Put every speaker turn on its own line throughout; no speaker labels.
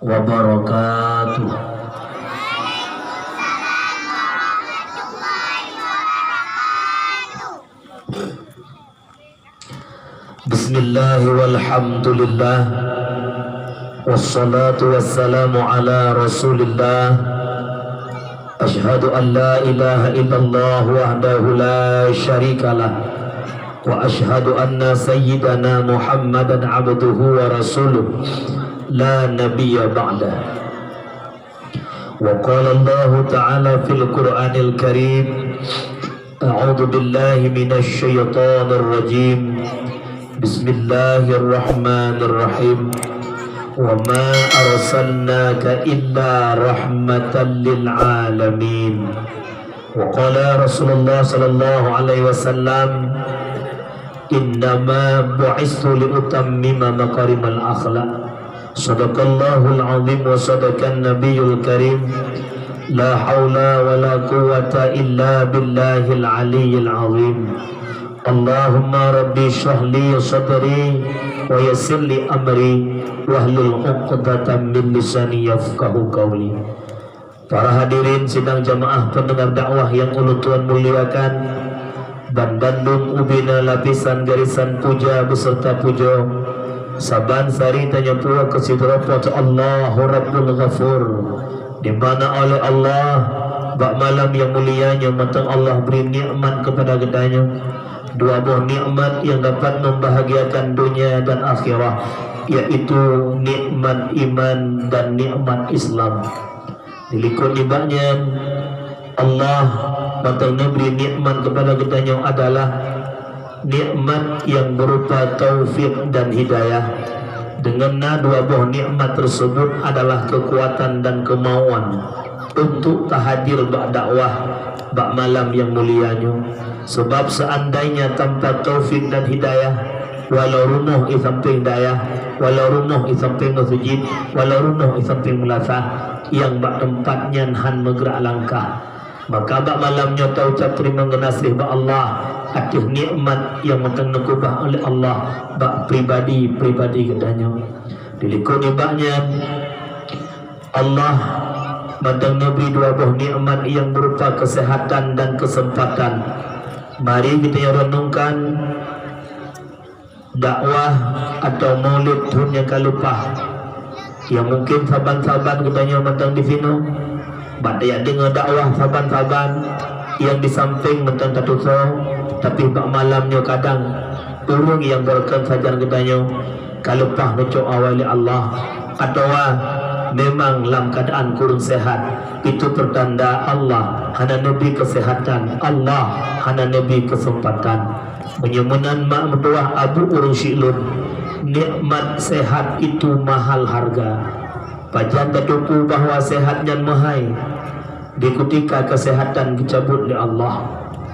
wabarakatuh. Bismillah walhamdulillah wassalatu wassalamu ala rasulillah. Ashhadu an la ilaha illallah wahdahu la syarikalah wa ashhadu anna sayyidana Muhammadan abduhu wa rasuluh la nabiyya ba'dah. Wa qala Allah ta'ala fil Qur'anil Karim, a'udzu billahi minasy syaithanir rajim. Bismillahirrahmanirrahim. Wa ma arsalnaka illa rahmatan lil alamin. Wa qala Rasulullah sallallahu alaihi wasallam, innama bu'istu li utammima makarimal akhlaq. Sadaqallahul azim wa sadaqan nabiyul karim. La haula wa la quwwata illa billahil aliyyil azim. Allahumma rabbi shrah li sadri wa yassir li amri wahlul 'uqdatam min lisani yafqahu qawli. Para hadirin sidang jamaah pendengar dakwah yang ulun Tuhan muliakan, dan Bandung Ubina lapisan garisan puja beserta puja saban sari tanya pula kesidropot Allahu Rabbul Ghafur, di mana oleh Allah bak malam yang mulianya matang Allah beri nikmat kepada gedanya, dua buah nikmat yang dapat membahagiakan dunia dan akhirah, yaitu nikmat iman dan nikmat Islam. Dilikut ibadnya Allah matang beri nikmat kepada gedanya adalah nikmat yang berupa taufik dan hidayah. Dengan dua buah nikmat tersebut adalah kekuatan dan kemauan untuk tahadir bak dakwah bak malam yang mulianya. Sebab seandainya tanpa taufik dan hidayah, walau rumuh i samping dayah, walau rumuh i samping masjid, walau rumuh i samping melasah, yang bak tempatnya han megrak langkah, maka bak malamnya tahu ucap terima kasih bak Allah atas nikmat yang matang nekubah oleh Allah bak pribadi gedanya. Dilikut ibaknya Allah matang beri dua buah nikmat yang berupa kesehatan dan kesempatan. Mari kita renungkan dakwah atau maulid pun yang kalupah, yang mungkin saban-saban katanya matang di sini badai dengar dakwah saban-saban yang di samping matang tatuso, tapi bak malamnya kadang turun yang berkan saja katanya kalupah nucuk awali Allah, atau memang dalam keadaan kurang sehat. Itu pertanda Allah hana nabi kesehatan, Allah hana nabi kesempatan. Menyemenan mak mendoah abu urung syilun, nikmat sehat itu mahal harga. Pajan terduku bahwa sehatnya mahai, di ketika kesehatan dicabut oleh Allah.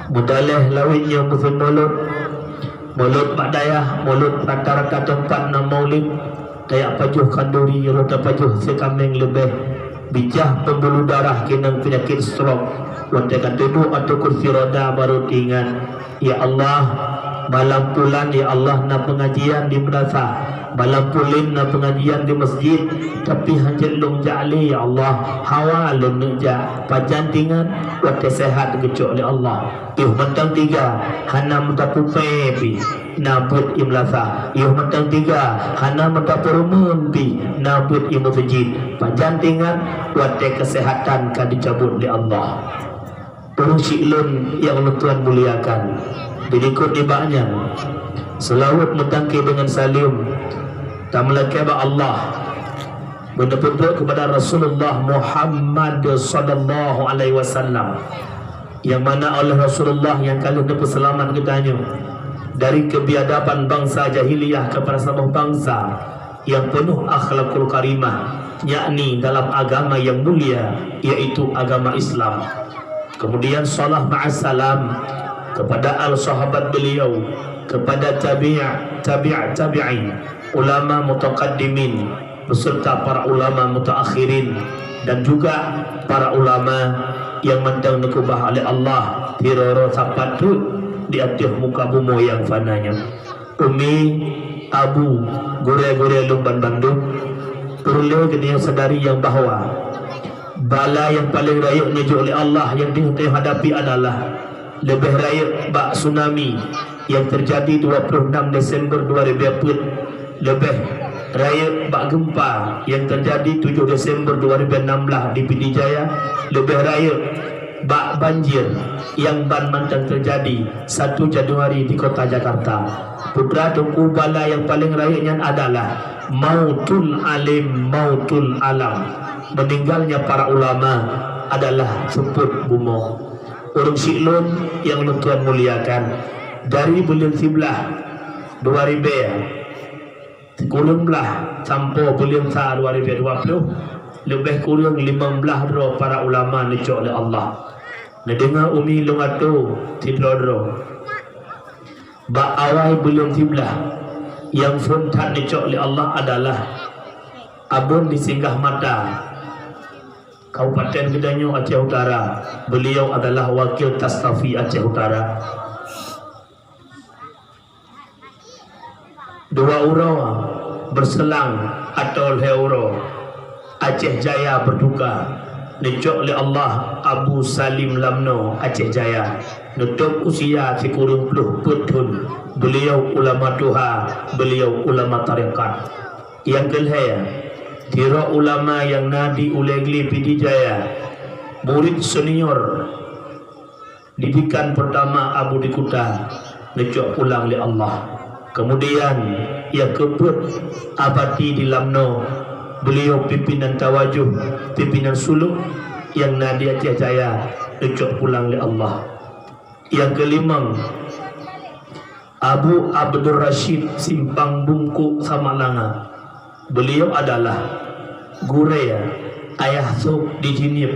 Mudaleh lawitnya musim mulut mak dayah, mulut rata-rata tempat na maulid kayak pajuh kanduri, rota pajuh sekambing lebih, bijah pembuluh darah kinang penyakit stroke, wantekan duduk atau kursi roda baru ingat. Ya Allah, malam pulan ya Allah na pengajian di madrasah, malam pulin na pengajian di masjid, tapi hanjat lung ja'li ya Allah, hawa lung nujak pajantingan wate sehat kecuali oleh Allah. Yuh mentang tiga hana mentapu pepi nabut imlasa, yuh mentang tiga hana mentapu rumun pi nabut imu masjid, pajantingan wate kesehatan kan dicabut oleh Allah. Urung syilun yang Tuhan muliakan, diikut ibaknya selawat mutangki dengan salim tamlaka ba Allah benar-benar kepada Rasulullah Muhammad sallallahu alaihi wasallam, yang mana oleh Rasulullah yang kali dapat selamat katanya dari kebiadaban bangsa jahiliyah kepada sebuah bangsa yang penuh akhlakul karimah, yakni dalam agama yang mulia, yaitu agama Islam. Kemudian salah ma'assalam kepada al-sahabat beliau, kepada tabi'in, ulama mutaqaddimin beserta para ulama mutaakhirin, dan juga para ulama yang mandang nekubah oleh Allah tiroro sapatut di atas muka bumi yang fananya. Umi, abu, gure-gure lumban Bandung, perlu kena sadari yang bahawa bala yang paling raya menuju oleh Allah yang dihadapi adalah lebih raya bak tsunami yang terjadi 26 Desember 2004, lebih raya bak gempa yang terjadi 7 Desember 2016 di Pidijaya, lebih raya bak banjir yang banmantang terjadi 1 Januari di kota Jakarta. Putra tungku bala yang paling rayanya adalah mautul alim, mautul alam. Meninggalnya para ulama adalah seput bumo. Urung siklun yang Tuhan muliakan dari bulan 11 2000 kurang belah sampai bulan 2020 lebih kurang 15 dro para ulama dicok oleh Allah. Dengar umi lungatu tidro ba awal bulan 11 yang funtat dicok oleh Allah adalah abun di Singgah Mata Kabupaten Kedanyo Aceh Utara. Beliau adalah wakil Tastafi Aceh Utara. 2 orang berselang atau euro Aceh Jaya berduka dicok oleh Allah Abu Salim Lamno Aceh Jaya nutup usia sekurang puluh tahun. Beliau ulama tuha, beliau ulama tarekat. Yang kelihaya tira ulama yang nadi ulegli Pidijaya, murid senior didikan pertama Abu Dikuta dicok pulang oleh Allah. Kemudian yang kebut abadi di Lamno, beliau pimpinan tawajuh, pimpinan suluk yang nadi Aceh Jaya dicok pulang oleh Allah. Yang kelima Abu Abdul Rashid Simpang Bungku Samalanga. Beliau adalah Gurea ayah sok di Jinip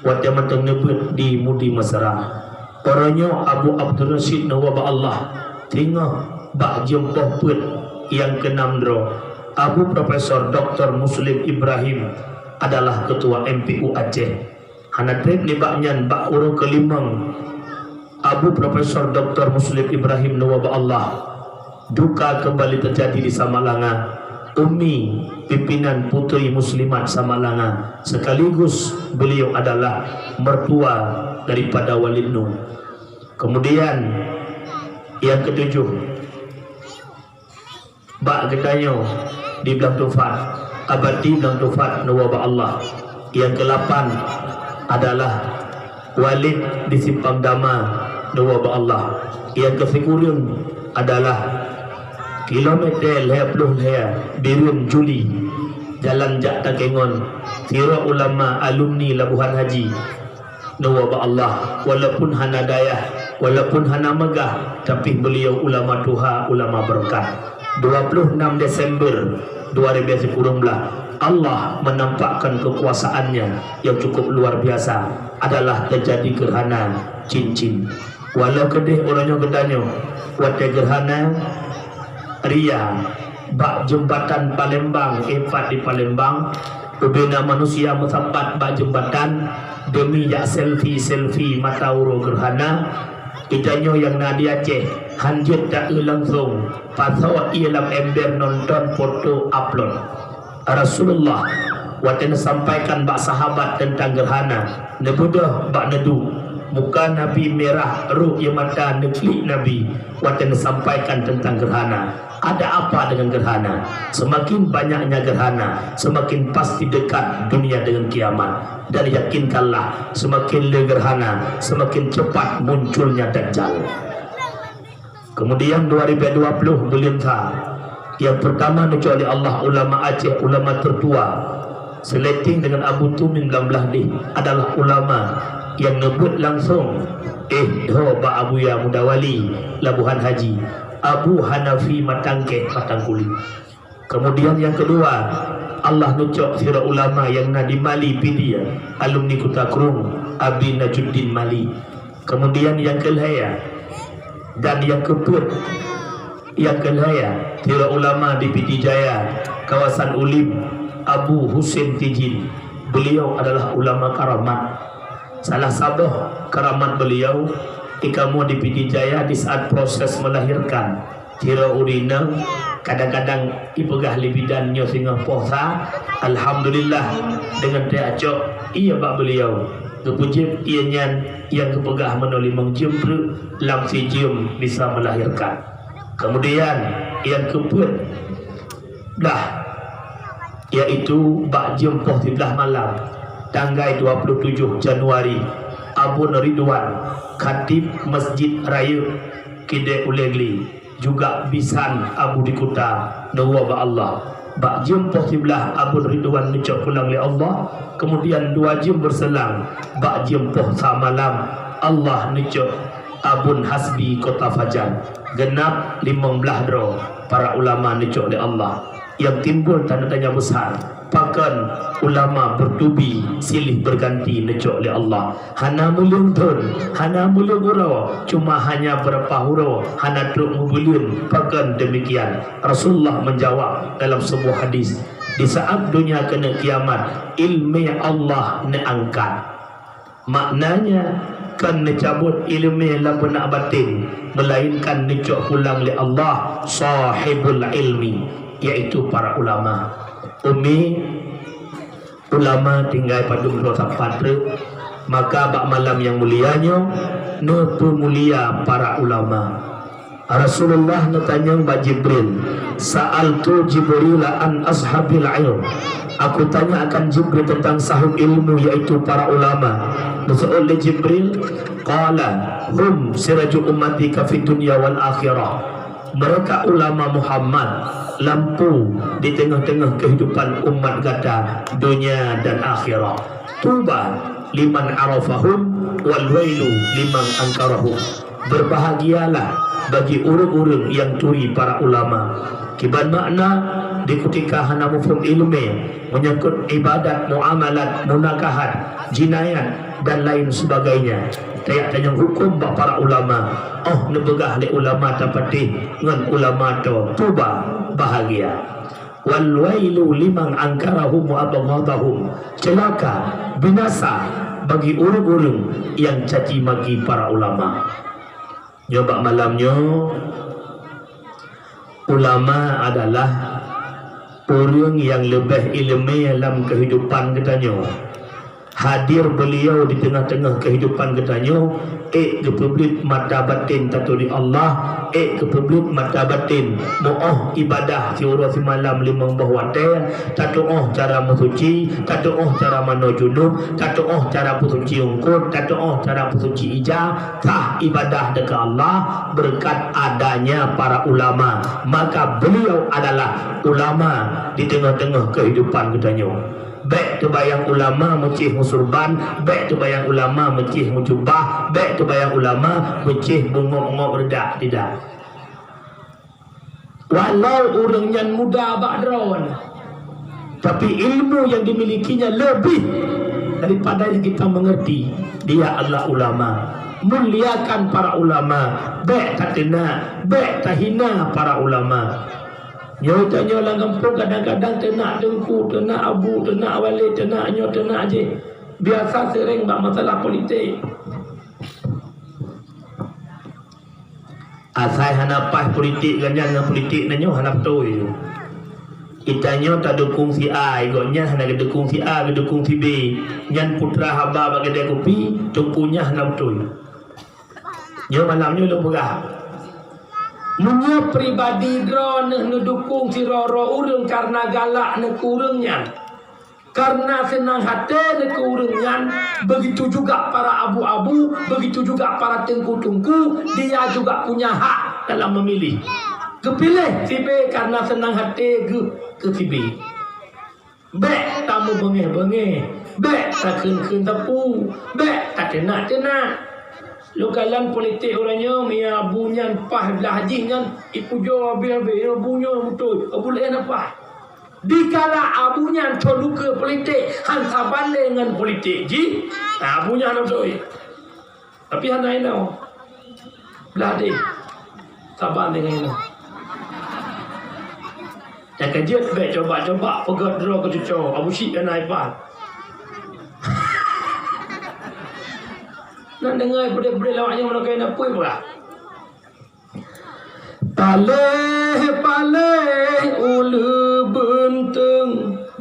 wajah matang nebut di Mudi Mesra. Orangnya Abu Abdul Rashid nawaba Allah tinggal bak jempah put yang ke-6 dro. Abu Profesor Dr. Muslim Ibrahim adalah ketua MPU Aceh. Hanatrip ni baknyan bak urung kelimang Abu Profesor Dr. Muslim Ibrahim nawaba Allah duka kembali terjadi di Samalanga. Umi pimpinan putri muslimat Samalanga, sekaligus beliau adalah mertua daripada Walid Nur. Kemudian yang ke-7 Bak Gedanyo di Belang Tufat, abadi Belang Tufat nawaba Allah. Yang ke-8 adalah Walid di Simpang Dama nawaba Allah. Yang ke-10 adalah kilometer 50 Birun Juli Jalan Jak Takengon, tira ulama alumni Labuhan Haji nawaba Allah. Walaupun hana dayah, walaupun hana megah, tapi beliau ulama tuha, ulama berkat. 26 Desember 2010 Allah menampakkan kekuasaannya yang cukup luar biasa adalah terjadi gerhana cincin. Walau kedih orangnya gedanyo wate gerhana Ria bak jembatan Palembang, Efat di Palembang, bebina manusia musapat bak jembatan demi jak selfie mata uro gerhana. Idanyo yang nadi Aceh hanjut tak langsung pasal ialah ember nonton foto upload Rasulullah wate sampaikan bak sahabat tentang gerhana nebudah bak nedu muka Nabi merah ruh yang mata neklik Nabi wate sampaikan tentang gerhana. Ada apa dengan gerhana? Semakin banyaknya gerhana, semakin pasti dekat dunia dengan kiamat. Dan yakinkanlah, semakin gerhana, semakin cepat munculnya Dajjal. Kemudian 2020 bulan yang pertama kecuali Allah ulama Aceh, ulama tertua seleting dengan Abu Tumin Lamblahdi adalah ulama yang nebut langsung ba Abu Ya Mudawali Labuhan Haji, Abu Hanafi Matangke Matangkuli. Kemudian yang kedua Allah nucok sira ulama yang nadi Mali Pidia alumni Kota Krung Abi Najuddin Mali. Kemudian yang kelihaya dan yang keput yang kelihaya sira ulama di Pidijaya kawasan Ulim Abu Husin Tijin. Beliau adalah ulama karamat. Salah satu karamat beliau ikamu di Pidijaya di saat proses melahirkan tira urina kadang-kadang ipegah libidannya singa posa. Alhamdulillah dengan dia acok ia bak beliau kepujib ianya yang kepegah menoli mengjempru lam si jiem bisa melahirkan. Kemudian yang keput dah yaitu bak jiem poh 13 malam tanggal 27 Januari Abun Ridwan Khatib Masjid Raya Kidai Ulegli juga bisan Abu di Kuta Nawa ba Allah bak jam poh 13 Abun Ridwan necok pulang oleh Allah. Kemudian 2 jam berselang bak jam poh samalam Allah necok Abun Hasbi Kota Fajar genap 15 dro para ulama necok oleh Allah yang timbul tanda tanya besar. Pakan ulama bertubi silih berganti necok oleh Allah. Hana mulung tun, hana mulung hurau, cuma hanya berapa hurau, hana truk mubulun. Pakan demikian Rasulullah menjawab dalam sebuah hadis, di saat dunia kena kiamat ilmu Allah neangkat. Maknanya kan necabut ilmu lamun nak batin, melainkan necok pulang oleh Allah sahibul ilmi, yaitu para ulama. Umi ulama tinggal pada umur sampai maka bak malam yang mulianya nepu mulia para ulama. Rasulullah natanya bak Jibril, sa'altu Jibril an ashabil ilm, aku tanya akan Jibril tentang sahib ilmu yaitu para ulama. Nasihat oleh Jibril, qala hum siraju ummatika fid dunya wal akhirah, mereka ulama Muhammad lampu di tengah-tengah kehidupan umat kata dunia dan akhirat. Tuba liman arafahum wal wailu liman angkarahum, berbahagialah bagi urung-urung yang turi para ulama. Kiban makna di ketika hana mufhum ilmu menyangkut ibadat, muamalat, munakahat, jinayat dan lain sebagainya. Tayak tanya hukum bak para ulama. Oh nebegah le ulama tapati ngan ulama to tuba bahagia. Wal wailu liman angkarahum wa abghadahum, celaka binasa bagi urung-urung yang caci maki para ulama. Nyoba malamnya ulama adalah orang yang lebih ilmu dalam kehidupan katanya. Hadir beliau di tengah-tengah kehidupan katanya, ke publik mata batin taturi Allah, ke publik mata batin mu'oh ibadah siurah semalam limang bahwate, tatu'oh cara mensuci, tatu'oh cara mano junub, tatu'oh cara pusuci ungkut, tatu'oh cara pusuci ijah, tah ibadah dekat Allah berkat adanya para ulama. Maka beliau adalah ulama di tengah-tengah kehidupan katanya. Baik tu bayang ulama mencih musurban, baik tu bayang ulama mencih mucubah, baik tu bayang ulama mencih bungok-bungok redak, tidak. Walau orang yang muda bakdron, tapi ilmu yang dimilikinya lebih daripada yang kita mengerti. Dia adalah ulama. Muliakan para ulama, baik tak kena, baik tak hina para ulama. Nyo tanya orang kampung kadang-kadang tenak dengku, tenak abu, tenak wali, tenak nyo, tenak je. Biasa sering bak masalah politik. Asal hana pas politik ganyan dengan politik nanyo hana betul je. Itanya tak dukung si A, igotnya hana dukung si A, dukung si B. Nyan putra haba bagi dia kopi, tungkunya hana betul. Nyo malamnya lu pegah. Munya pribadi drone ngedukung si roro urang karena galak ne kurangnya, karena senang hati ne kurangnya. Begitu juga para abu-abu, begitu juga para tengku-tengku, dia juga punya hak dalam memilih. Kepilih si B karena senang hati ke si B. B tamu bengeh-bengeh, B tak kun tepu, B tak tenak-tenak. Lokalan politik orangnya mia bunyan pah belah haji nyan ipu jo bil-bil bunyo betul boleh apa dikala abunya tolu ke politik han sabale dengan politik ji abunya ana betul tapi han lain no belah de saban dengan no tak kejut be coba-coba pegat draw ke cucu abu syik kan iPad. Nak dengar budaya-budaya lawaknya mereka nak apa pula? Paleh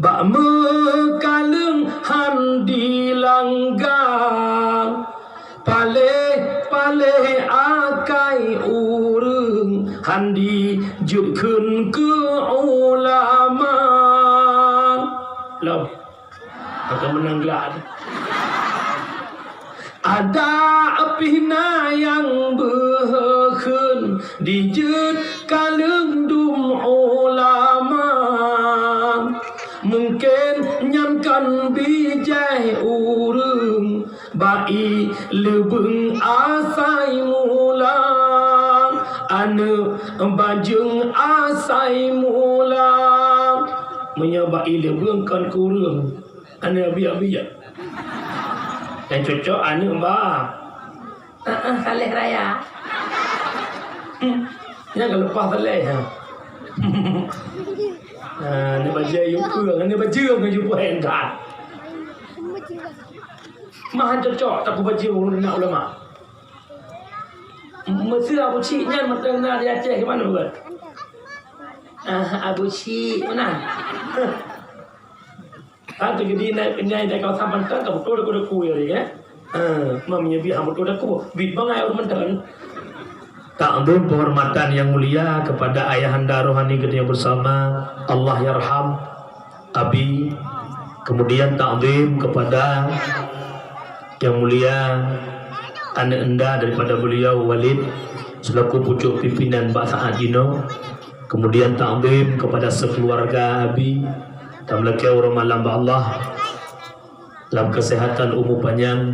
bak mekaleng han dilanggang pale akai urung han dijutkeun ke ulama lo akan menang gelak. Ada apihna yang berkeun dijut kaleng dum ulama mungkin nyankan bijai urung bai lebeng asai mulang ane bajeng asai mulang menyabai lebeng kan kurung ane biak-biak yang cocok ane mbak saleh raya yang kalau lepas saleh ha ni baca yang kurang ni baca yang jumpa hendak mah cocok tak baca nak ulama mesti Abu Cik nyan matang na dia Aceh ke mana buat Abu Cik mana tu jadi naik dah kawasan Banten tak betul dah aku ya kan mamanya biar betul dah aku bit bangai orang Banten. Takdim penghormatan yang mulia kepada ayahanda rohani kita yang bersama Allah yarham Abi, kemudian takdim kepada yang mulia anak anda daripada beliau Walid selaku pucuk pimpinan Ba'sa Ajino, kemudian takdim kepada sekeluarga Abi tamlaki orang malam Allah dalam kesehatan umur panjang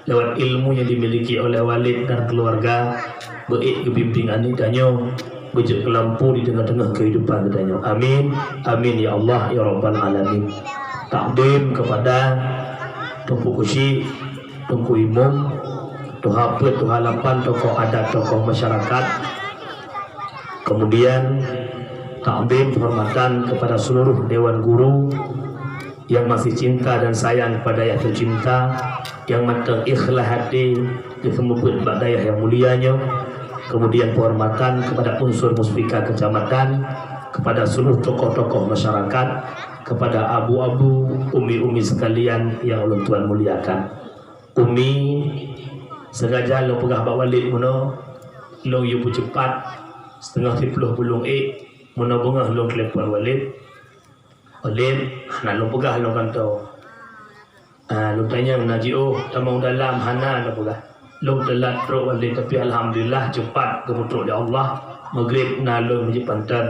lewat ilmu yang dimiliki oleh Walid dan keluarga baik kebimbingan ini danyo bejek lampu di tengah-tengah kehidupan danyo. Amin amin ya Allah ya rabbal alamin. Takdim kepada Tunku Kusi, Tunku Imam, Tuha Pet, Tuha Lapan, tokoh adat, tokoh masyarakat. Kemudian takdim penghormatan kepada seluruh dewan guru yang masih cinta dan sayang kepada yang tercinta, yang matang ikhlas hati di semua badayah yang mulianya. Kemudian penghormatan kepada unsur muspika kecamatan, kepada seluruh tokoh-tokoh masyarakat, kepada abu-abu, umi-umi sekalian yang ulun tuan muliakan. Umi sengaja lo pegah bawa Walid muno, lo yu cepat setengah 10 belum muno bengah lo telepon Walid. Walid nak lo pegah lo kantau. Lo tanya Najio tamau dalam hana lo pegah. Lo telat teruk Walid tapi alhamdulillah cepat kebetulan ya Allah maghrib nalo menjadi pantan.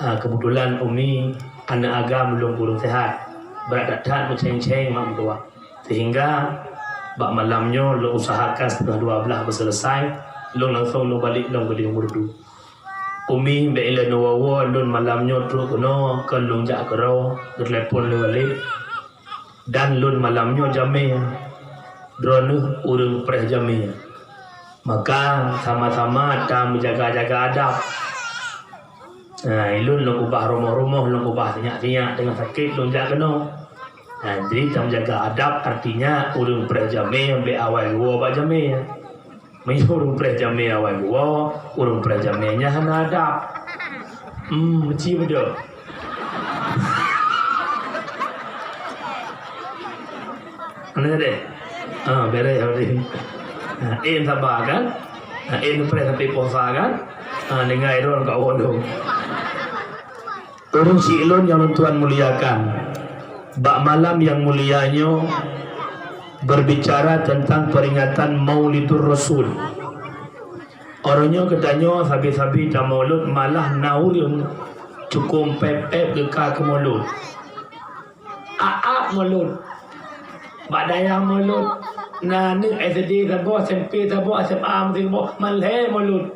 Kebetulan umi anak agam belum burung sehat berat datang menceng-ceng mak tua sehingga bak malamnya lo usahakan setengah 12 berselesai lo langsung lo balik lo ke umur tu umi beila no wawa lo malamnya teruk kono ke lo jak kero telepon lo balik dan lo malamnya jamnya drone urang preh jamnya maka sama-sama kita menjaga-jaga adab. Ilun lo ubah rumah-rumah, lo ubah tinyak-tinyak dengan sakit, lo jaga kena. Jadi kita menjaga adab artinya urang preh jamnya ambil awal gua bak jamnya. Urang preh jamnya awal gua, urang preh jamnya hana adab. Mesti betul. Mana deh? Beres hari ini. Sabar kan? Preh sampai puasa kan? Dengar orang kat orang urung si ilun yang Tuhan muliakan bak malam yang mulianya berbicara tentang peringatan Maulidur Rasul. Orangnya katanya sabi-sabi dah maulud malah naurun cukup pep-pep dekat ke maulud aap maulud bak daya maulud ni SD tabo SMP tabo SMA mesti tabo malhe maulud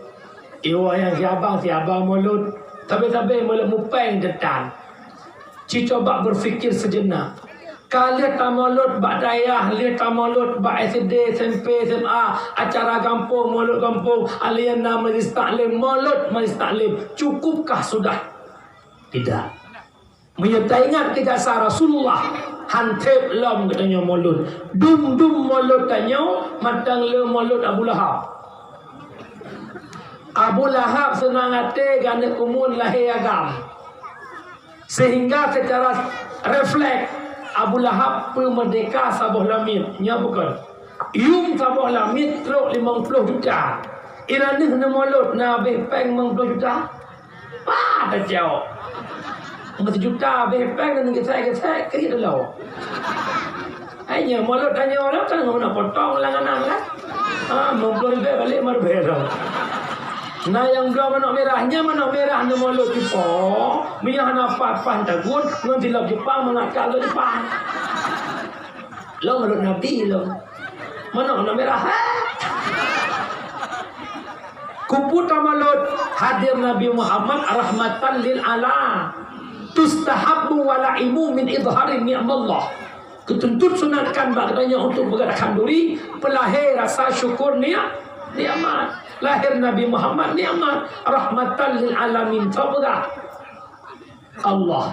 iwa yang siabang maulud tapi maulud mupeng detan. Coba berfikir sejenak. Kalian tamalud bak dayah, lihat tamalud bak SD, SMP, SMA, acara kampung, maulud kampung, aliana majlis taklim, maulud majlis taklim. Cukupkah sudah? Tidak. Menyertai ingat kisah Rasulullah hantep lam katanya maulud. Dum maulud tanya matang le maulud Abu Lahab. Abu Lahab senang hati ganda kumun lahir agam. Sehingga secara
refleks Abu Lahab pemerdeka Sabah Lamit. Nya bukan. Yung Sabah Lamit teruk 50 juta. Iranih na molot na habis peng 50 juta. Apa dah jauh. 50 juta habis peng dan gesek-gesek kiri dulu. Hanya molot tanya orang kan nak potong langanan kan. 50 ribu balik marbera. Nah yang dua manok merahnya manok merah na molot Jepang. Minyak napa pantagun ngan silap Jepang mengakal ke Jepang. Lo molot Nabi lo. Manok merah. Kuputa malot hadir Nabi Muhammad rahmatan lil alam. Tustahabbu walaimu min idhari ni'mallah. Ketuntut sunatkan bagainya untuk bergerakkan duri pelahir rasa syukur nikmat. Lahir Nabi Muhammad nikmat rahmatan lil alamin. Coba Allah.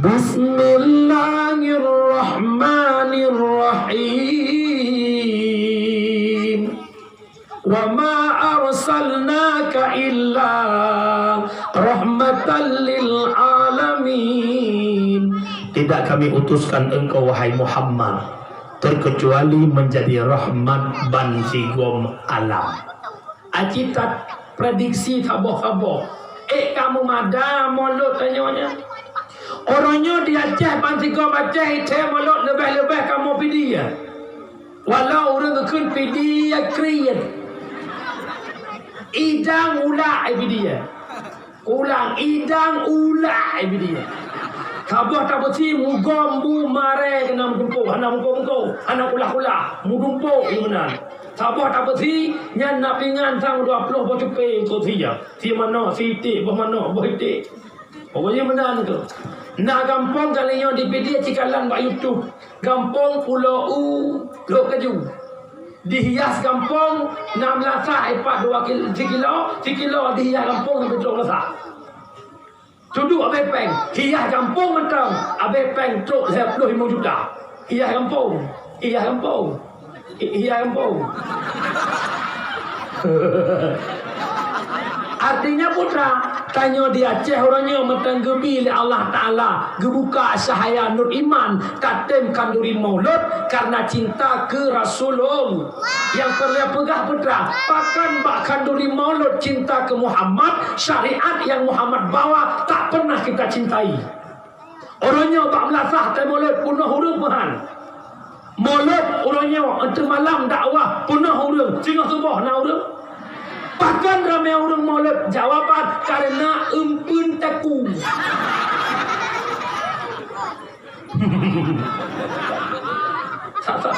Bismillahirrahmanirrahim. Wa ma arsalnaka illa rahmatan lil alamin. Tidak kami utuskan engkau wahai Muhammad terkecuali menjadi rahmat bagi alam. Acitat prediksi khabar-khabar. Kamu mada mulut tanyanya. Orangnya di Aceh bagi Aceh itu mulut lebih-lebih kamu pilih ya. Walau orang kekun pilih ya krian. Idang ulah dia. Ulang idang ulah dia. Kabah tak bersih mugombu mare kena mudumpo anak mugombo anak ulah-ulah mudumpo imanan. Kabah tak bersih nyan nak pingan sang 20 bocupe ko sia. Si mana si ti mana boite. Pokoknya menan tu. Nak gampang kalinya di video cikalan bak YouTube. Gampang Pulau U Lok Kaju. Dihias kampung 6 lasak 2 kilo dihias kampung sampai 2 lasak. Duduk abe peng hias kampung mentang abe peng truk 25 juta. Hias kampung. Artinya putra tanya di Aceh orangnya mentanggebi oleh Allah Ta'ala gebuka cahaya nur iman katem kanduri maulud karena cinta ke Rasulullah yang terlihat pegah putra bahkan bak kanduri maulud cinta ke Muhammad syariat yang Muhammad bawa tak pernah kita cintai orangnya bak melasah tak maulud punah huruf Tuhan maulud orangnya untuk malam dakwah punah huruf sehingga subuh na huruf. Bahkan ramai orang maulid jawaban karena empun taku.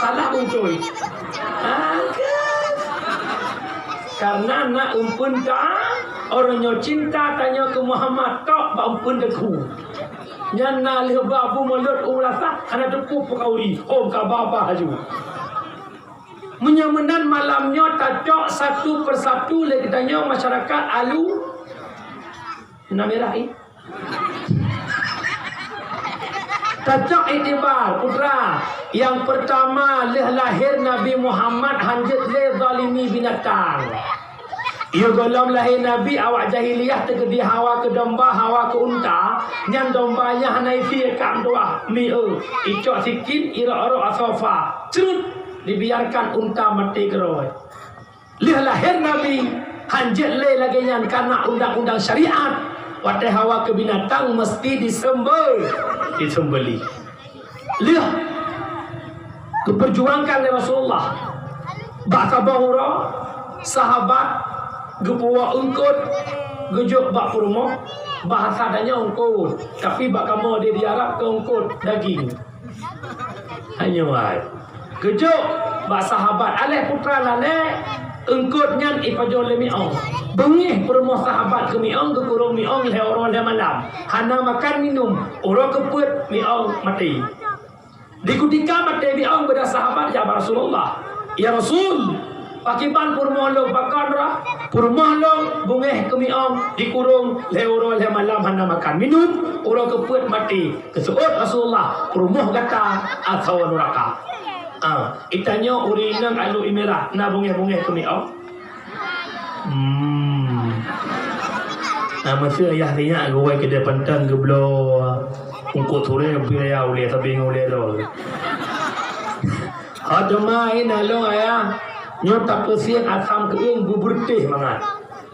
Salah muncul. Karena nak empun tak orangnya cinta tanya ke Muhammad tak empun taku. Nyana lebabu maulid ulasa karena tepu pekauri. Om kababa haju. Menyamanan malamnya tajak satu persatu lagi tanya masyarakat alu namirahi tajak itibar putra yang pertama lahir Nabi Muhammad hanjit le zalimi binatang ia golong lahir Nabi awak jahiliyah tergedi hawa ke domba hawa ke unta nyan dombanya hanai fi kam doa mi'u icok sikin ira-ira asofa cerut dibiarkan unta mati keroy. Lahir Nabi hanjit le lagi nyan karena undang-undang syariat. Wadah hawa ke binatang mesti disembeli. Lihat keperjuangkan oleh Rasulullah. Baka bahura sahabat gebuwa ungkut gejuk bak purmo bahasa adanya ungkut tapi bak kamu dia diarap ke ungkut daging. Hanya wai. Kejuk bak sahabat aleh putra lale engkut nyan ipajo le miong bengih permo sahabat ke miong ke kurung miong le orang le malam hana makan minum orang keput miong mati di ketika mati miong pada sahabat ya Rasulullah ya Rasul pakiban purmo lo bakar rah purmo lo bengih ke miong di kurung le orang le malam hana makan minum orang keput mati kesuut Rasulullah purmo kata atau neraka. Itanya urinang alu imerah na bunge-bunge kami nama saya ayah riak gue ke depan tang geblo Ungkut sore biaya oleh tapi oleh dol. Ada main along ayah. Nyo tak kesian asam keing bubur teh mangat.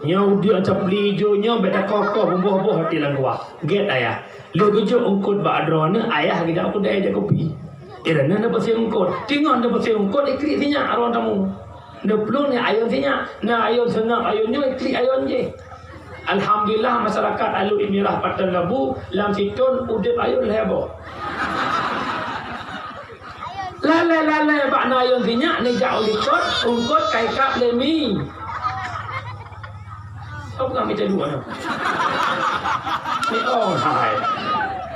Nyo dia acap lijo nyo beda kokoh bumbuh-buh hati langwa. Get ayah. Lu gejo ungkut ba adrone ayah kita aku dah ajak kopi. Irana na pasi ungkut. Tingon na pasi ungkut ikri sinya aron tamu. Na pelung ni ayon sinya. Na ayon senang ayonnya ikri ayon je. Alhamdulillah masyarakat Alu Imirah Patan Labu lam situn udip ayun lebo. Lale bak na ayun sinya ni jauh likot ungkut kai kap lemi. Apa kami cakap dua ni? Miong hai.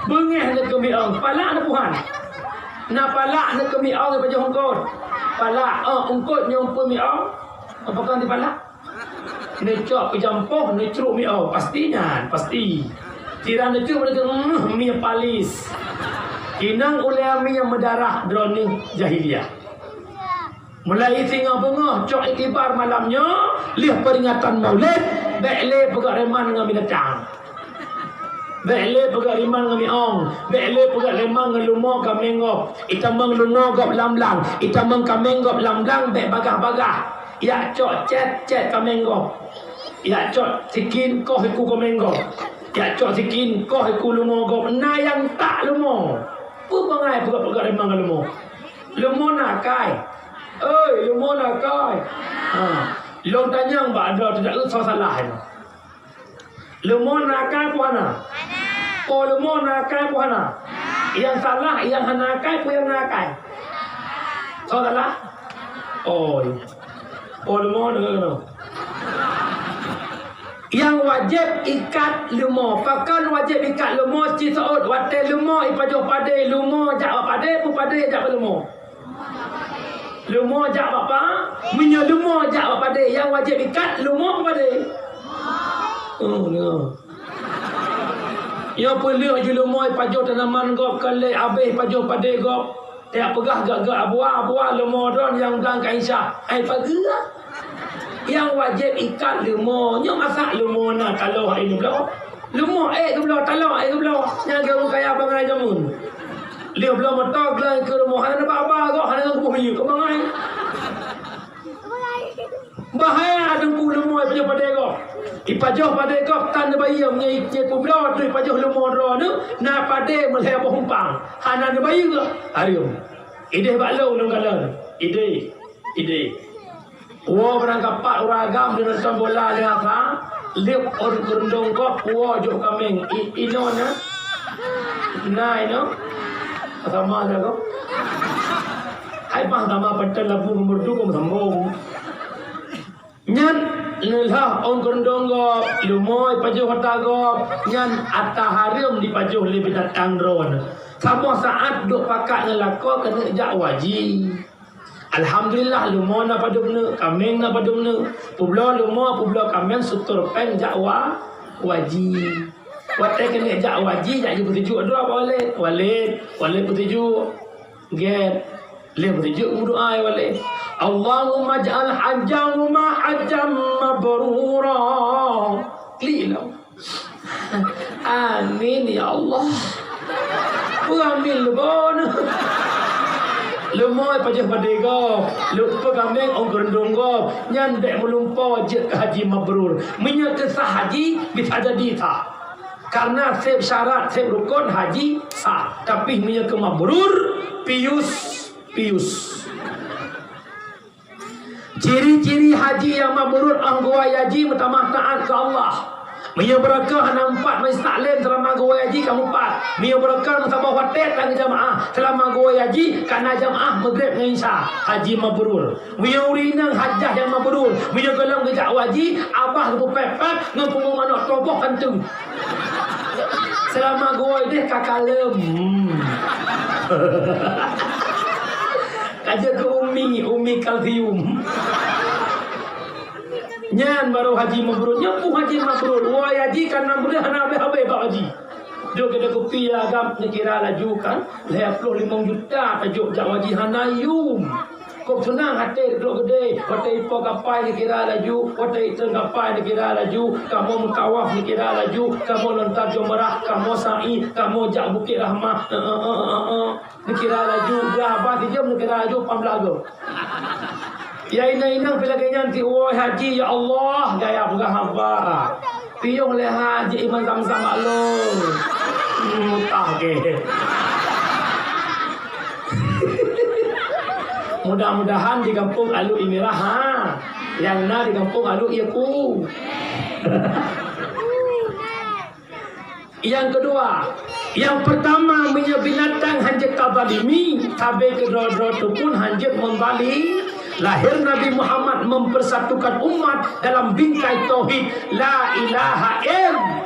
Bengeh nak ke miong, palak nak puhan. Nak palak nak ke miong ke baju ungkut. Palak ungkut nyumpul miong. Apakah nanti palak? Necok pejampoh, necruk miong. Pastinya, pasti. Tiran necruk mereka mi palis. Inang oleh mi yang mendarah drone jahiliyah. Mulai singa bengah, cok iktibar malamnya, lihat peringatan maulid, bekle pegak reman dengan binatang. Bekle pegak reman dengan miong, bekle pegak reman dengan lumah kamengop. Itamang lumah gop lamlang, itamang kamengop lamlang, bek bagah-bagah. Ya cok cet kamengop. Ya cok sikin koh iku kamengop. Ya cok sikin koh iku lumah gop. Na yang tak lumah. Pupangai pegak reman dengan lumah. Lumah nakai. Oi, lumon akai. Long tanya mbak ada tidak salah ni. Lumon akai puana. Oh, lumon akai puana. Yang salah, yang hanakai pun yang nakai. Salah. Oh. Oh, lumon dengar. Yang wajib ikat lumon. Pakan wajib ikat lumon cisaut. Wate lumon ipajoh pade lumon jak pade pu pade jak lumon. Lumah jak bapa, punya lumah jak bapa dia yang wajib ikat lumah apa dia? Oh, no. Yang perlu je lumah pajuh tanaman gop kale habis pajuh pada gop. Dia pegah gak buah lumah don yang belang kain syah. Ai pagi lah. Yang wajib ikat lumah, nya masak lumah nak kalau hari ni belah. Lumah tu belah talak tu belah. Yang garu kaya bangai jamun. Dia belum matak lah ke rumah. Hana apa kau hana aku punya kau mangai. Bahaya ada puluh lemah pada pada kau. Ipajoh pada kau tan bayi yang nyai publo tu ipajoh lemah ro tu na pada meleh bohumpang. Hana ada bayi ke? Harium. Ide baklo nang kalan. Ide. Wah berangkat pak uragam dengan tombola dengan apa? Lip or kerundung kau wah jok kameng. Ino na. Nah ino. Sama ada kau. Hai pang sama petel labu merdu kau sambung. Nyan lelah on kerundung kau, lumoy pajuh hota kau, nyan atas harim di pajuh lebih datang drone. Sama saat duk pakak ngelako kena jak wajib. Alhamdulillah lumoy na pajuh ne, kameng na pajuh ne, publo lumoy publo kameng sutur pen jak wajib. Watai kena jak wajib jak bertujuk doa walid bertujuk get le bertujuk doa walid Allahumma ja'al hajjahu ma hajjam mabrura lila amin ya Allah amin lebon lemoy pajah padego lupa kambing ong gerendong go nyan dek melumpa je haji mabrur minyak kesah haji bisa jadi tak. Karena sep syarat, sep rukun haji sah. Tapi minyak kemabrur pius. Ciri-ciri haji yang mabrur anggua haji pertama taat ke Allah. Minyak berakah nampak maistaklim selama gua haji kamu empat. Minyak berakah sama hotel dan jamaah selama gua haji karena jamaah maghrib dengan isya. Haji mabrur. Minyak urinang hajah yang mabrur. Minyak gelang gejak haji abah tu pepek ngepung anak toboh kantung. Selama gua ini kakalem. Kaja ke umi kalsium. Nyan baru haji mabrur, nyapu haji mabrur. Wah haji karena boleh hana habis haji. Dia kena kopi agam kira laju kan. 55 juta tajuk jak haji hanayum. kok senang hati duduk gede. Wata ipo kapai ni kira laju, wata itu kapai ni kira laju. Kamu mutawaf ni kira laju, kamu lontar jumrah, kamu sa'i, kamu jak Bukit Rahmah. Ni kira laju, berapa 3 jam ni kira laju pambelaga. Ya inang bila kenyan ti woi haji ya Allah gaya bukan hamba. Piung le haji iman Zamzam maklum. Mutah ke. Mudah-mudahan di kampung Alu Imirah ha. Yang na di kampung Alu Iaku. Yang kedua, yang pertama punya binatang hanjat tabalimi, tabe kedua-dua tu pun hanjat membali. Lahir Nabi Muhammad mempersatukan umat dalam bingkai tauhid la ilaha illallah.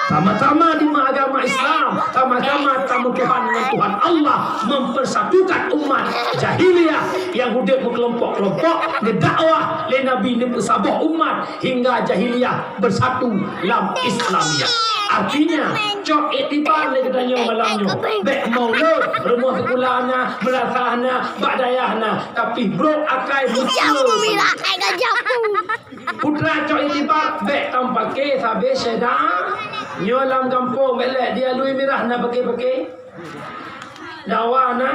Sama-sama di agama Islam, sama-sama tamu Tuhan dengan Tuhan Allah, mempersatukan umat jahiliyah yang hidup berkelompok-kelompok, berdakwah le Nabi ni pesabah umat hingga jahiliyah bersatu dalam Islamiyah. Artinya, cok iktibar le katanya malamnya. Bek maulud, rumah sekolahnya, merasahnya, badayahnya, tapi bro akai betul. Putra cok iktibar, bek tampake sabe sedar. Nyolam kampung belak dia Lui Mirah nak pakai-pakai dawa na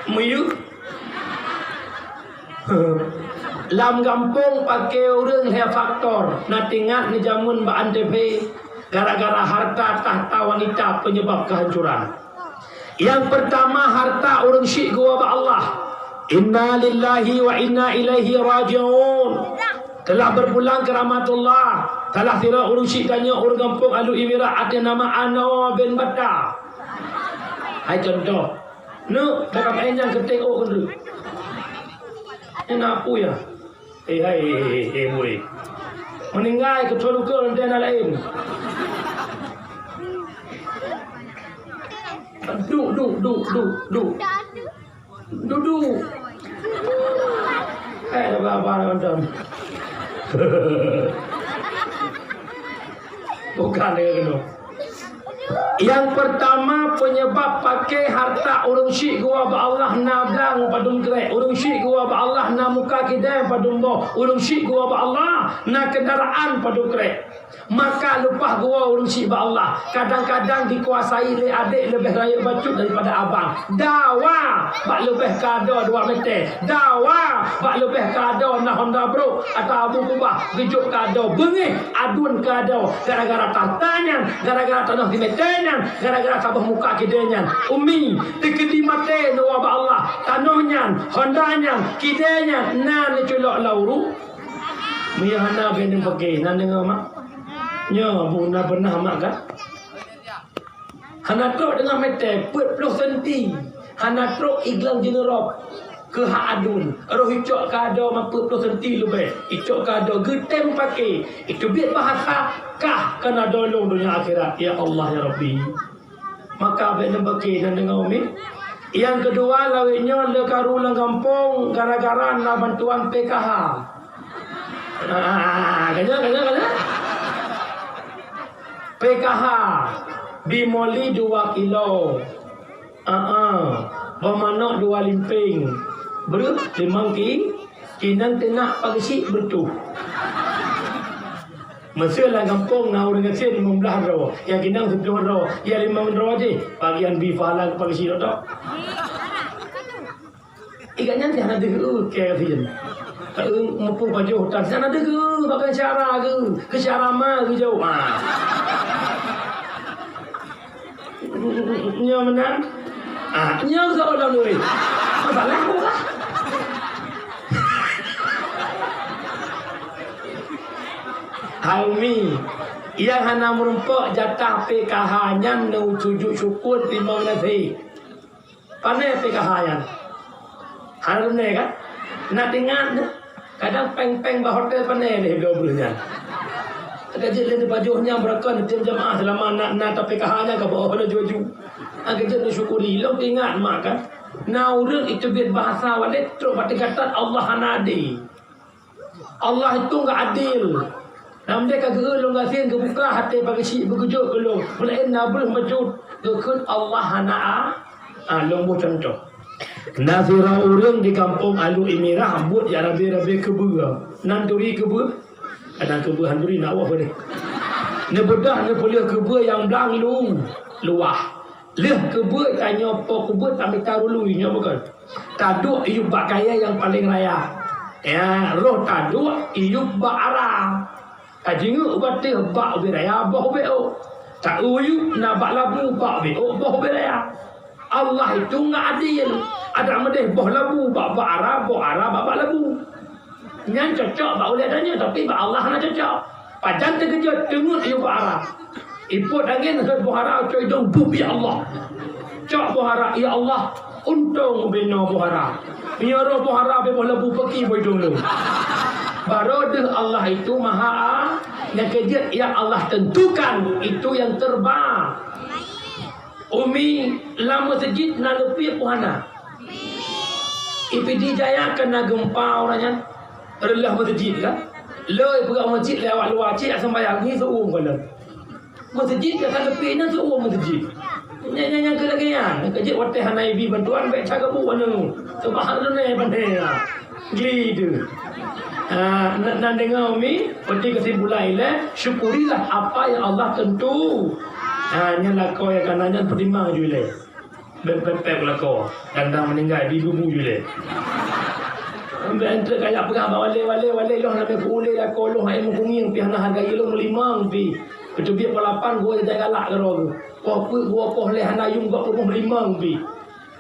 muyu lam kampung pakai orang he faktor nak tingat ni jamun ba antv gara-gara harta tahta wanita penyebab kehancuran. Yang pertama harta orang syik gua ba Allah. Inna lillahi wa inna ilaihi raji'un. Telah berpulang ke rahmatullah. Telah tidak urung syik tanya orang kampung Alu Imirah ada nama Anwar bin Bata. Hai contoh. Nu dekat enjang ketik oh kendru. Ini apa ya? Hai boleh. Meninggal ke luka dan yang lain. Duduk. Apa nonton? Bukan dia. Yang pertama penyebab pakai harta orang syik gua ba Allah na blang padung krek, orang syik gua ba Allah na muka kidai padung bo, orang syik gua ba Allah na kendaraan padung krek. Maka lupa gua orang syik ba Allah. Kadang-kadang dikuasai le adik lebih raya bacut daripada abang. Dawa bak lebih kado 2 meter. Dawa bak lebih kado na Honda Bro atau Abu Kubah gejuk kado bengih adun kado gara-gara tartanya, gara-gara tanah di metenyan, gara-gara sabah muka kidenya. Umi tekedi mate no ba Allah tanahnya, Hondanya, kidenya na culok lauru. Miyahana ben pakai nan dengar mak. Nya bunda pernah mak kan? Hana truk dengan meter 40 cm. Hana truk iglang generop ke hak adun. Roh icok kado 40 cm lebih. Icok kado getem pakai. Itu biar bahasa kah kena dolong dunia akhirat. Ya Allah ya Rabbi. Maka ben pakai dan dengar umi. Yang kedua lawinnya le karulang kampung gara-gara na bantuan PKH. Kanya. PKH bimoli 2 kilo. Bermanok 2 limping. Ber 5 kinan tenak pagi bertuh. Masa lah kampung na orang kecil 15 ro. Yang kinang 10 ro. Ya 5 ro aje. Bagian bifalah pagi ro tok. Ikannya jangan ada ke fian. Mampu baju hutan sana ada ke bagai cara ke cara mah ke jauh ah. Nya menang. Nya seorang duit. Masalah aku lah. Halmi yang hana merumpuk jatah PKH nya nu sujud syukur 5 nasi. Pandai PKH nya. Harus ni kan? Nak dengar kadang peng-peng bah hotel pandai ni 20 nya. Kerja dia bajunya beraka di jemaah selama nak PKH-nya ke bawah dah juju. Kerja dia syukuri. Lo ingat mak kan? Nah orang itu biar bahasa walid terus pada kata Allah anadi. Allah itu enggak adil. Nam dia kagak lo ngasin ke buka hati bagi si begitu ke lo. Melain nabul majud. Dekut Allah hanaa. Lo mau contoh. Nasira urang di kampung Alu Imirah buat ya rabi-rabi kebua. Nanturi kebua. Ada kebua handuri nak apa ni? Ne bedah ne boleh kebua yang belang luah. Leh kebua tanya apa kebua tak tahu lu nya bukan. Taduk iup bak kaya yang paling raya. Ya, roh taduk iup bak arah. Kajingu batih bak biraya bah beo. Tak uyu na bak labu bak beo bah biraya. Allah itu enggak adil. Ada medeh bah labu bak arah bak labu. Nyan cocok bak oleh adanya tapi bak Allah nak cocok. Pajan terkejut dengut iup bak arah. Iput angin ke buhara coy dong bubi Allah. Cak buhara ya Allah untung bina buhara. Biar buhara be boleh bupaki boy dong lu. Baru Allah itu maha yang kejut yang Allah tentukan itu yang terbaik. Umi lama masjid na lebih puhana. Ipidi jaya kena gempa orangnya. Relah masjid kan. Loi pergi masjid lewat luar cik sembahyang ni seorang kalau. Masjid kata lebih nak tu masjid. Nyanyi kelagian. Kejut watih hanai bi bantuan baik cakap bu anu. Sebab tu ni pandai lah. Gitu. Nak dengar umi, peti kesimpulan ile, syukurilah apa yang Allah tentu. Nyala kau yang kanannya pertimang je ile. Bepep lah kau. Kandang meninggal di bubu je ile. Ambil entre kayak pegang wale loh nak boleh lah kau loh ai mungkin pi hana harga lo melimang pi. Betul biar pelapan gua jadi galak karo aku. Gua poh leh hana yung gua poh melimang pi.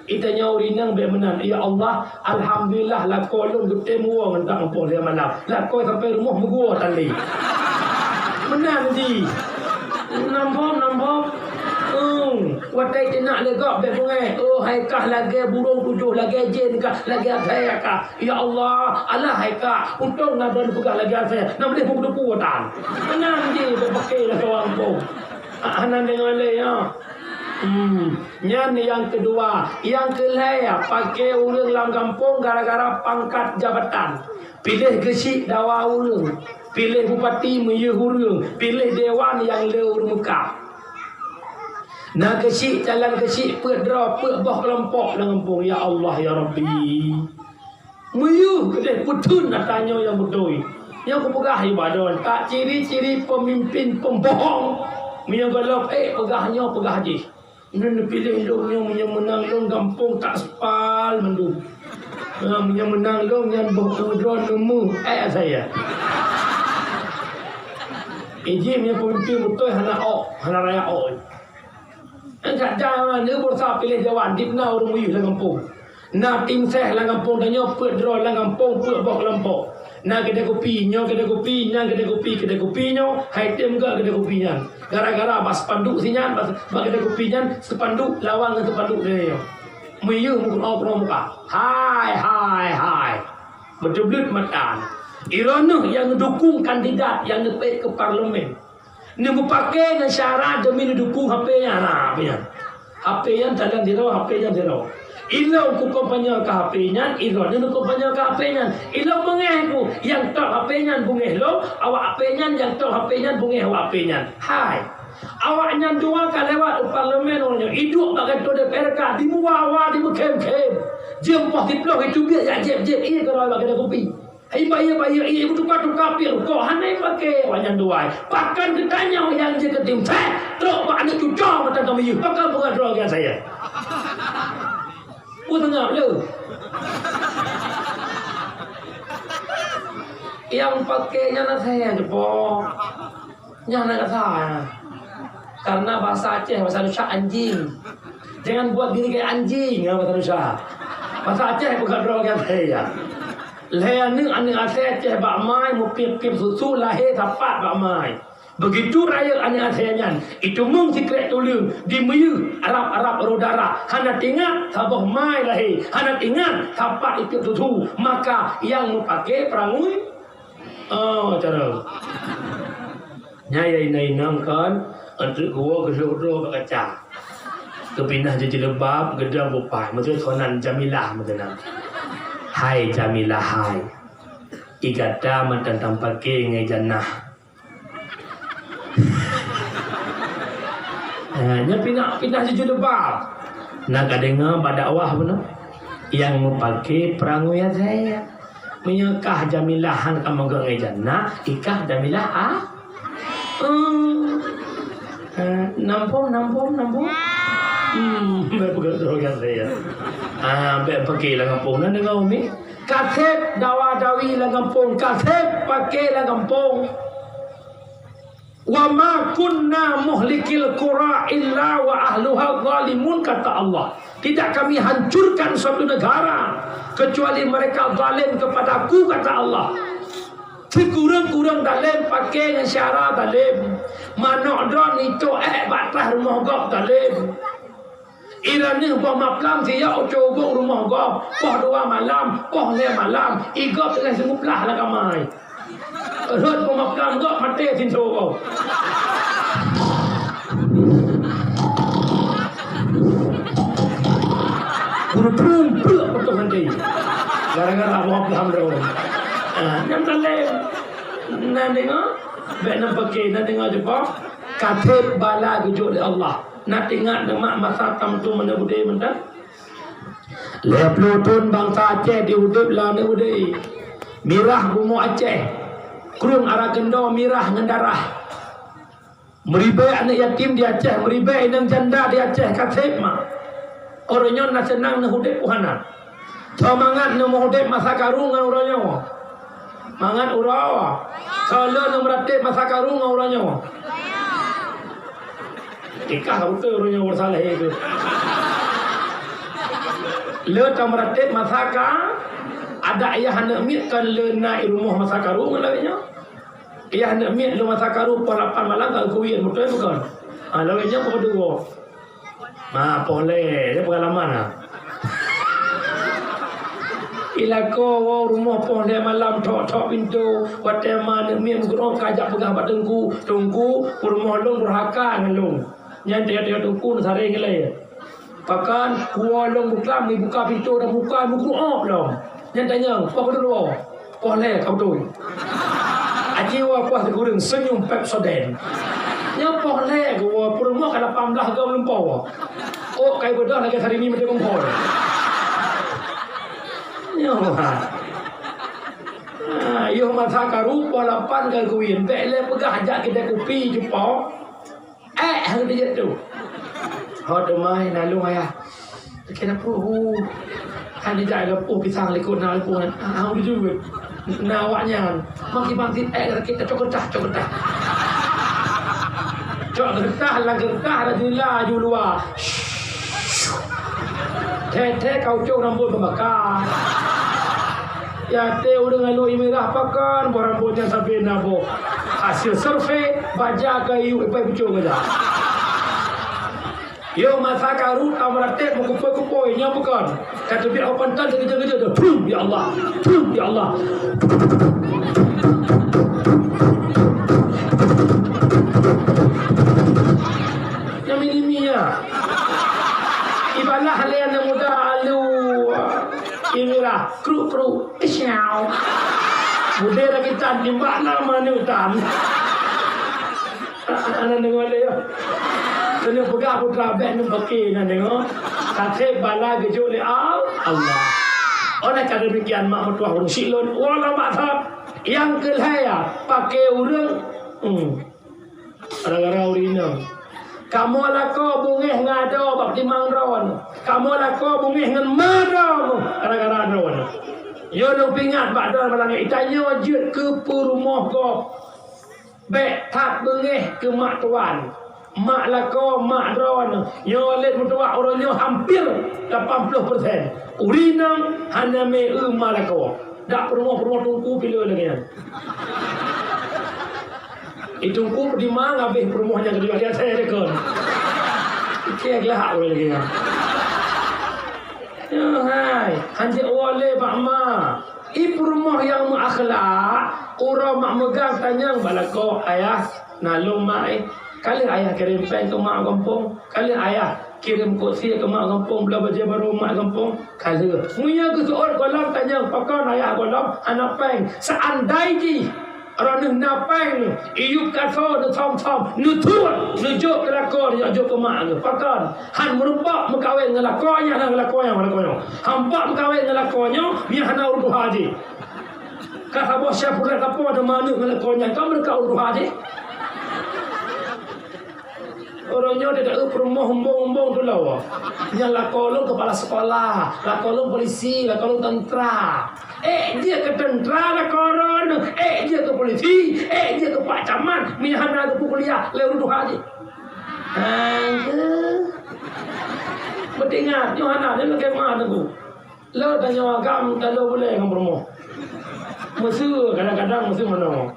Itanya urinang be menan. Ya Allah, alhamdulillah lah kau lo gede muang entang poh leh malam. Lah kau sampai rumah gua tali. Menan di. Nampak. Watai nak legak be bungai. Oh haikah lagi burung tujuh lagi jin kah lagi saya kah. Ya Allah, Allah haikah. Untung nak dan pegang lagi saya. Nak boleh buku putan. Menang je berpakai lah kawan pun. Hanan dengan le ya. Nyan yang kedua, yang kelaya pakai urang dalam kampung gara-gara pangkat jabatan. Pilih gesik dawa urang. Pilih bupati meyu urang. Pilih dewan yang leur muka. Nak kesik jalan kesik pedra bah kelompok dalam kampung. Ya Allah ya Rabbi. Muyu kedai putun nak tanya yang betul. Yang aku pegah ibadah tak ciri-ciri pemimpin pembohong. Minyak galap pegahnya pegah je. Ini pilih long yang menang long kampung tak sepal mendu. Yang menang long yang berkudron nemu saya. Ijim yang pemimpin betul hana raya Angkat jangan ni berusaha pilih jawan di mana orang muyu dalam kampung. Nak tim seh dalam kampung tanya pedro dalam kampung bok kelompok. Nak kedai kopi, nyo kedai kopi, nyang kedai kopi nyo, hai tim ke kedai kopi nyan. Gara-gara bas panduk sinyan, bas kedai kopi nyan, sepanduk lawang dengan sepanduk dia. Muyu mukul muka. Hai. Berjublut matan. Irona yang mendukung kandidat yang nepet ke parlimen. Ni pakai dengan syarat demi dukung HP-nya. Nah, HP-nya jalan zero, HP-nya zero. Ilau ku kampanye ke HP-nya, ilau ni kampanye ke HP-nya. Ilau bengeh ku yang tak HP-nya bengeh lo, awak HP-nya yang tak HP-nya bengeh awak HP-nya. Hai. Awaknya dua kali lewat parlimen orangnya. Hidup bagai tu DPRK di muawa di kem-kem. Jemput diploh itu biar jep ini kalau bagai kopi. Bayar, ibu tukar pil. Kau hanai pakai wanyan dua. Pakan ketanya yang je ketim. Teruk pak anak cucuk mata kami you. Pakan bunga droga saya. Tengah lu. Yang pakainya nak saya jepok. Yang nak saya. Karena bahasa Aceh, bahasa Indonesia anjing. Jangan buat diri kayak anjing bahasa Indonesia. Bahasa Aceh bukan droga saya. Lahir ni anak Aceh bak mai mu pip susu lahir dapat bak mai. Begitu raya anak Acehnya itu mung sikret tolong di meyu Arab rodara. Hana ingat sabah mai lahir. Hana ingat dapat itu susu. Maka yang pakai perangui cara. Nyai nang kan untuk gua kesuruh berkaca. Kepindah je lebab gedang bupai. Macam sonan Jamilah macam Hai Jamilah hai. Igata mantan tampake ngai jannah. Nya pindah je lebab. Nak dengar badakwah benar. yang pakai perangu ya saya menyekah jamilahan kamu ke jannah ikah jamilah nampung betul kan saya pakai lah kampung nak dengar umi kasep dawa-dawi lah kampung kasep pakai lah kampung wa ma kunna muhlikil qura illa wa ahluha zalimun kata Allah. Tidak kami hancurkan suatu negara kecuali mereka zalim kepadaku kata Allah. Sekurang-kurang dalim pakai dengan syarat dalim. Manok don itu batas rumah gop dalim. Irani buah maplam dia ocobong rumah gop. Poh 2 malam, poh 5 malam. Igop dengan semuplah lah kamai. Rut buah maplam gop mati sinso gop. Guru peluk betul nanti. Gara-gara buah maplam dong. Yang dalam nak dengar baik nak pakai nak dengar apa katib bala gejol Allah nak tengok demak masa tamtu mana budaya mentah lep lutun bangsa Aceh di hidup lah ni budaya mirah rumah Aceh kurung arah gendo mirah dengan darah meribai anak yatim di Aceh meribai dengan janda di Aceh katib mak orangnya nak senang nak hidup puhana semangat nak hidup masa karung dengan orangnya mangan urawa kalau nak meratip masa karung orangnya ikah betul orangnya bersalah itu le tak meratip masa ada ayah anak mit kan le naik rumah masa karung lawanya ayah anak mit le masa karung pukul 8 malam tak kuian betul bukan lawanya pukul 2 boleh dia pengalaman ilako rumah pon dia malam tok pintu watema ne miem gro kajak pegah batengku tungku rumah long berhaka ngelong nyan dia tungku sare ngele pakan kuo long buka ni buka pintu dah buka buku op long nyan tanya apa dulu boleh kau tu ajiwa puas gurung senyum Pepsodent nya boleh gua rumah kada 18 gam lempau oh kai bedah lagi hari ni mesti kompor yo masa karu polapan ke kuin bele pegah ajak kita kopi jepau hang dia tu hot mai na lu ayah kena pro hang dia jaga po pisang lekut na po hang juga nawaknya maki bangsit kita cokotah cokotah lah gertah luar teh kau cok rambut pembakar ya teh udah ngalu merah pakan rambutnya sampai nabo hasil survei baja kayu ipai pucuk aja yo masa karu tamratek mengkumpul-kumpul nya bukan kata biar open tan kerja-kerja dah ya Allah yang miniminya ibalah halian yang muda alu inilah kru isyau muda lagi tan timbak nama ni utan anak dengar dia kena pegang putra abang ni pakai nak dengar kasih bala gejuk ni Allah oleh kerana demikian mak mertua orang silon wala maksab yang kelaya pakai urang gara-gara urina kamu lako bungih ngado bak timang ron. Kamu lako bungih ngan madam gara-gara ron. Yo no pingat bak don malang itanya jut ke rumah ko. Bek tak bungih ke mak tuan. Mak lako mak ron. Yo let mutua orangnya hampir 80%. Urinang hanya me malako. Dak rumah tungku pilih lagi. Itu ku di mana habis rumahnya kedua dia saya rekod. Kek lah oleh lagi. Ya hai, hanya oleh pak ma. Ibu rumah yang akhlak, orang mak megang tanya balako ayah nalung mai. Kali ayah kirim pen ke mak kampung, kali ayah kirim kursi ke mak kampung, bela baju baru mak kampung. Kali munya ke seorang kolam tanya pakan ayah kolam anak pen. Seandainya orang ni napang iup kaso ni thom ni tuan ni jok kelakon ya jok kemak ke pakan han merubak mengkawin dengan lakonnya dan lakonnya hampak mengkawin dengan lakonnya biar hana urdu haji kata bos siapa pula apa ada mana dengan lakonnya kau mereka urdu haji orangnya dia tak permoh hombong tu lawa. Yang lakolong kepala sekolah, lakolong polisi, lakolong tentera. Dia ke tentera lakolong, dia ke polisi, dia ke pak camat, minahana ke kuliah, lewat tu haji. Berdengar, Yohana dia nak mana tu? Lalu tanya agam, tak lalu boleh kamu permoh. Mesra kadang-kadang mesra mana?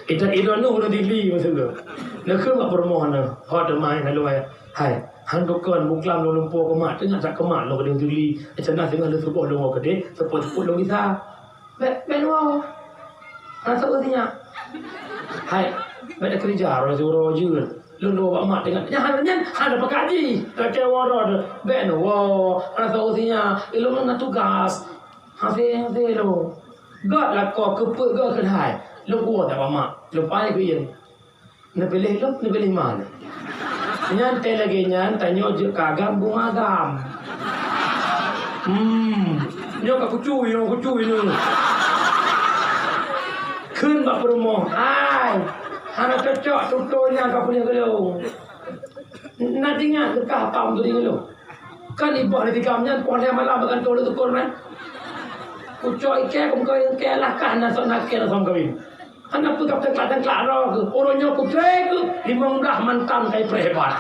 Itu nu udah dili mesra. Nak ke mak permohon nak hot mai lalu hai han dokon buklam lo lumpur ke mak tengah tak kemak lo kedeng tuli macam nak tengah lo sebut lo kedeng sebut lo bisa ben wow rasa usinya hai pada kerja ro suruh je lo bak mak tengah han ada pakaji tak waro ben wow rasa usinya lo nak tugas hase lo god la ko ke god ke hai lo buat tak mak lo pai ke yen nak pilih mana? Nyan teh lagi nyan tanya je kagam bunga agam. Nyo kat kucui ni. Kun bak permoh. Hai. Hana cocok tutonya kau punya gelo. Nak ingat ke kapam tu dingelo. Kan ibah di tikamnya pohon yang malam makan tolu tu korban. Kucoi ke kau ke lah kan nak nak ke sama kawin. Anak tu kata kelatan kelaro ke, orangnya ku trek ke, 15 mantan kai prehebat.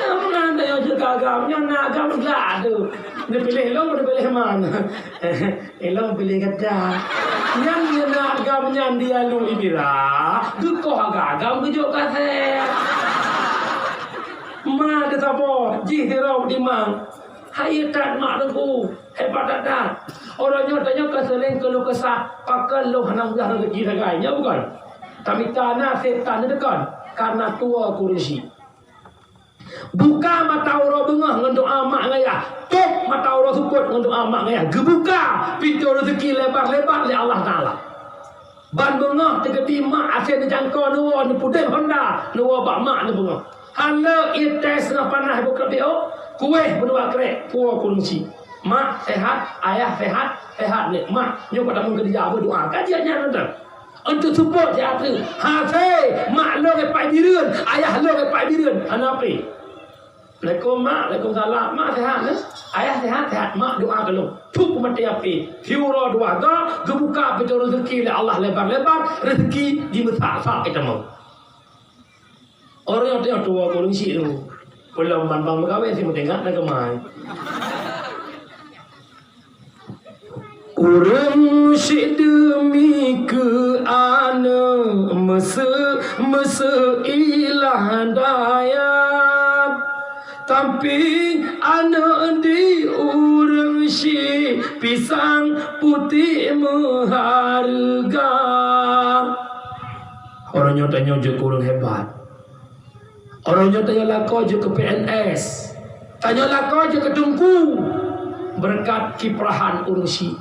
Mana ada yang juga agamnya, nak agam gelap tu. Dia pilih lo, dia pilih mana? Lo pilih kata. Yang dia nak agamnya dia lu ibira, tu kau agam kejuk kata. Ma kata apa? Jihirau di mang. Hai tak mak aku hebat tak orangnya tanya keseleng keluh kesah pakai lo hanam dah rezeki ragainya bukan tapi tanah setan itu kan karena tua kursi buka mata orang bengah ngenduk amak ngaya tok mata orang support ngenduk amak ngaya gebuka pintu rezeki lebar-lebar oleh Allah Taala ban bengah tegeti mak asyik dijangkau nuwa ni pudek Honda nuwa bak mak ni bengah hala ites na panah buka bio kueh berdua kerek puak kunci mak sehat ayah sehat ni mak nyo pada mun kerja berdoa kajiannya nanti untuk support dia tu hafe mak lo ke pai birun ayah lo ke pai birun anapi Assalamualaikum mak Waalaikumsalam mak sehat ni ayah sehat mak doa kalau cukup mati api hiura doa ga gebuka pintu rezeki Allah lebar-lebar rezeki dimesak kita mau orang yang tua kunci tu belum bang berkahwin sih mau tengok nak kemai. Urang si demi ke ana mese ilah daya tapi ana di urang si pisang putih mengharga orangnya tanya je kurang hebat. Orangnya tanya lako je ke PNS. Tanya lako je ke Tungku. Berkat kiprahan urungsi.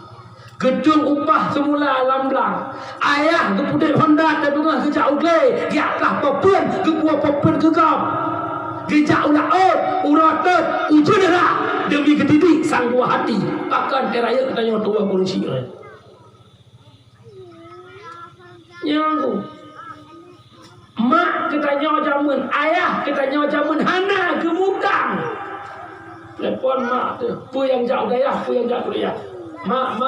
Gedung upah semula lamblang. Ayah ke pudek Honda dan bunga kejak ugle. Giaklah popun. Kebuah popun kegam. Gejak ulah uratet. Ujun dah. Demi ketidik sang buah hati. Bahkan teraya tanya tua urungsi. Yang mak kita nyawa jamun, ayah kita nyawa jamun, hana gemutang. Telepon mak tu, pu yang jauh daya, pu yang jauh kuliah. Mak,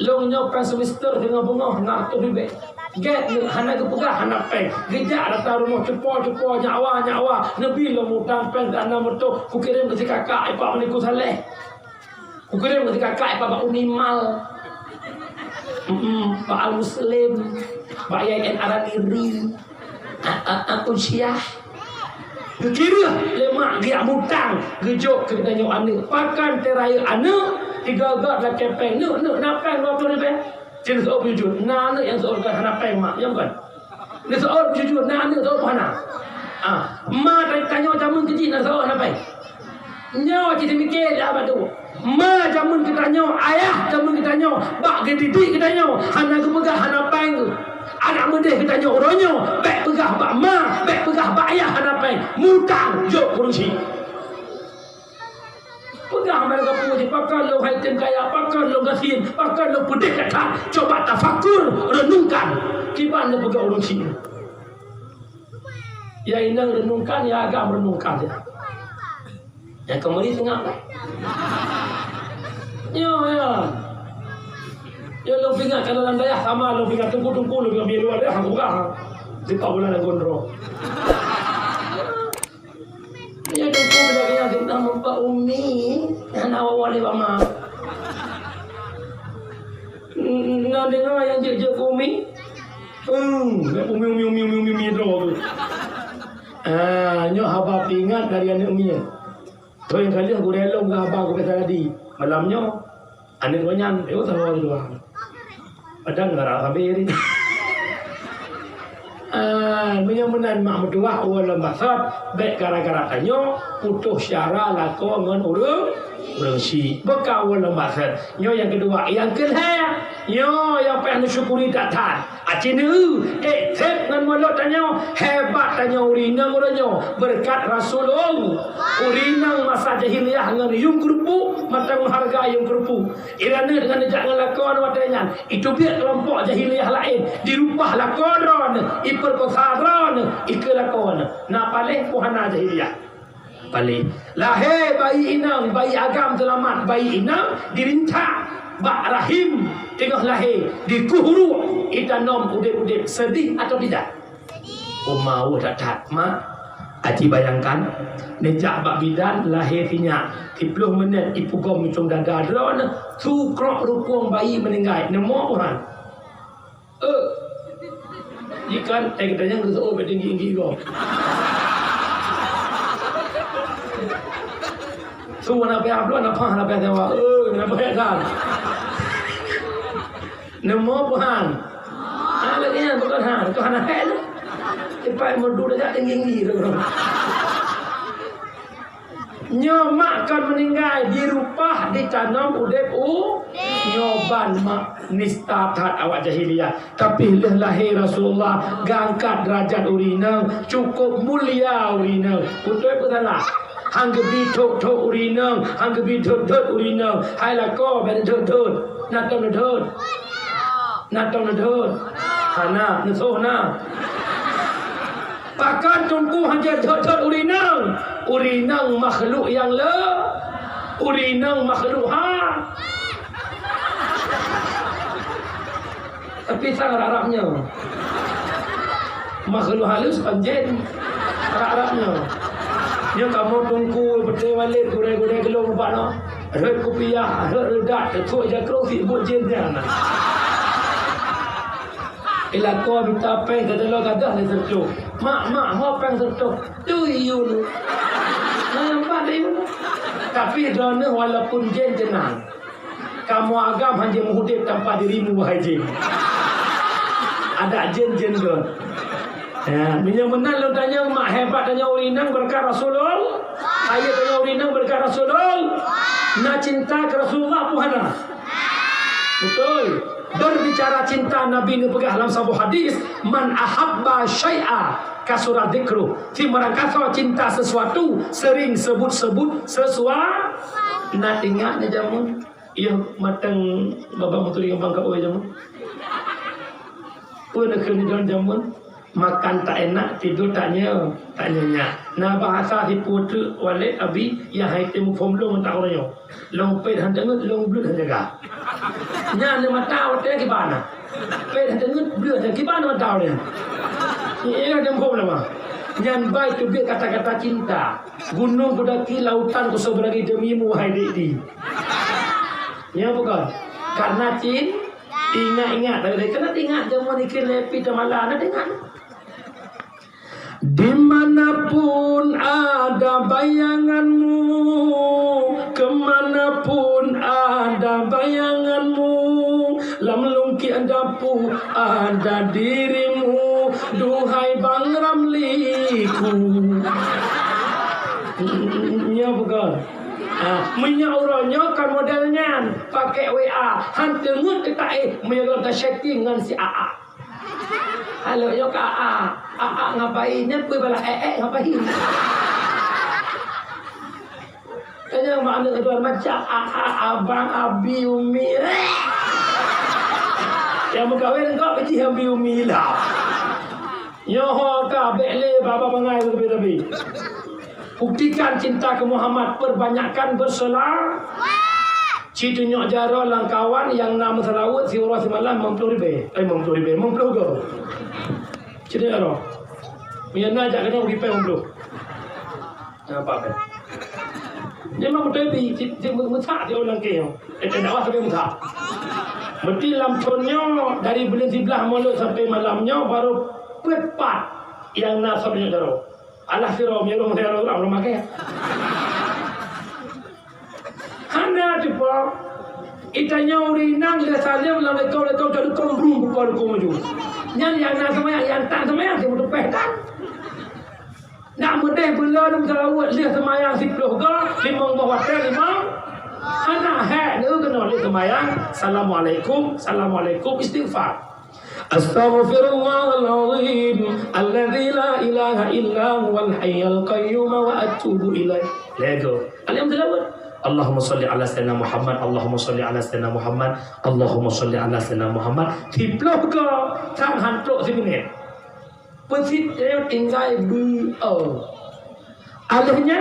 long nyawa semester dengan bunga, nak tu bibik. Get hana kepegah, hana peng. Gejak datang rumah, cepo nyawa. Nabi lo mutang peng, tak nama tu. Kukirim ke si kakak, ipak meniku saleh. Kukirim ke si kakak, ipak unimal. Pak Al-Muslim, Pak Yayan Aradiri. Aku siah kira lemak dia mutang gejok ke tanya anak pakan teraya anak tiga gak lah kepeng napang 20 ribu jenis soal jujur anak yang soal kan napang mak yang kan ni soal jujur anak soal mana mak tanya jamun kecil nak soal napang nyawa jadi mikir apa tu Ma jamun kita nyo, ayah jamun kita nyo, bak didik kita nyo, hana kepegah hana peng. Anak muda kita nyo ronyo, bek pegah bak ma, bek pegah bak ayah hana peng. Mutang jok kurungsi. Pegah mereka puji, pakai lo haitim kaya, pakai lo gasin, pakai lo pedih kata, coba tafakur, renungkan. Kiban lo pegah kurungsi. Ya inang renungkan, ya agam renungkan ya. Yang kemari tengah lah. Ya. Ya lo pingat kalau landaya sama lo pingat tunggu lo pingat biar luar dia hang buka. Di kawalan gondro. Ya tunggu bila kaya kita mampa umi, yang awal mama. Nah dengar yang je umi. Umi dro. Nyo haba pingat dari anak umi. Tu yang kali aku relong ke abang aku kata tadi. Malamnya anak ronyan, tahu dua. Padang ngarah kabiri. Menyemenan mak berdua awal lembasat, baik gara-gara tanyo putus syara lako ngan urung si bekawal lembasat. Nyo yang kedua, yang kedua, nyo yang pengen syukuri datang. Acinu, sep ngan molot tanyo hebat tanyo urinang uranyo berkat Rasulullah. Urinang masa jahiliyah ngan yung kerupuk matang harga yung kerupuk. Irana dengan jangan lakon watanya. Itu biar kelompok jahiliyah lain dirubah lakonon, iperkosaron, ikelakon. Nak palih puhana jahiliyah. Palih. Lahir bayi inang, bayi agam selamat, bayi inang dirincak bak rahim tengah lahir dikuhuru. Ita nom udip-udip sedih atau tidak? Mau tak mak. Aji bayangkan nejak bak bidan lahir tinyak 10 menit ipugom micung dada dron tu krok rupung bayi meninggal nemo Tuhan. Ikan katanya ngeso tinggi-tinggi go. Suwana pe ablo na pa na pe tawa. Na pe kan. Nemo Tuhan. Lagi yang bukan Tuhan ada. Cepat merdu dah tinggi tu. Nyo mak kan meninggal dirupah ditanam udep nyoban mak nista tat awak jahiliyah. Tapi lahir Rasulullah gangkat derajat urinang cukup mulia urinang. Betul betul lah. Hang gebi tok urinang, hang gebi tok urinang. Hai lah ko ben tok. Nak tok. Hana nusohna. Pakan tungku hanya tok urinang. Urinang makhluk yang urinang makhluk Tapi sang Arabnya. Makhluk halus panjen Arabnya. Dia kamu tungku betul balik gurai-gurai gelung pak no. Red kopiah, red redak, tok jakro si buat jenjang. Ila ko minta peng kata lo gadah ni sercuk. Mak ho peng sercuk. Tu yun. Nampak dia. Tapi drone walaupun jen tenang. Kamu agam hanya menghudip tanpa dirimu wahai jin. Ada jen don. Ya, bila menang lo tanya mak hebat tanya urinang berkat Rasulullah. Ayat tanya urinang berkat Rasulullah. Nak cinta ke Rasulullah puhana. Betul. Berbicara cinta Nabi ni pegah dalam sebuah hadis, man ahabba syai'a kasura dzikru. Si merangkasa cinta sesuatu sering sebut-sebut sesuatu. Nak ingat ni jamun. Ia matang babak motor yang bangka oi jamun. Pun nak kena jamun. Makan tak enak, tidur tak nyenyak. Nah bahasa si putera wale abi yang haitim formulung tak orang yo. Long pet han dengut, long blut han jaga. Nya ne mata ote ki bana. Pet han dengut blut han ki bana mata dia. Ini ada problem mah. Nyan baik tu dia kata-kata cinta. Gunung kudaki lautan ku seberagi demimu hai di. Ya bukan. Karena ingat dari kena ingat jaman ikan lepi tamalan ada ingat. Dimanapun ada bayanganmu, kemanapun ada bayanganmu, lam lungki adapu ada dirimu, duhai Bang Ramliku. Ya bukan. Minyak uronyo kan modelnya pakai WA. Han tengut ke tak menyerah chatting dengan si AA. Halo yo ke AA. AA ngapain? Nyapa bala ngapain? Kanya makna kedua macam AA, abang, abi, umi. Yang berkahwin kau kecil abi, umi lah. Nyoho ka bekle baba bangai lebih-lebih. Buktikan cinta ke Muhammad, perbanyakkan bersolat. Citu nyok jaro lang kawan yang nama Sarawut si orang semalam 50,000. 50 ke. Citu jaro. Miana ajak kena pergi 50. Apa kan? Dia memang betul dia mutak dia orang ke. Tak nak sampai mutak. Mesti lampunnya dari bulan 11 malam sampai malamnya baru pepat yang nak sampai jaro. Allah siro melo melo orang makai. Hana tiba itanya urinang dia salim lalu kau jadi kombrung kepada kau maju. Yang nak semua yang tak semua yang dia petan. Nak mudah bela dalam Sarawak lihat semayang 10 ke 5 bawah 5. Hana hak dia kena lihat semayang. Assalamualaikum istighfar. Astaghfirullahaladzim alladzi la ilaha illa huwal hayyul qayyum wa atubu ilaih. Lego. Alhamdulillah. Allahumma salli ala sayyidina Muhammad, Allahumma salli ala sayyidina Muhammad, Allahumma salli ala sayyidina Muhammad. Tiplok ke tak hantuk sebenarnya. Pesit dia tinggal alihnya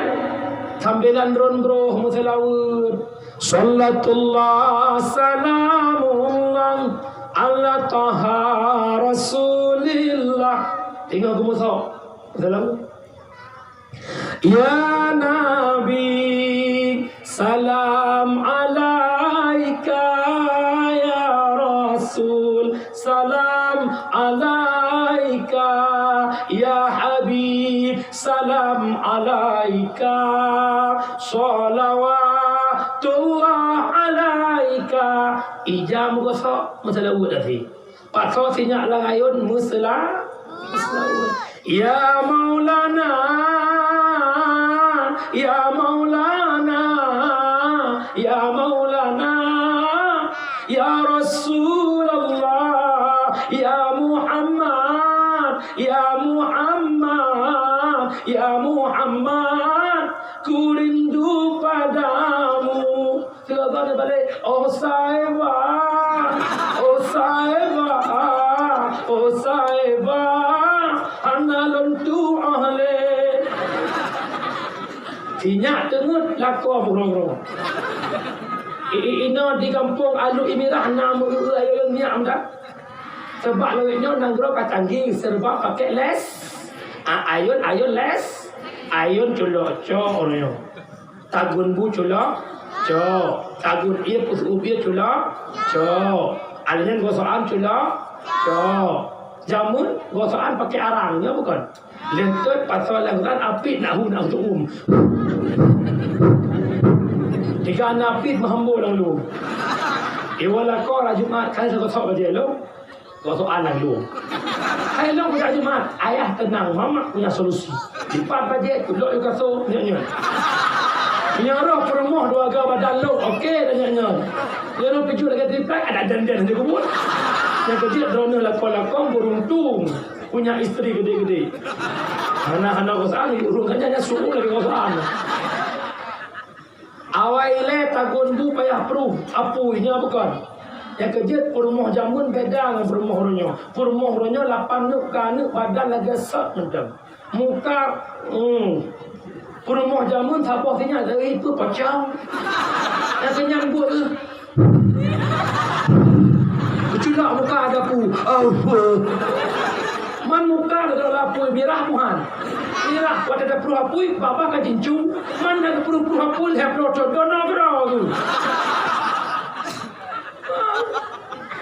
sambilan ronbroh musalawud. Sallatullah salamullah ala taha rasulillah. Tinggal aku masuk salam. Ya Nabi salam alaika, ya Rasul salam alaika, ya Habib salam alaika, salawatullah alaika. Ijam gosok musalawud tadi. Pasal sinyak langayun musla. Ya Maulana, ya Maulana, ya Maulana, ya Rasulullah, ya Muhammad, ya Muhammad, ya Muhammad, ku rindu padamu. Segala balik, oh sahiba, oh sahiba, oh sahiba, analun tu ahle. Sinyak tengut laku burung-burung. Ino di kampung Alu Imirah nama ayun niam dah. Sebab lawiknya nanggro kacanggi serba pakai les. Ayun les. Ayun culok orangnya. Tagun bu culok tagun ia pus ubi culok alien gosokan culok jamun gosokan pakai arangnya bukan. Lentut pasal langgan api nak tuum. Tiga napi mahambur lalu. Iwala ko la Jumat kan saya gosok dia lu. Gosok anak lu. Hai lu pada Jumat, ayah tenang, mama punya solusi. Lipat bajet lu gosok nyanyi. Menyarah perumah dua agak badan lu. Okey dah nyanyi. Dia lu pergi dekat triplek ada dandan di kubur. Yang kecil drone lakon burung tung. Punya isteri gede-gede. Anak-anak kosan urungannya suruh lagi kosan. Awaile tagun bu payah peruh apu ini bukan. Yang kejut perumah jamun beda dengan perumah ronyo. Perumah ronyo 8 nuk kanuk badan lagi set macam. Muka perumah jamun siapa sinya dari itu pacang. Yang kenyang buat Keculak muka ada pu. Man muka ada lapui birah muhan. Birah pada ada perlu apui bapa ka jincu. Man ada perlu apui have roto dono bro.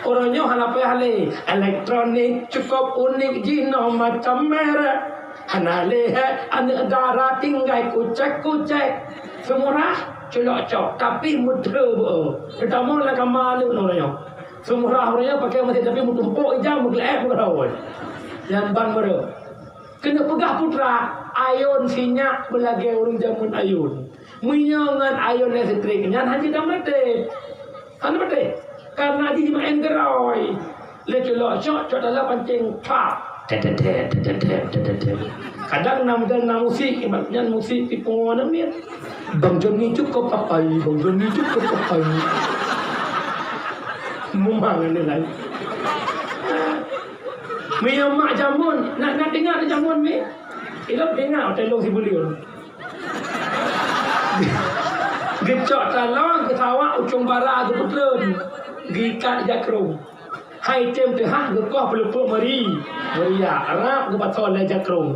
Orangnya halapai hale elektronik cukup unik jino macam merah. Hanale ane darah tinggai kucek semurah celok tapi mudah bo. Pertama lah kamalu orangnya. Semurah orangnya pakai mesin tapi mutumpuk jam gelap berawal. Yang ban baru kena pegah putra ayun sinyak belagi orang jamun ayun Menyangan ayon listrik nyan haji dah mati. Kan mati. Karena haji main gerai. Lekelok cok dalam pancing pak. Kadang nama musik, ibaratnya musik di penguasa ni. Bang Johnny cukup pakai, Bang Johnny cukup pakai. Memang ni lah. Mia mak jamun, nak dengar jamun ni. Kita dengar telung si beliau. Gecok talong ketawa ujung bara tu betul. Gikat jakrung. Hai tem tu hah gekoh pelupuk meri. Meria Arab ke patol le jakrung.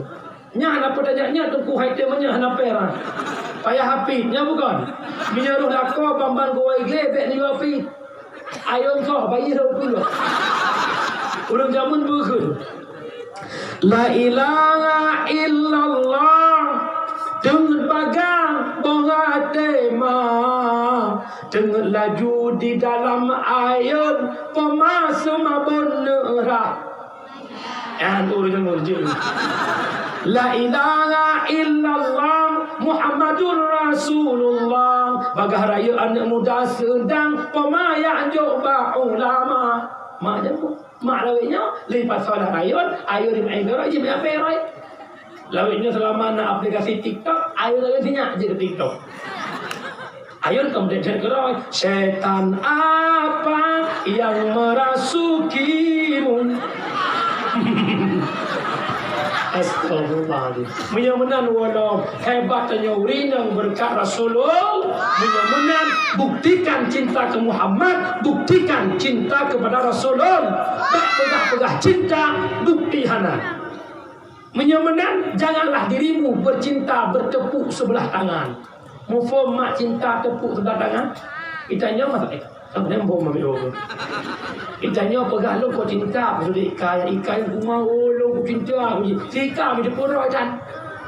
Nya nak pedajanya tungku hai tem nya hana pera. Payah hafidnya bukan. Menyeruh lako bamban goi glebek ni hafid. Ayon soh bayi dah puluh. Urang zaman berkhun. La ilaha illallah. Dengan bagang bongatema. Dengan laju di dalam air pemasma benerah. And urang urjil. La ilaha illallah Muhammadur Rasulullah. Bagah raya anak muda sedang pemayak jubah ulama. Mak jamu. Mak lawiknya lipat salah rayun. Ayo di main gerak je main apa rai. Lawiknya selama nak aplikasi TikTok. Ayo lagi sinyak je ke TikTok. Ayo kemudian gerak. Setan apa yang merasukimu? Astagfirullahaladzim. Menyamanan walau hebatnya urinang berkat Rasulullah. Menyamanan buktikan cinta ke Muhammad. Buktikan cinta kepada Rasulullah. Tak pegah-pegah cinta bukti hana. Menyamanan janganlah dirimu bercinta bertepuk sebelah tangan. Mufum mak cinta tepuk sebelah tangan. Itanya masak Kemudian bom ambil orang. Itanya pegah lo kau cinta pasal ikan kumau lo kau cinta aku. Sika macam pura kan.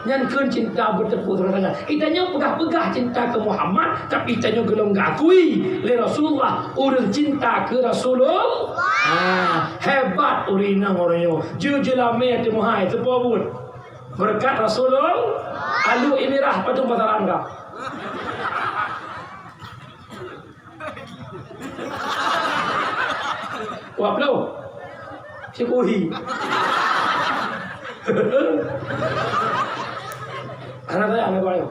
Yang kun cinta bertepuk sebelah tangan. Itanya pegah cinta ke Muhammad tapi itanya gelong akui le Rasulullah urang cinta ke Rasulullah. Hebat urina orangnya. Jujulame temu hai sepobut. Berkat Rasulullah alu imirah patung pasaran kau. Wah belum, si kuhi. Anak saya anak kau.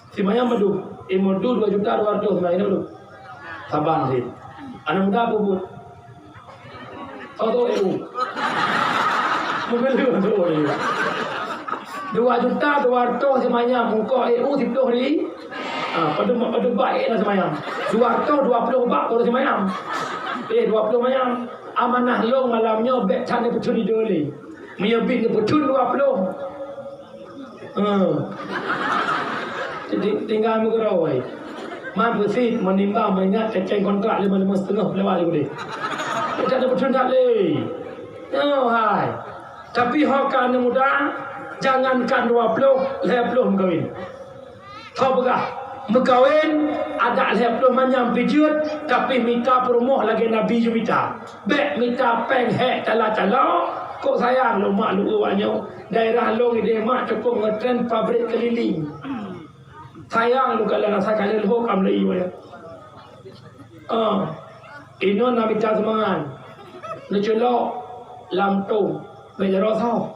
Si banyak madu, madu 2 juta 200 sebenarnya madu. Saban sih. Anak muda pun. Tahu EU. Mungkin tu EU. 2 juta 200 semuanya muka EU 10 ni. Pada baik lah semayang 220 bak kalau semayang 20 semayang amanah long malamnya bek sana betul di dole menyebit ke betul 20 tinggal mengerawai man bersih menimbang mengingat ceceng kontrak 5.5 lewat lagi tak ada betul tak leh hai tapi hokan muda jangankan 20 50 kawin kau begah Mekawin ada 50 manyam pijut tapi minta perumoh lagi Nabi ju minta. Bek minta peng hek tala-tala kok sayang lo mak lu awaknya daerah long ide mak cukup ngetren pabrik keliling. Sayang lu kalau rasa kali lu kam lei we. Ino nak minta semangat. Lu celok lamtung bejaro tau.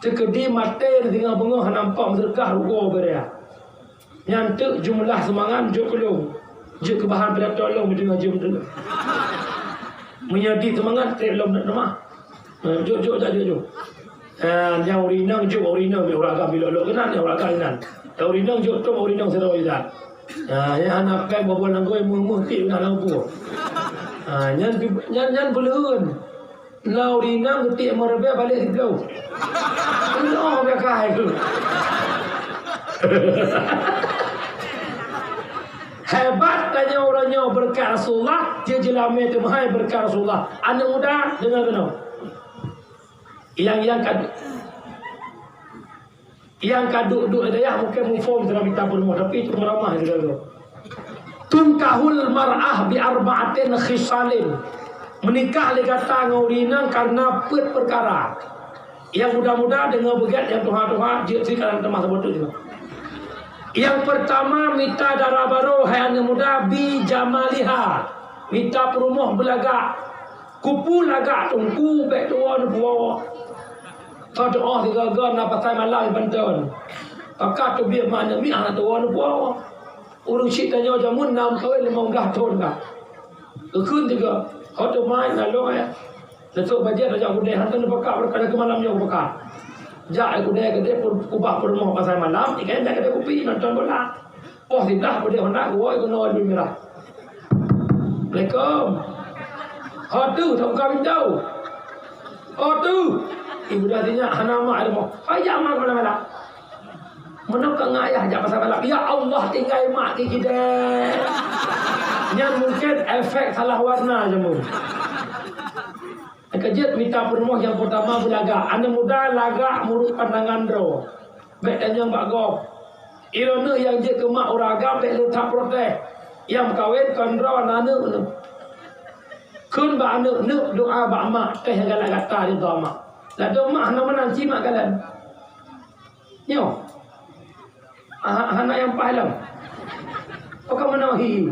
Tekedi mate dengan bengah nampak sedekah rugo beria. Yang tu jumlah semangat juk kelung. Juk ke bahan pada tolong dengan jum tu. Menyadi semangat telom nak rumah. Juk tak juk. Yang urinang juk urinang be uraga bilok kenan yang uraga kenan. Yang urinang juk tu urinang seroi dah. Yang anak kai bobol nangoi muh ti nak lampu. Nyan beleun. Lau urinang ti merbe balik siblau. Oh be kai tu. Hebat tanya orangnya berkat Rasulullah. Dia jelame tu mahai berkat Rasulullah. Anak muda dengar benar. Yang kaduk-duk daya mungkin mufom dalam kitab rumah tapi itu meramah juga. Tunkahul mar'ah bi arba'atin khisalin. Menikah le kata ngaurinang karena perkara. Yang muda-muda dengar begat yang tuha-tuha je sekarang temah sebut juga. Yang pertama mita darah baru hai anak muda bi jamaliha. Mita perumah belagak. Kupu lagak tungku bek tua nu bawa. Kau doa tiga na pasal malam bantuan. Pakat tu biar mana mi anak tua nu bawa. Urung cik tanya jamun 6 tahun 15 tahun dah. Kekun juga. Kau tu main lalu ya. Letuk bajet raja kudai hantar ni pakak berkata ke malamnya aku pakak. Jak aku kudai pun kubah per rumah pasal malam, ikan dah kedai kopi nonton bola. Oh tidak kudai hendak gua aku nak lebih merah. Assalamualaikum. Oh tu tak buka pintu. Oh tu. Ibu dah tanya hana mak ada mau. Ayah mak mana-mana. Mana kau ngayah jak pasal malam. Ya Allah tinggal mak di kedai. Yang mungkin efek salah warna je mu. Kejut minta permoh yang pertama berlagak. Anak muda lagak murut pandangan ro. Baik dan yang bagok. Irona yang je ke mak uraga baik letak protes. Yang kawin kandra anak nu. Kun ba anak nu doa ba mak teh galak kata di doa mak. Lah doa mak hana menanci mak galan. Nyo. Hana yang pahalam. Kau menahi.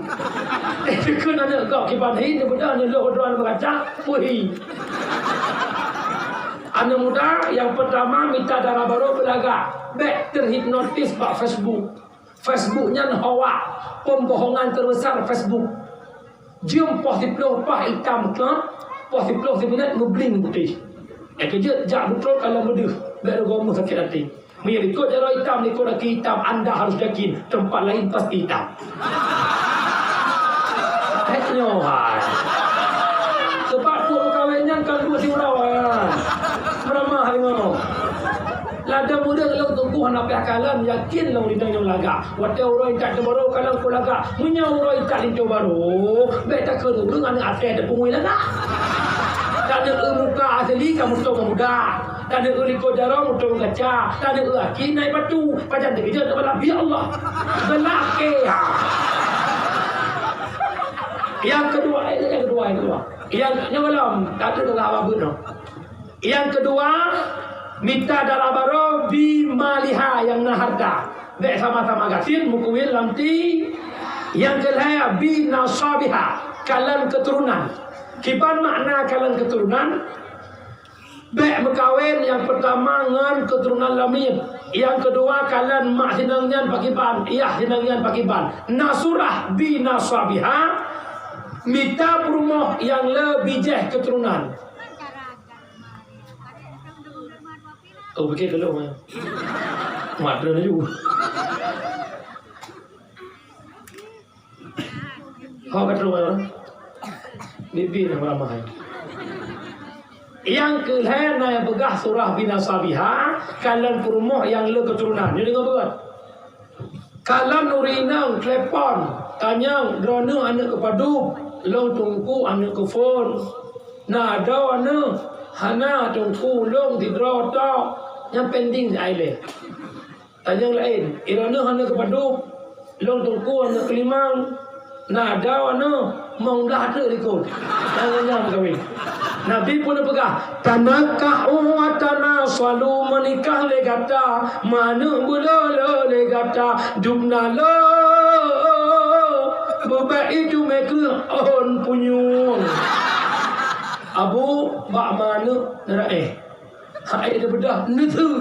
Kun anak kau kiban hi ni budak ni lo doa berkaca puhi. Anak muda yang pertama minta darah baru berlagak. Baik terhipnotis pak Facebook. Facebooknya hawa. Pembohongan terbesar Facebook. Jom posiploh pah hitam ke. Posiploh sebenarnya ngebling putih. Kejut jak betul kalau meduh. Baik gomu sakit hati. Mengikut darah hitam, ikut lagi hitam. Anda harus yakin tempat lain pasti hitam. Nyohai. Sebab tu kahwinnya kan dua siurau kan. Meramah dengan lada muda kalau tunggu anak pihakalan yakin lah ditanya laga. Wadah orang tak baru kalau kau laga. Munya orang tak lintu baru. Baik tak kerja dengan atas ada pungui laga. Tak ada muka asli kamu tahu kamu dah. Tak ada liko jarang muka kaca. Tak ada laki naik batu. Pajan terkejut kepada ya Allah. Belaki. Yang kedua. Yang belum. Tak ada apa pun. Yang kedua, minta darah baru bimaliha yang naharta. Baik sama-sama gasin, mukuil lamti. Yang kedua, binasabiha. Kalan keturunan. Kipan makna kalan keturunan. Baik berkahwin yang pertama dengan keturunan lamin. Yang kedua kalan mak sinangnya pakiban. Iya sinangnya pakiban. Nasurah binasabiha. Minta perumah yang lebih jeh keturunan. Oh, fikir kalau mak ada juga. Kau kata orang bibi nak ramai. Yang kelihatan yang begah surah binasabiha kalan perumah yang le keturunan. Dia dengar berat. Kalan nurinang telepon tanya drone anak kepadu. Long tungku anak ke phone. Nada anak hana tungku long di draw tau. Yang pending saya le. Tanya lain. Irana hana kepadu. Long tungku anak kelimang. Nada anak mau dah ada ikut. Tanya kami. Nabi pun pegang. Tanakahu wa tanasalu menikah legata. Mana bula legata. Dubna lo. Bebek itu mereka on punyung. Abu bak mana nak hai ada bedah netu.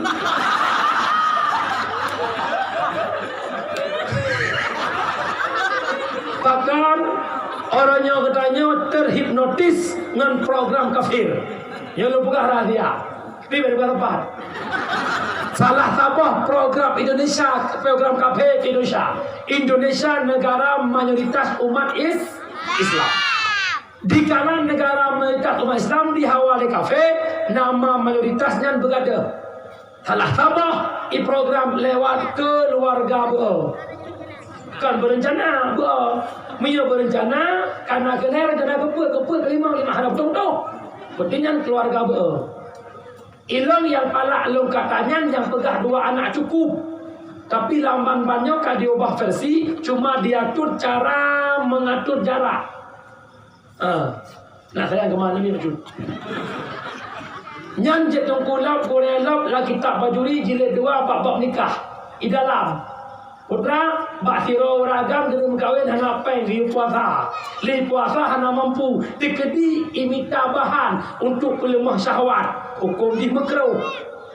Bahkan orang yang katanya terhipnotis dengan program kafir. Yang lupa rahasia. Tapi berapa tempat. Salah tabah program Indonesia, program kafir Indonesia. Indonesia negara mayoritas umat Islam. Di kalangan negara mayoritas umat Islam dihawali kafir, nama mayoritasnya berada. Salah tabah i program lewat keluarga ber. Kan berencana ber. Menyo berencana karena kena rencana keput lima harap tong. Pentingnya keluarga ber. Ilang yang palak long katanya yang pegah 2 anak cukup. Tapi lamban banyak kan diubah versi. Cuma diatur cara mengatur jarak. Nah saya kemana ni maksud? Nyan je tong kulap kurelap la kitab bajuri jilid 2 bab nikah. I dalam putra bak siro ragam dengan kawin hana peng li puasa. Li puasa hana mampu dikedi imita bahan untuk pelemah syahwat. Hukum di makruh.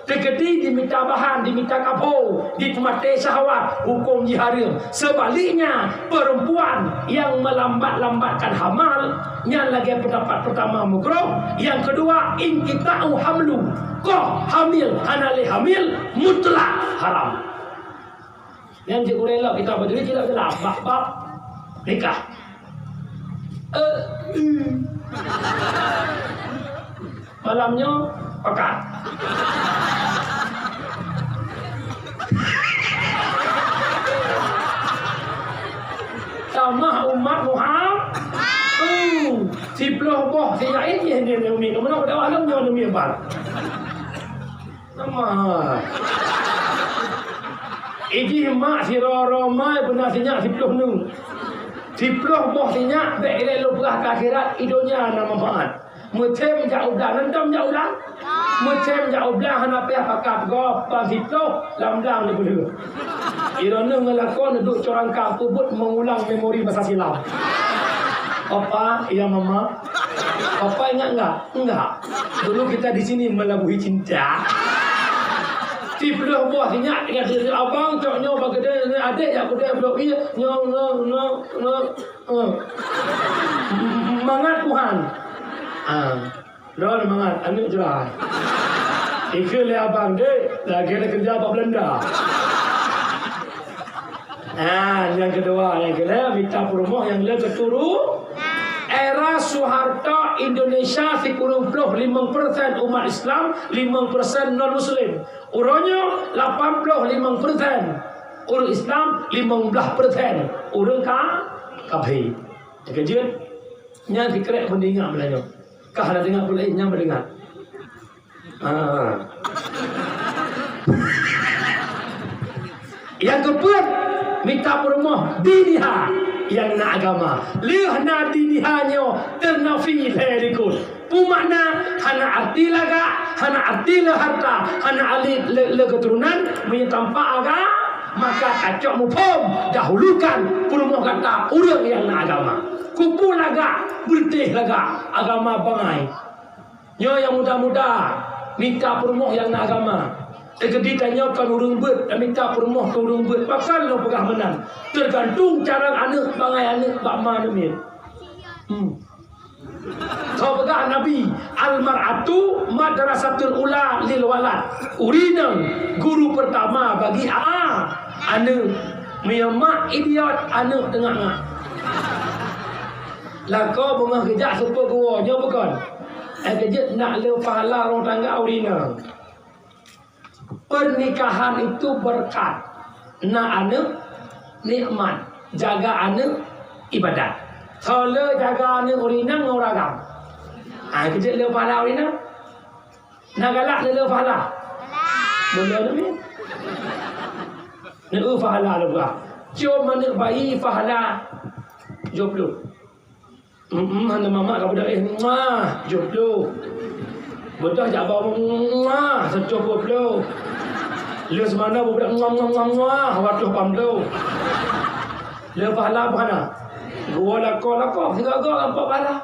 Dikedi diminta bahan, diminta kapo, ditemati syahwat, hukum diharam. Sebaliknya, perempuan yang melambat-lambatkan hamal, yang lagi pendapat pertama makruh, yang kedua inkita'u hamlu. Kau hamil, hanali hamil, mutlak haram. Yang cikgu rela kita berdiri tidak jelas bab nikah. Malamnya pekat. Sama umat Muhammad. Siploh boh saya ini dia umi. Kamu nak dah alam dia umi apa? Nama. Iki mak si Roma benar sinyak siploh nu. Siploh boh sinyak be ile lupa akhirat idonya nama Muhammad. Mutem jauh dah nendam jauh dah. Mutem jauh dah hana pe pakap go pasito lam-lam ni boleh. Irona ngelakon duduk corang kapubut mengulang memori masa silam. Papa, iya mama. Papa ingat enggak? Enggak. Dulu kita di sini melabuhi cinta. Tiploh buah sinyak dengan diri abang coknya bagede adik ya gede blok iya no. Mangat Tuhan. Lawan mangat anu jelah. Ikut le abang dek lagi ada kerja apa Belanda. Yang kedua, yang kedua minta promoh yang le keturu. Era Soeharto Indonesia 95% umat Islam, 5% non Muslim. Urangnya 85%, orang Islam 15%, orang kafir. Kejut, nya dikerek mendengar belanja. Kah ada dengar pula nya mendengar. Yang keempat, minta promoh diniha yang nak agama. Lihna dinihanyo ternafi lerikul. Pumakna hana arti laga, hana arti le harta, hana ali le keturunan menyetampak aga, maka kacok mupom dahulukan promoh kata orang yang nak agama. Kumpul laga, bertih laga agama bangai. Nyo yang muda-muda minta promoh yang nak agama. Jadi tanyakan urung bet, minta permoh ke urung bet, bakal lo pegah menang. Tergantung cara anak bangai anak bak mana ni. Kau pegah Nabi, al-mar'atu madrasatul ula lil walad. Urinang guru pertama bagi anak. Miyamak idiot anak tengah-tengah. Lah kau bengah kejak super gua, nyo bukan. Kejak nak le pahala orang tangga urinang. Pernikahan itu berkat. Nak anak nikmat, jaga anak ibadat. Kalau jaga anak urinang ngoragam. Kejap le pahala urinang. Nak galak le pahala. Boleh ni. Nak pahala le berah. Jom anak bayi pahala 20. Hanya mama kau dah joplo. Betul jak bawa secukup lo. Lu semana budak ngam waktu pamlo. Lu pahala mana? Gua lako tiga apa pahala.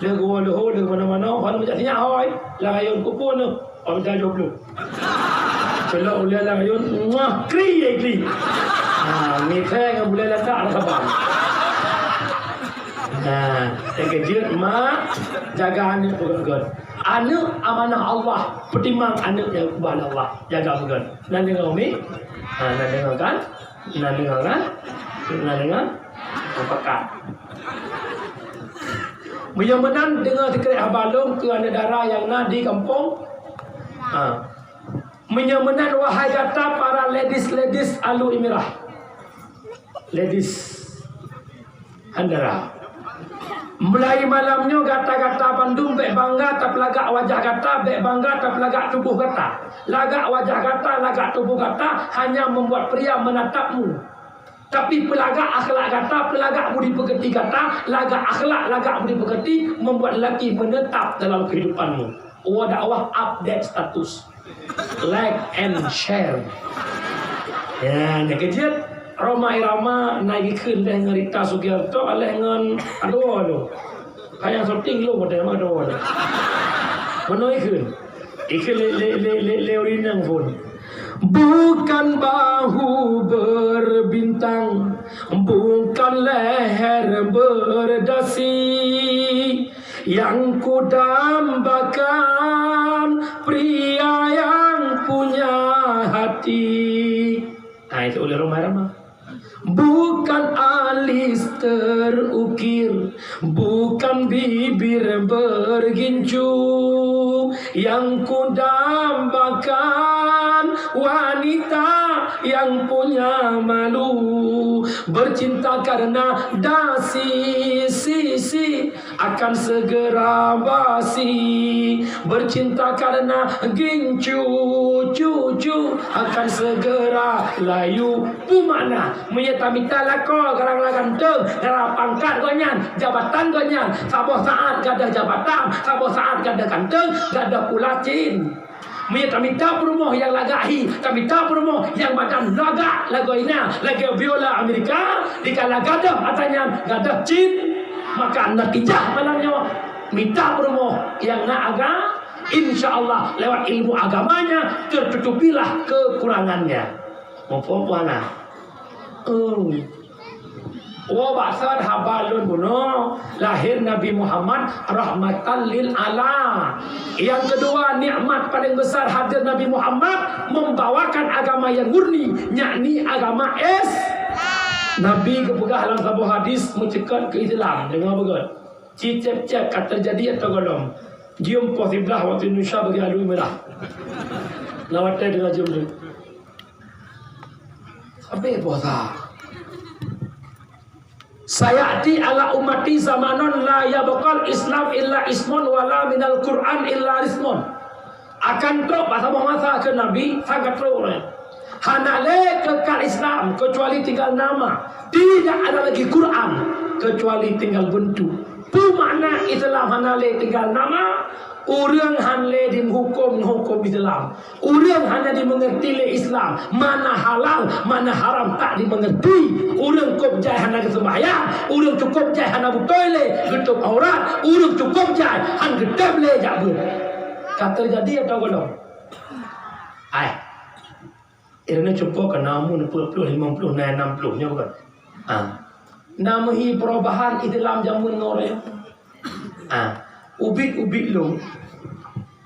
Lu gua lo mana-mana kan macam ni hoi. Layun kupon tu. Om dah joplo. Celak ulian layun kri. Ni saya boleh letak dah kapan. Kejut mak jaga anak betul. Anak amanah Allah, pertimbang anak yang kepada Allah, jaga betul. Nak dengar umi? Nak dengar kan? Nak dengar? Apakah? Menyamanan dengar sekret habalung ke anak darah yang nak di kampung. Menyamanan wahai kata para ladies alu imirah. Ladies handara. Mulai malamnya kata-kata Bandung bek bangga tak pelagak wajah kata, bek bangga tak pelagak tubuh kata. Lagak wajah kata, lagak tubuh kata hanya membuat pria menatapmu. Tapi pelagak akhlak kata, pelagak budi pekerti kata, lagak akhlak, lagak budi pekerti membuat lelaki menetap dalam kehidupanmu. dakwah update status, like and share. Ya, nak kejut Roma Irama naikขึ้นdengan Rita Sugiarto, aleh dengan aduh. Kayak syuting lu pada mana aduh. Mana ikut? Ikut leorinan pun. Bukan bahu berbintang, bukan leher berdasi, yang ku dambakan pria yang punya hati. Nah itu oleh Roma Irama. Bukan alis terukir, bukan bibir bergincu, yang ku dambakan wanita yang punya malu, bercinta karena dasi sisi akan segera basi, bercinta karena gincu cucu akan segera layu. Pumana menyeta-mita lako garang ganteng, garang pangkat gonyan, jabatan gonyan, saboh saat gada jabatan, saboh saat gada ganteng, gada pula cin. Menyeta-mita perumoh yang lagahi, tamita perumoh yang badan laga lagoina, laga biola Amerika, dikala gada atanya gada cin, maka natijah malamnya minta perumoh yang nak agak, insya-Allah lewat ilmu agamanya tertutupilah kekurangannya. Puan-puan. Bahasa habalun bunuh lahir Nabi Muhammad rahmatan lil ala. Yang kedua, nikmat paling besar hadir Nabi Muhammad membawakan agama yang murni, yakni agama Nabi kepegah dalam sebuah hadis mencekat ke Islam dengan betul. Cicep-cep kata jadi atau golong. Jium posiblah waktu Indonesia bagi alui merah. Lawatai dengan jium tu. Apa puasa? Sayati ala umati zamanon la yabqal Islam illa ismun wala minal Quran illa ismun. Akan teruk bahasa masa ke Nabi sangat teruk. Hanale kekal Islam kecuali tinggal nama. Tidak ada lagi Quran kecuali tinggal bentuk. Pu makna Islam hanale tinggal nama. Orang hanle hukum Islam. Orang hanya dimengerti le Islam. Mana halal, mana haram tak dimengerti. Orang cukup jai hanya kesembahyang. Orang cukup jai hanya betul le getuk aurat. Orang cukup jai hanya gedam le jabut. Kata terjadi atau belum? Ini cukup ke namun 40, 50, 60 nya bukan? Namahi perubahan Islam jamun ngore. Ubit-ubit lu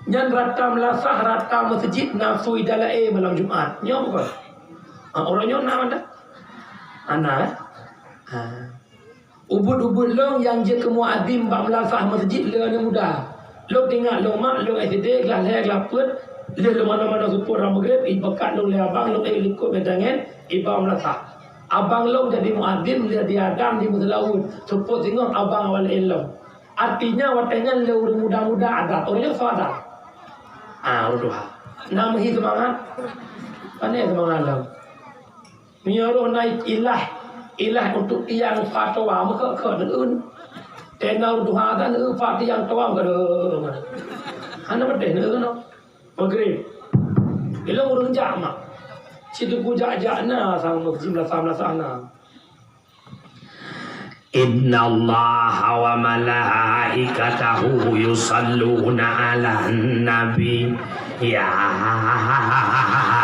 yang rata melasah rata masjid nafsui dalai malam Jumat nyo bukan? Orangnya nak ada? Anak ubut-ubut long yang je ke muadzim bak melasah masjid le ni mudah. Lo tinggal lo mak lo SD kelas laput le mana-mana supur ram maghrib ibakat lo le abang lo ikut bedangan ibang melasah. Abang lo jadi muadzim dia diadam di Muselaut. Supur tengok abang awal ilmu. Artinya watanya le orang muda-muda ada, orangnya sadar. Udah. Namahi semangat. Mana semangat lo? Menyuruh naik ilah untuk yang fatwa muka ke deun. Tenau duha dan fatwa yang tua ke deun. Hana berde deun no. Maghrib. Ilo urang jama. Situ ku jajana sang jumlah sana. Inna Allah wa malaikatahu yusalluna ala nabi ya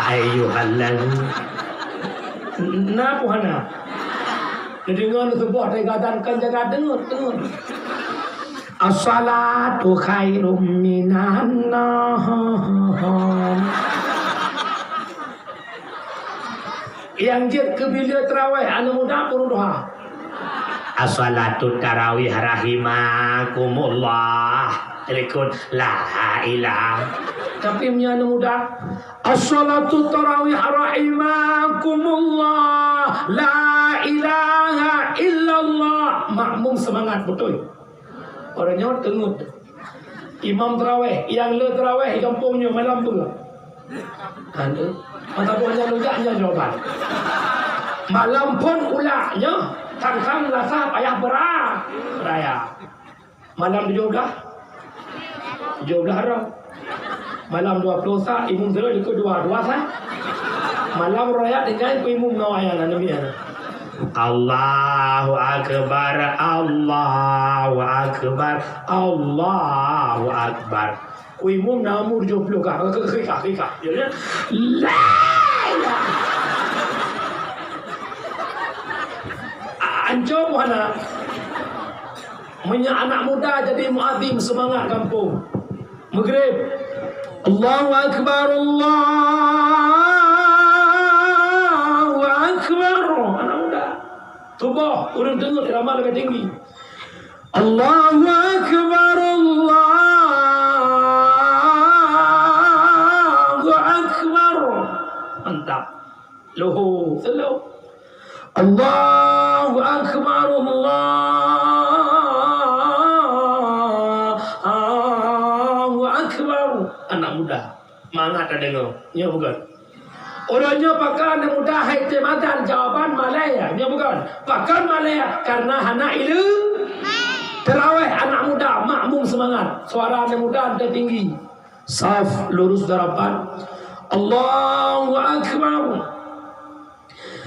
ayyuhalladzina na puhana dengar sebuah tegadankan jaga dengar as-salatu khairum minan nahar. Yang jid ke bila terawih anu muda pun doa as-salatu tarawih rahimakumullah. Rekod la ilah. Tapi punya muda as-salatu tarawih rahimakumullah. La ilaha illallah. Makmum semangat betul. Orangnya tengut. Imam terawih yang le terawih kampungnya malam tu. Ada mata buahnya lujaknya jawapan. Malam pun ulaknya. Sang-sang rasa payah beraya. Malam 17 orang. Malam 20 sah imum terus ikut dua sah. Malam raya dengan imum nawayan Nabi ana.
Allahu Akbar, Allahu Akbar, Allahu Akbar.
Imum namur 70 kah kah. Ya. La ilaha. Anjur mana? Anak muda jadi muadzin semangat kampung. Maghrib. Allahu Akbar, Allahu Akbar. Anak muda. Tubuh orang dengar irama lebih tinggi. Allahu Akbar, Allahu Akbar. Mantap. Loho, slow. Allahu Akbar, Allahu Akbar. Anak muda, mana ada dengar? Ya bukan. Orangnya pakai anak muda hikmatan jawaban Malaya. Ya bukan. Pakai Malaya karena anak itu terawih anak muda makmum semangat. Suara anak muda ada tinggi. Saf lurus darapan. Allahu Akbar.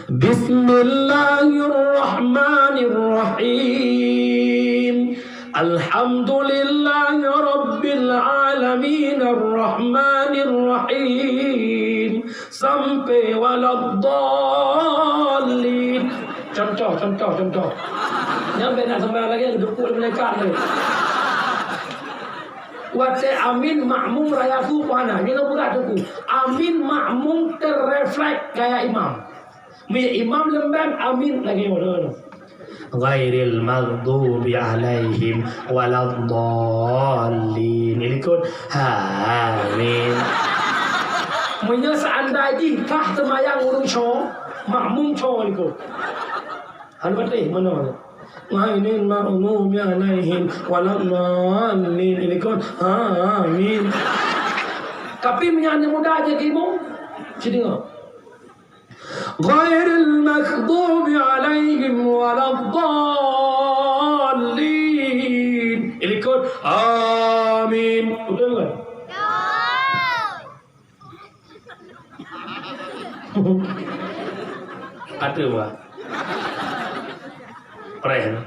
Bismillahirrahmanirrahim. Alhamdulillahi Rabbil Alamin Ar-Rahmanir-Rahim sampai waladdallin. Contoh. Yang benar sampai lagi duduk mereka ni. Wate amin makmum raya tu mana? Jangan buka tu. Amin makmum terreflek gaya imam. Imam lembam amin lagi orang. Ghairil maghdubi alaihim waladdallin. Ikut amin. Punya seandainya kah semayang urung show makmum show ikut. Hal betul mana? Ghairil maghdubi alaihim waladdallin. Ikut amin. Tapi menyanyi muda aja kimu. Cedera. Ghairil maghdubi alaihim waladdallin. Ikut amin. Betul kan? Ada wah. Pren.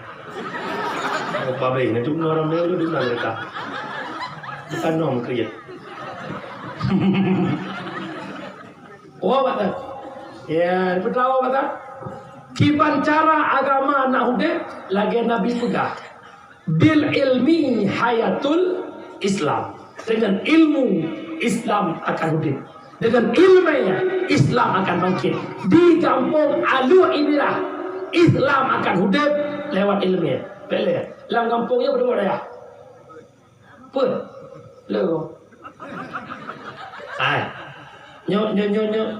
Babay na cuma orang dia dulu nak mereka. Bukan nom kerja. Oh betul. Ya, betul betul. Kiban cara agama nak hude lagi Nabi pegang. Bil ilmi hayatul Islam. Dengan ilmu Islam akan hude. Dengan ilmunya Islam akan bangkit. Di kampung Alu inilah Islam akan hidup lewat ilmunya. Boleh. Dalam kampungnya berdua ya. Pun. Lego. Ai. Nyo dengar.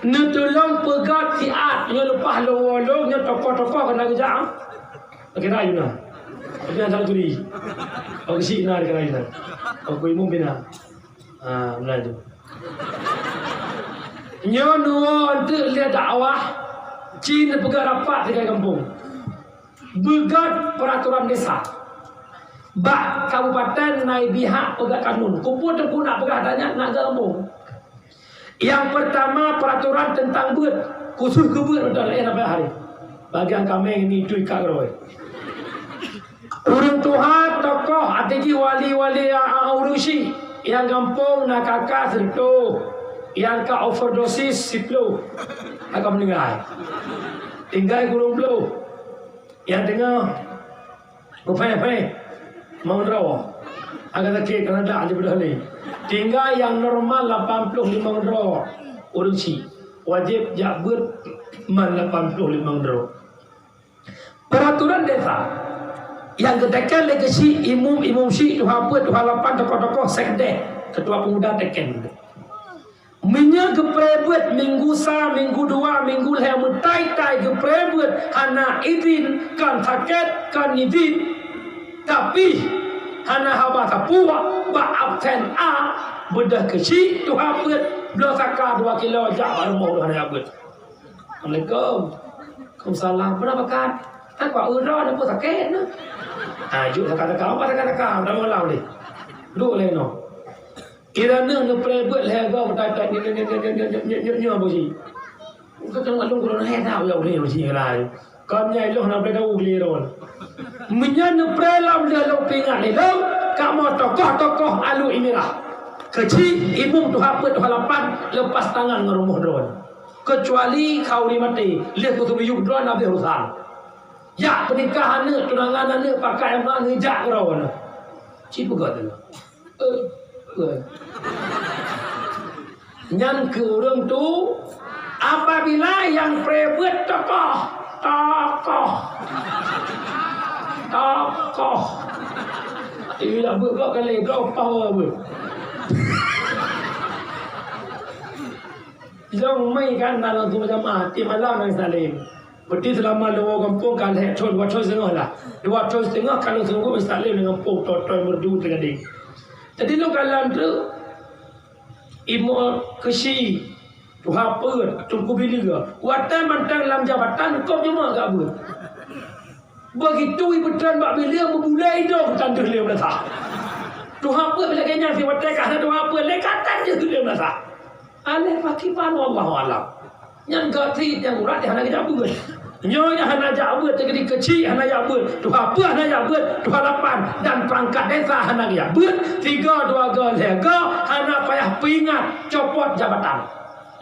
Nutulong pegat siat. Nyo lepas lowolong. Nyo tokoh-tokoh kena kerja. Kena yuna. Tapi antara turi. Aku si ina kena yuna. Aku imum bina. Benar tu. Nyo nuan tu lihat dakwah. Cina pegat rapat di kampung. Begat peraturan desa. Bak kabupaten naik pihak pegat kanun. Kumpul tu nak pegat tanya nak gabung. Yang pertama peraturan tentang bet. Khusus ke bet betul sampai hari. Bagian kami ini tu ikat roy. Urung Tuhan tokoh atiji wali-wali urusi. Yang kampung nak kakak serto. Yang ka overdosis siplo. Akan meninggal. Tinggal gulung blow. Yang dengar rupanya mau draw. Agak tak kena ada aja berdali. Tinggal yang normal 85 draw. Urusi wajib jabut man 85 draw. Peraturan desa yang ketekan legasi imum si tuha apa tuha 8 tokoh-tokoh sekde ketua pemuda teken. Minyak keprebuat minggu sa, minggu dua, minggu leh mutai-tai keprebuat hana izin kan sakit kan izin. Tapi hana haba tapua ba absen a bedah kecil tu haput belah saka 2 kilo jak baru mau hana haput. Assalamualaikum. Waalaikumsalam. Berapa kan? tak kuat urang apa sakit no. Juk kata-kata apa kata-kata dah malau ni. Duk le no. Kira ne prebet le ga tak ni apa sih. Kau tengok long korang hai tahu yang ni mesti lah. Kau nyai long nak beritahu keliru. Menyan prelam dia long pingat ni long. Kamu tokoh-tokoh alu ini lah. Kecil imum tu apa tu halapan lepas tangan ngerumuh drone. Kecuali kau ni mati, lihat kutu biyuk drone nak berurusan. Ya pernikahan ni, tunangan ni pakai apa ngejak drone. Cik pegat tu. Yang ke orang tu apabila yang private tokoh tidak bergerak kali kau power ber. Jom mai kan dalam tu macam mati malam nang salim. Berarti selama dua kampung kan hek chon buat chon setengah lah. Dua chon setengah kalau sungguh mesti salim dengan kampung totoy merdu tergading. Jadi lo kalan tu imu kesi tu apa tunggu bili ke. Watan mantang dalam jabatan kau cuma gak ber. Begitu ibu tuan bak bila memulai dong tanda dia berasa. Tu apa bila kenya si watan kata tu apa lekatan je tu dia berasa. Alih pakipan wallahu alam. Yang gati yang urat yang nak jabut. Nyonya hana jabut tegedi kecil hana jabut. Tu apa hana jabut? Tu halapan dan perangkat desa hana jabut. 3 2 lega hana payah pingat copot jabatan.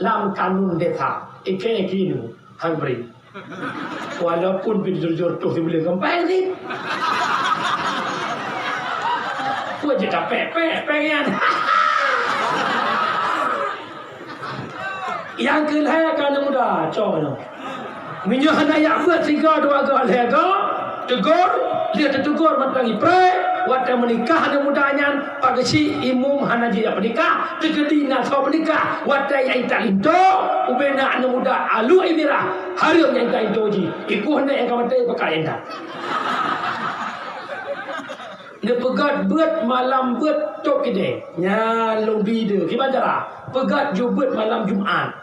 Lam kanun desa. Ike kinu hangri. Walaupun jujur tu boleh gempai ni. Ku je capek pengen. Yang kelihatan kan muda cono. Minyak hana yang buat 3 2 lega tegur dia tegur matangi pre wata menikah ada mudanya pagasi imum hana dia menikah tegedi nak so menikah wata yang tak lindo ubena anu muda alu imira hari yang tak lindo ji iku hana yang kamate pakai enda. Dia pegat buat malam buat tok kide nya lobby dia gimana cara pegat jubut malam Jumaat.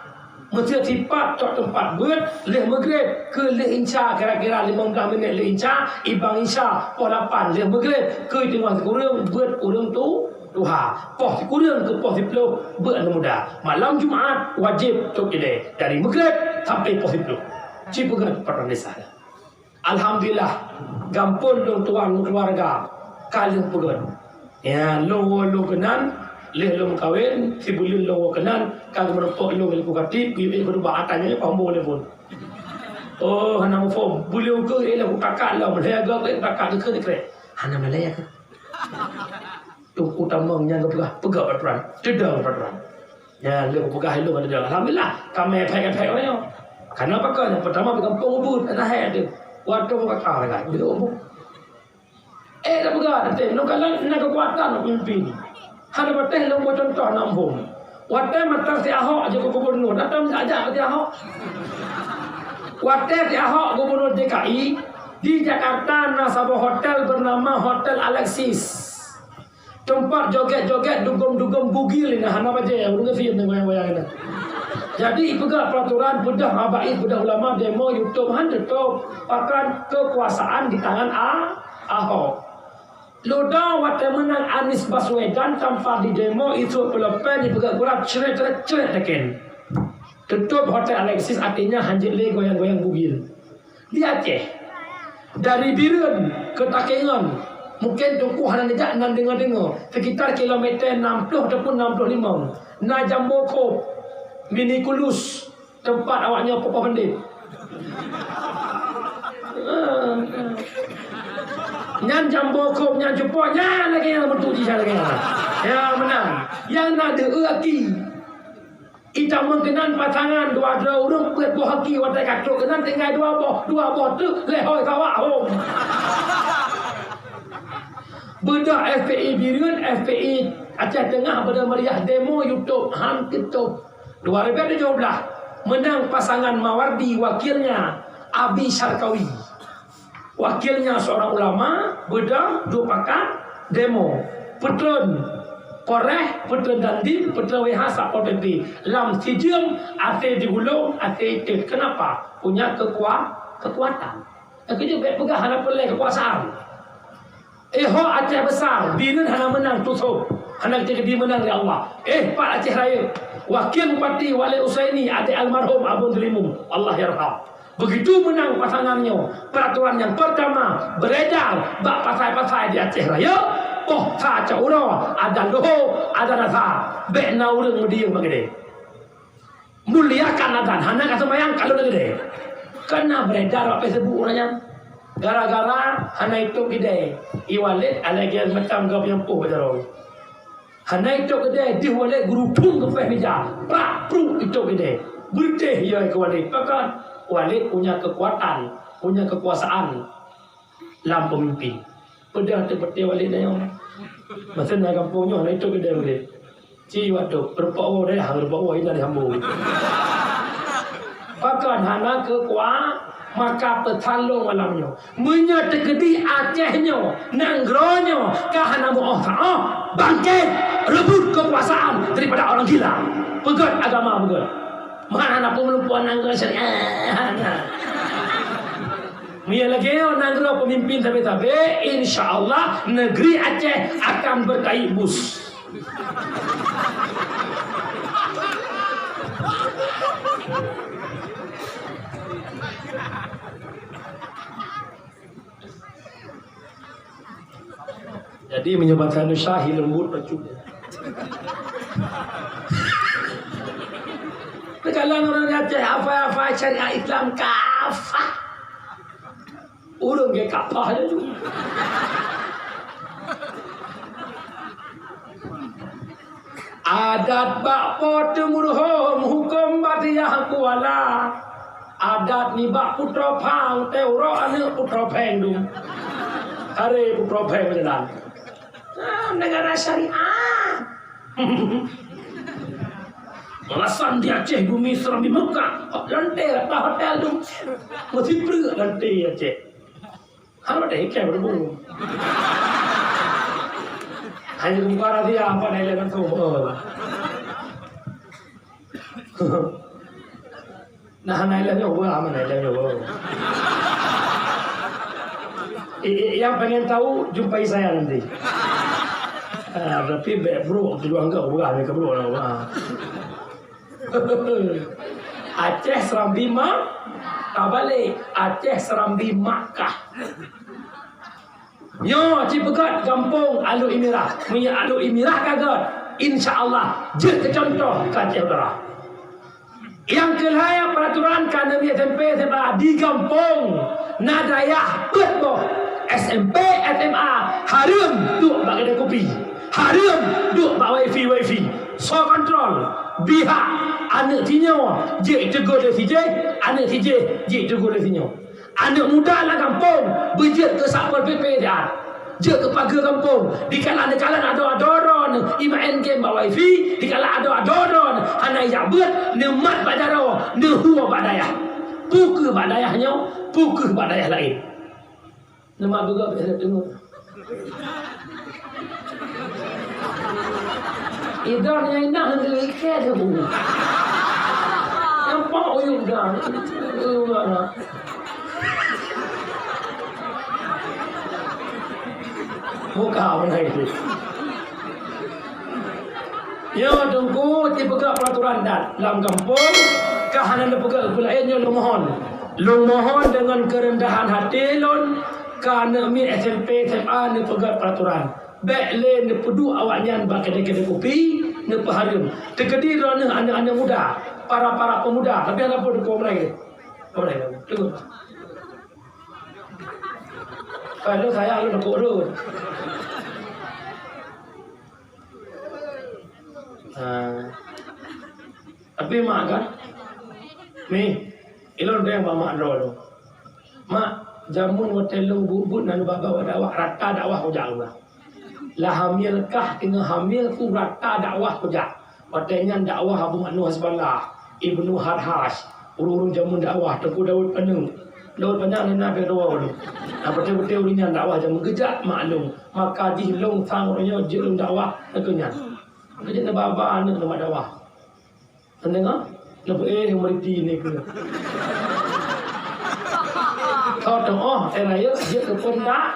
Mesti sifat tok tempat buat leh maghrib ke leh insya kira-kira 15 minit leh insya ibang insya pukul 8 leh maghrib ke tengah kurang buat orang tu duha poh kurang ke poh 10 buat muda malam Jumaat wajib tok kide dari maghrib sampai poh 10 cipugan perang desa. Alhamdulillah gampun dong tuan keluarga kalian pegan ya lo kenan leh lo kawin si bulun lo kenan kalau merupok lo kalau katip ibu kedua atanya pambo le pun oh hana fom bulun ke ele kakak lo melaga ke kakak ke ke hana melaya ke tu utamang yang pegah peraturan tidak peraturan ya le pegah lo ada alhamdulillah kami pai orang karena apa kan yang pertama di kampung ubud ada ada waktu kakak lagi itu dah pegah nanti no kalan nak kekuatan nak pimpin. Hana bateh lo mo contoh nampung. Wateh matang si Ahok aja gubernur. Datang saja si Ahok. Wateh si Ahok gubernur DKI di Jakarta nasabah hotel bernama Hotel Alexis. Tempat joget-joget dugem-dugem bugil ini hana baca ya urang film ni bayang-bayang ini. Jadi pegah peraturan bedah habaib bedah ulama demo YouTube tutup pakan kekuasaan di tangan Ahok. Loda wata menang Anies Baswedan tanpa di demo itu pelepen di pegang kurang ceret teken. Tutup Hotel Alexis artinya hanjit le goyang-goyang bugil. Di Aceh dari Birun ke Takengon mungkin tungku hana nejak nan dengar-dengar sekitar kilometer 60 ataupun 65. Na Jamboko Mini Kulus tempat awaknya Papa Pendit. Nyan Jamboko nyan Jepok nyan lagi yang bertuji lagi ya menang yang ada aki kita mengenal pasangan dua orang buat buah haki watak katuk kenan tinggal dua boh tu lehoi kawak hom bedah FPI Birun FPI Aceh Tengah pada meriah demo YouTube hampir tu 2017 menang pasangan Mawardi wakilnya Abi Syarkawi. Wakilnya seorang ulama, bedah, 2 pakat, demo. Petron, koreh, petron dandin, petron wehasa, potensi. Lam sijum, ate digulung, ate itu. Kenapa? Punya kekuatan. Aku je baik pegah hana pelai kekuasaan. Ho Aceh besar, bina hana menang tutup. Hana kita menang ya Allah. Pak Aceh Raya, Wakil Bupati Wali Usaini adik almarhum Abun Delimum, Allah yarham. Begitu menang pasangannya, peraturan yang pertama beredar bak pasai-pasai di Aceh Raya. Tha caura ada loho ada rasa be na urang dia bagede muliakan adan hana ka sembayang kalau gede kena beredar apa sebut orangnya gara-gara hana itu gede iwalit alagi macam gap yang puh betul hana itu gede diwalit gerupung ke meja prak pruk itu gede berdeh ya ke walit maka walit punya kekuatan punya kekuasaan dalam pemimpin pedah seperti walit yang masa nak kampungnya itu gede gede. Ci waktu berpawa dah hang berpawa ini dah hambu. Pakan hana ke kuah maka petalung alamnya. Munya tegedi Acehnya, nanggronya, kahana mu'ah ta'ah, bangkit, rebut kekuasaan daripada orang gila. Pegat agama pegat. Mana perempuan nanggro syariah. Mia lagi nanggro pemimpin tapi insya-Allah negeri Aceh akan berkaih bus. Jadi menyebabkan syahi lembut baju. Kalau orang Aceh apa-apa syariah Islam kafah. Urang ke kapah aja juga. Adat bak potemurhom hukum batiyah kuala. Adat ni bak putra pang teuro ane putra peng dum. Hari putra peng berjalan. Negara syariah. Alasan di Aceh bumi seram di Mekah. Lantai apa hotel dum. Masih pergi lantai Aceh. Harus ada ikan berburu. Hanya kumpulan dia apa dah jalan tu. Nah, nailnya apa? Apa nailnya apa? Yang pengen tahu jumpai saya nanti. Tapi bro, dulu enggak bukan mereka bro lah. Aceh Serambi tak balik Aceh Serambi Makkah. Nyo Cipegat kampung Alu Imirah. Punya Alu Imirah kagak. Insya-Allah je contoh ke Aceh Utara. Yang kelaya peraturan kanami SMP SMA di kampung Nadayah Betboh SMP SMA harum duk bak kedai kopi. Harum duk bak wifi. So kontrol biha anak tinyo je tegur dia si je anak si je tegur dia tinyo anak muda lah kampung berjet ke sapol PP dia je ke pagar kampung dikala ada adoron imain game bawa wifi dikala ada adoron anak jabut nemat badaro nehua badayah puke badayahnya puke badayah lain nemat juga biasa tengok Idon yang indah untuk ikat tu. Yang pak oyuk dah. Muka mana itu? Ya tunggu dipegang peraturan dalam kampung. Kahanan dipegang kulainnya lu mohon dengan kerendahan hati lon. Kerana mi SMP SMA ni pegang peraturan. Baik le ne pedu awaknya bak kedai-kedai kopi ne paharum. Tegedi rona anak-anak muda, para pemuda. Tapi ada pun kau mulai. Tunggu. Kalau saya lu nak urut. Tapi mak kan. Mi, ilon dia mak dulu. Mak jamun hotelung bubut nan baba dakwah rata dakwah ujang lah. Lah hamil kah dengan hamil tu rata dakwah kujak. Patenya dakwah Abu Manu Hasballah, Ibnu Harhash, urung jamun dakwah Teku Daud Penung. Daud Penang ni nak doa dulu. Apa betul urinya dakwah jamun gejak maklum. Maka dilong sang orangnya jelung dakwah nakenya. Kerja baba anak nama dakwah. Tengok? Lepas meriti ni ke. Thọ doa raya dia kepun dah.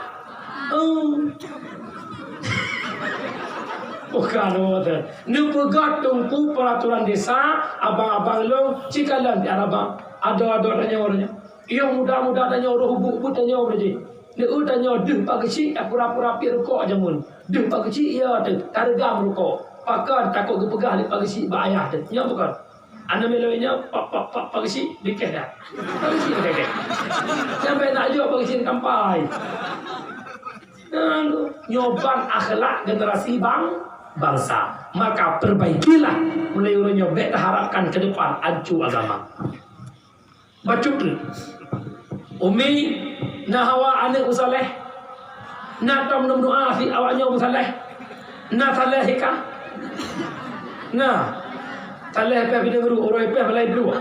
Bukan orang. Ni pegat tungku peraturan desa, abang-abang long cikalan di abang. Ada tanya orangnya. Yang muda-muda tanya orang hubuk tanya orang je. Dia tanya deh pak kecil pura-pura pi rokok aja mun. Deh pak kecil ya tu targam rokok. Pakan takut kepegah di pak kecil bak ayah tu. Ya bukan. Anda meloinya pak kecil dikeh dah. Pak kecil dikeh. Sampai nak jual pak kecil kampai. Nyoban akhlak generasi bangsa. Maka perbaikilah mulai orang nyobek harapkan ke depan acu agama. Bacuk tu. Umi nak hawa anak usaleh. Nak tam doa fi awaknya usaleh. Nak saleh hika. Nah. Saleh pe video guru orang pe balai dulu.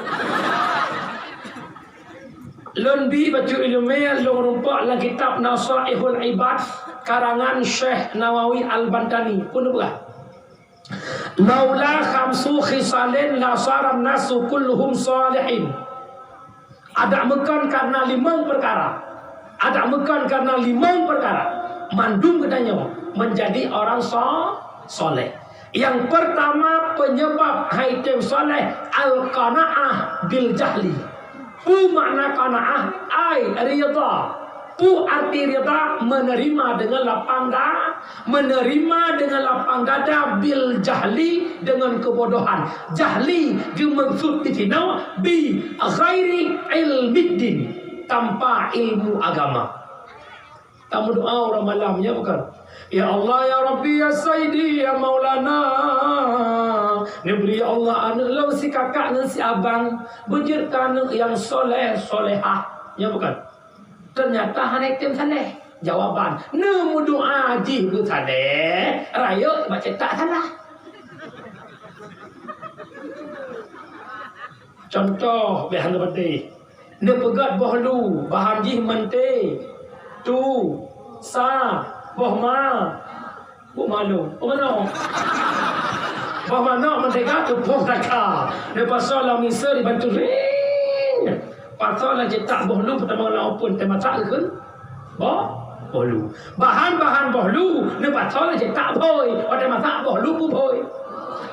Lon bi bacuk ilmu long rumpak dalam kitab Nasaihul Ibad karangan Syekh Nawawi Al-Bantani pun bukan. Laula khamsu khisalin la sara nasu kulluhum salihin. Ada mekan karena 5 perkara. Ada mekan karena 5 perkara. Mandum katanya menjadi orang soleh. Yang pertama penyebab haitim soleh al-qanaah bil jahli. Pu makna qanaah ai rida. Pu arti rida menerima dengan lapang dada, menerima dengan lapang dada bil jahli dengan kebodohan. Jahli dimaksud di sini bi ghairi ilmiddin, tanpa ilmu agama. Kamu doa orang malamnya bukan? Ya Allah ya Rabbi ya Sayyidi ya Maulana. Neberi ya Allah anak lau si kakak dan si abang bejirkan yang soleh solehah. Ya bukan? Ternyata hari tim saleh. Jawaban nemu doa ji bu saleh. Raya baca tak salah. Contoh bahan seperti ne pegat bohlu bahan ji mente tu sa boh ma bu malu mana boh mana mentega tu boh daka ne pasal la misal dibantu ring pasal la cetak bohlu pertama la pun tema tak ke bohlu bahan-bahan bohlu ne pasal la cetak boy pada masak bohlu pu boy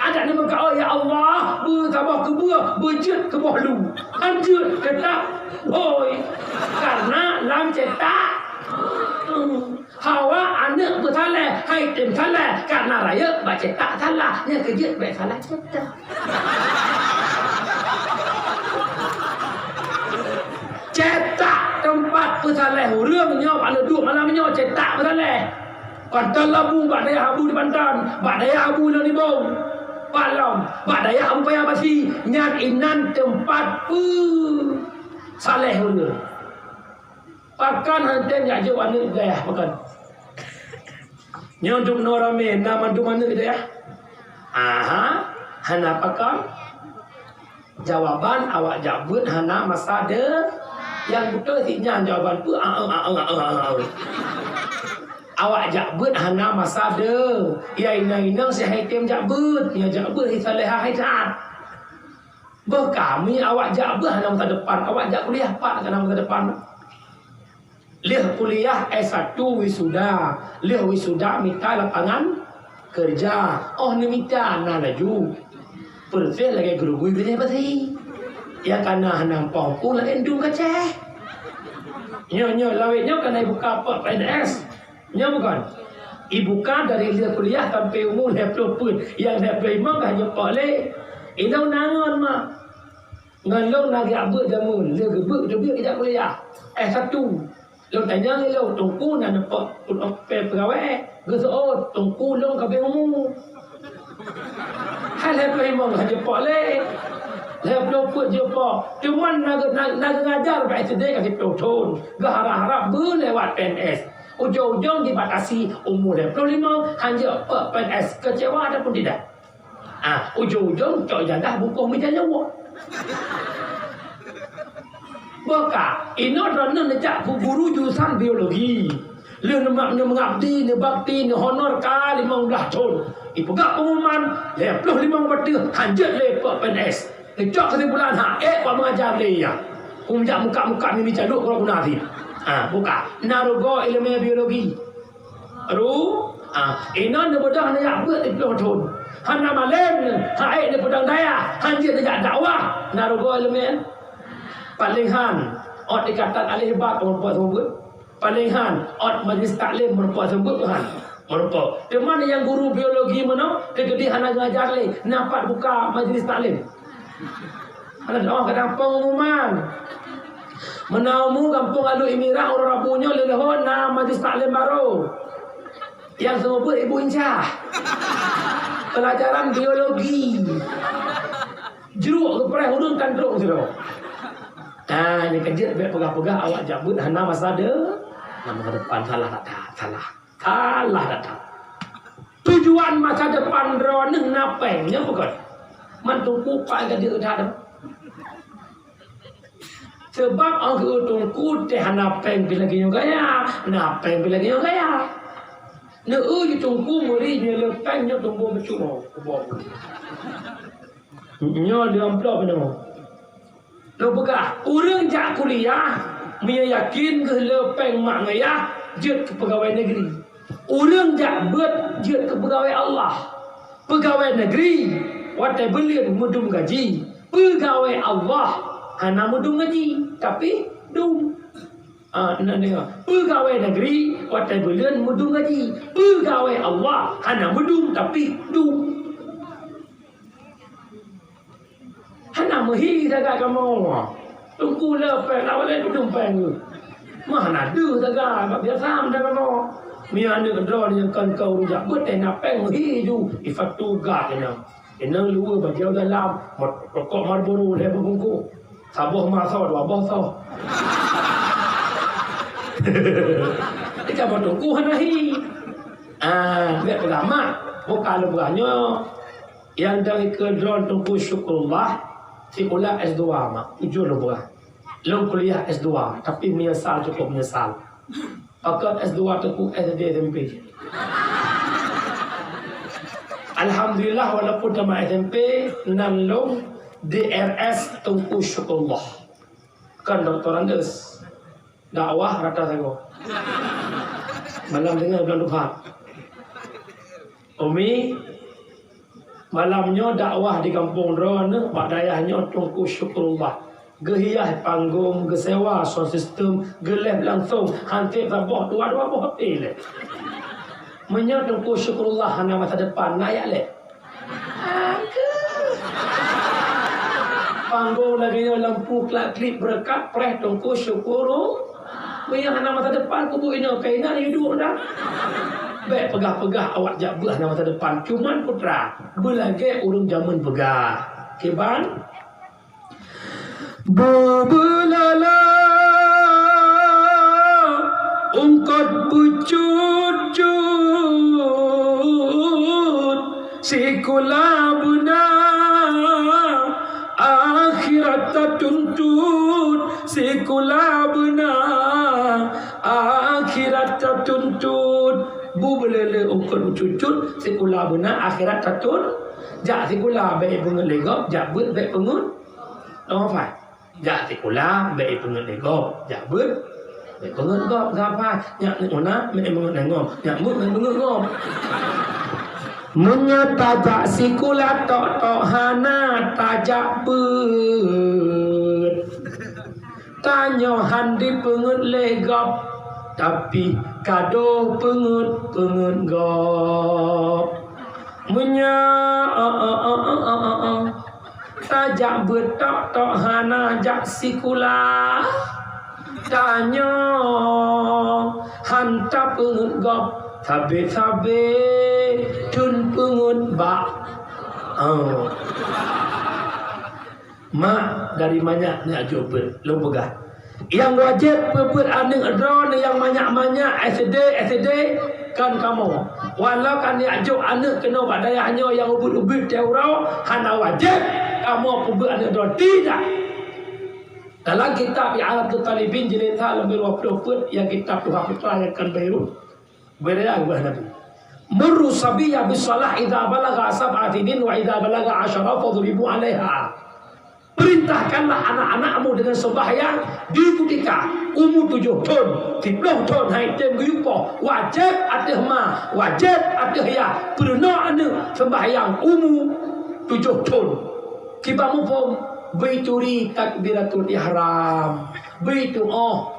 ada ni muka oh ya Allah bertabah ke buah berjet ke bohlu anjut cetak boy karena lam cetak Hawa anak bersalah, hai tim salah. Karena raya baca tak salah, nya kerja baik salah cetak. Cetak tempat bersalah, urangnya pada duduk malamnya cetak bersalah. Pantan labu, bak daya abu di pantan, bak daya abu di bong. Palam, bak daya abu payah basi, nyat inan tempat salah urang. Pakan hantar jak je warna gaya pakan. Nyoduk norame nama tu mana kita ya? Aha, hana pakan. Jawaban awak jabut hana masa de. Yang betul sinya jawaban tu awak jabut hana masa de. Ya ina si haitim jabut, ya jabut hi salehah haitat. Kami awak jabut hana masa depan, awak jak kuliah pak hana masa depan. Lih kuliah S1 wisuda. Lih wisuda minta lapangan kerja. Oh ni minta anak laju. Persis lagi guru-guru boleh pasti. Ya karena nampak pun lah endung kaceh. Nyo lawetnya kena buka apa PNS. Nyo bukan. Ibuka dari lih kuliah sampai umur 20 pun. Yang 25 hanya boleh. Ilau nangon mak. Ngalong lagi abut jamun. Lih gebuk dia tidak kuliah. S1. Lo tanya ni lo tungku nak nampak pegawai geso tungku lo kabeh umum hal apa imam hanya pak le lo put je pak cuman nak ngajar baik sedek kasi peloton harap berlewat PNS ujung-ujung dibatasi umur 25 hanya PNS kecewa ataupun tidak ujung-ujung cok jadah bungkus meja nyawa Baka, ini adalah nejak guru jurusan biologi. Dia nak mengabdi, dia bakti, dia honor kali 15 tahun. Ipegak pengumuman, 25 batu, hanjat lepak PNS. Dia cok kesimpulan, pak mengajar dia. Kumjak muka-muka mimi caluk kalau guna hati. Buka. Narugo ilmu biologi. Ina ne bodah ne yak buat di pelotun. Hana malem ne, haik ne pedang daya, hanjir ne jak dakwah. Narugo ilmu paling han, ot ikatan alih bat merupakan sumber. Paling han, ot majlis taklim merupakan sumber han. Merupakan. Di mana yang guru biologi mana? Dia hana ngajar le, nampak buka majlis taklim. Ada orang kadang pengumuman. Menamu kampung Alu Imirah orang Rabunya lelehon na majlis taklim baru. Yang semua buat Ibu Insyah. Pelajaran biologi. Jeruk keperai hudung kandung sudah. Ini kejut biar pegah-pegah awak jabut hana masa ada. Nama ke depan salah datang. Tujuan masa depan roneng napengnya bukan. Mantuku pak dia ada. Sebab aku tungku teh napeng bila gini gaya, napeng bila gini gaya. Neu tungku muri ni lepeng nya tunggu bercuma. Nya dia amplop nama. Lo bekah urang jak kuliah, dia yakin ke lepeng mak ngaya jet ke pegawai negeri. Urang jak buat jet ke pegawai Allah. Pegawai negeri watai belian mudum gaji. Pegawai Allah hana mudum gaji tapi dum. Pegawai negeri watai belian mudum gaji. Pegawai Allah hana mudum tapi dum. Hana mehi saga kamu. Tunggu lepeng awalnya dum peng. Mana ada saga biasa dah kamu. Mia ni kedra ni kan kau rujak buat napeng mehi ju ifatu gak ni. Enang luar bagiau dalam rokok Marlboro dia berbungku. Sabuh masa dua boso. Kita bertunggu hanahi. Biar pertama bukan lebihnya yang dari kedron tunggu syukurullah sekolah S2 mak tujuh lebih. Long kuliah S2 tapi menyesal cukup menyesal. Pakat S2 tunggu SD SMP. Alhamdulillah walaupun sama SMP nan long DRS tunggu syukurullah. Kan doktor Andes dakwah rata saya. Malam dengar bulan Tuhan. Umi malamnya dakwah di kampung Ron, bak dayahnya tunggu syukurullah. Gehiyah panggung, gesewa sound system, geleh langsung, hantik sabah dua-dua hotel. Menyatu syukurullah hana masa depan naik le. Panggung lagi lampu klip berkat preh tungku syukur. Yang hana masa depan kubu ini kainan hidup dah. Baik pegah-pegah awak jak belah masa depan. Cuman putra belage urung zaman pegah. Kiban Bubulala ungkot bucut sikula buna akhirat tuntut sikula buna akhirat tuntut bubulala ungkot bucut sikula buna akhirat tuntut jak sikula baik pengen legop jak bet baik pengen apa phải dạ thì của la mẹ pengen legop dạ bước mẹ pengen gop gapa nyak ni ona mẹ pengen nengop nyak mut pengen ngop munya tajak sikula tok hana tajak bet tanyo handi pengen legop tapi kado pengen gop munya tajak betok tok hana jak sikula tanyo hanta pengut gop tabe tun pengut bak mak dari banyak ni ajuk ber lo begah yang wajib pebut aning adron yang banyak-banyak SD kan kamu walau kan ni ajuk anak kena badayahnya yang ubud-ubud teurau hana wajib kamu pebut anak adron tidak. Dalam kitab I'anatul Talibin jilid 3 lebih 20 yang kitab Tuhan Putra yang kan Beirut beraya ubah Nabi murru sabiyya bisalah idza balagha sab'atin wa idza balagha 10 fadribu 'alaiha Perintahkanlah anak-anakmu dengan sembahyang di ketika umur 7 tahun, 10 tahun hai tem guyupo, wajib atas ma, wajib atas ya, pernah anu sembahyang umur 7 tahun. Kibamu pun Baituri takbiratul ihram, baitu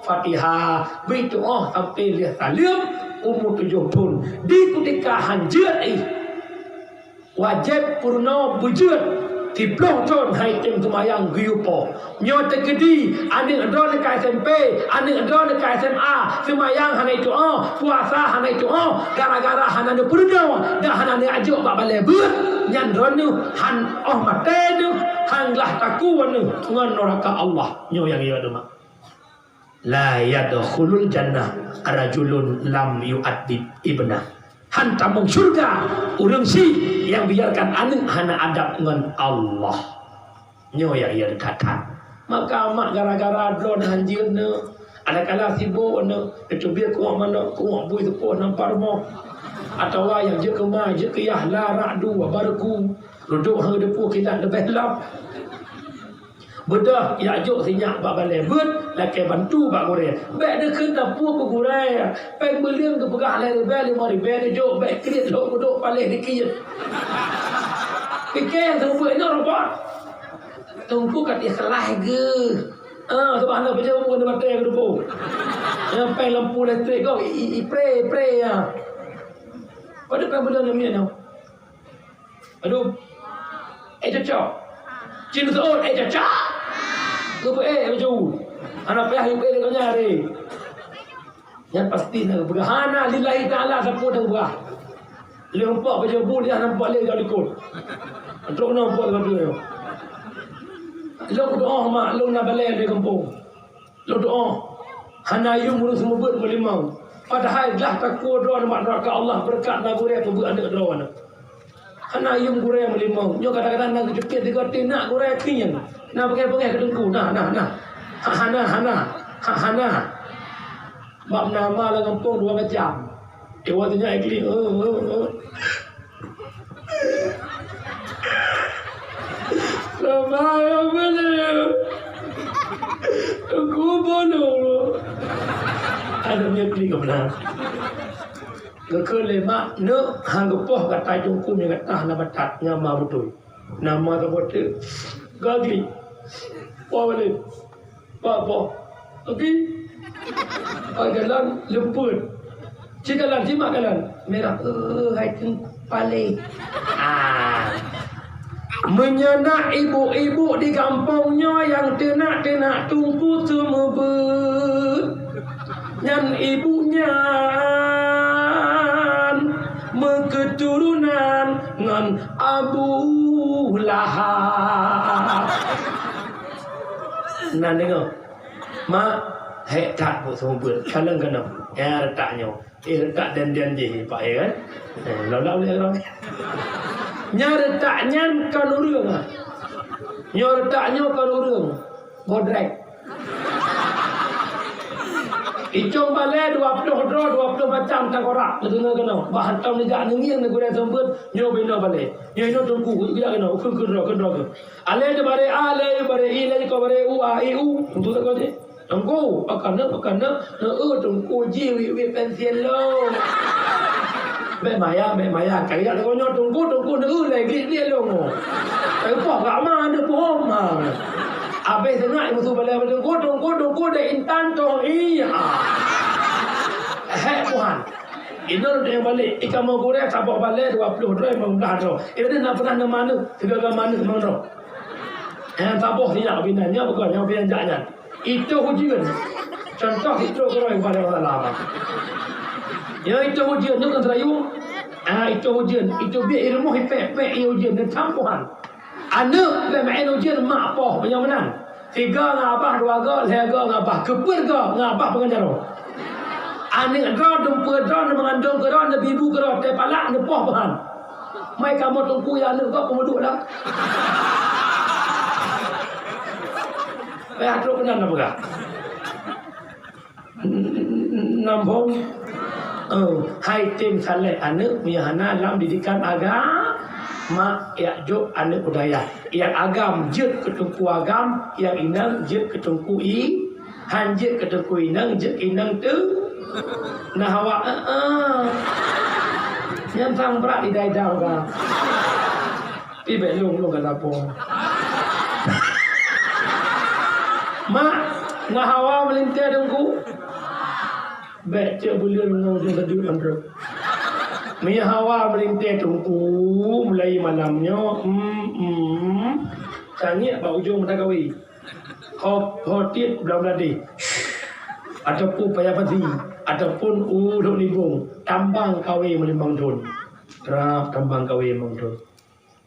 Fatihah, baitu sampai dia salim umur 7 tahun. Di ketika hanjir wajib purna bujud 10 tahun hai tem semayang guyupo. Nyo tegedi aning ado dekat SMP, aning ado dekat SMA, semayang hanai doa, puasa hanai doa, gara-gara hanane purna dah hanane ajuk bak balai beut nyan ronu han mate nu hanglah taku nu ngan neraka Allah. Nyo yang iya mak. La yadkhulul jannah rajulun lam yu'addib ibnah. Han tamung surga urang si yang biarkan anak hana adab dengan Allah. Nyo yang ia dekatan. Maka mak gara-gara drone hanjir ne, ada kala sibuk ne, kecubir kuat mana, kuat bui tepuh nampak rumah. Atau yang je kemai, je kiyah larak dua barku, duduk hang depuh kita lebih lap. Bedah ya jok sinyak bak balai bet laki bantu bak goreng bek de kena pu ke goreng peng beliang ke pegah lai rebel 5 ribu jok bek krit lo duduk paling dikit fikir tunggu ini robot tunggu kat ikhlas ke sebab anda baca buku ada baterai ke depan yang peng lampu elektrik kau pray ya pada peng beliang yang ni aduh cocok Cina seorang cocok. Kau macam anak payah yang dia kau nyari. Yang pasti nak berhana lillahi ta'ala siapa dah berah. Dia nampak macam bu dia nampak dia dah ikut. Teruk nampak kau dia. Lo doa mak lo nak balik di kampung. Lo doa. Hana yung mulu semua buat melimau. Padahal dah takut doa nak neraka Allah berkat nak gureh pembuat anak doa nak. Hana yung gureh melimau. Nyo kadang-kadang nak kejepit tiga tin nak gureh kinyan. Nak pakai ke dengku. Nah. Hana. Bab nama lah kampung 2 macam. Waktunya ikli. Sama yang benar. Aku bono. Ada ikli ke benar. Kekelima ne hang gepoh kata jungkum yang kata na batat ngama betul. Nama tu betul. Gagli. Boleh. Apa? Okey. Agalan lemput. Cikalan simak kalan. Merah. Hai pale. Menyenak ibu-ibu di kampungnya yang tenak-tenak tumpu semua ber. Yang ibunya keturunan ngan Abu Lahab. Nan dengar. Mak hek tak bu semua ber. Kalau kena ya letaknya. Letak dan je pak kan. Lalu boleh orang. Nya letaknya kan urang. Nya letaknya kan urang. Bodrek. Icong balai 20 macam tangkorak. Dengar kena. Bahan tahun ni jak nengiang ni gurau semput. Nyo bina balai. Nyo ino tungku. Kita kena. Kendra. Ale je bare A, ale bare I, ale ko bare U, A, I, U. Untuk tak kau je. Tungku. Pakan na. Tungku ji wi pensil lo. Be maya. Kaya tak kau nyo tungku na lagi dia lo. Apa kak ma ada pohon ma. Habis tengah ibu tu balai tunggu dah intan tu iya. Tuhan. Ini yang balik ikan mau goreng sabak balik 20 drai membelah tu. Ini nak pernah mana? Segala mana mana. Yang sabak ni nak binanya bukan yang binanya. Itu hujan. Contoh itu goreng pada orang lama. Ya itu hujan tu kan terayu. Itu hujan. Itu biar ilmu hipek hujan dan campuran. Anak main ujian mak poh punya menang. 3 ngabah 2 ga, 3 ngabah. Kepur ga ngabah pengajar. Anak ga dumpur ga mengandung ga nabi ibu ga te palak ne poh bahan. Mai kamu tungku ya anak ga pemuduk dah. Bayar tu kena apa ga? Nampung. Hai tim saleh anak punya anak dalam didikan agama. mak yak jok ane budaya yang agam jet ketungku agam yang inang jet ketungku i han jet ketungku inang jet inang tu nah hawa yang sang berat di daidau kan pi belung kan apa mak nah hawa melintir dengku baca bulan ngau jeng mandro Mia hawa melintir tungku mulai malamnya tanya bau ujung mata kawi hotit belah-belah di ataupun payapati ataupun uduk libung tambang kawi melimbang tun kerap tambang kawi melimbang tun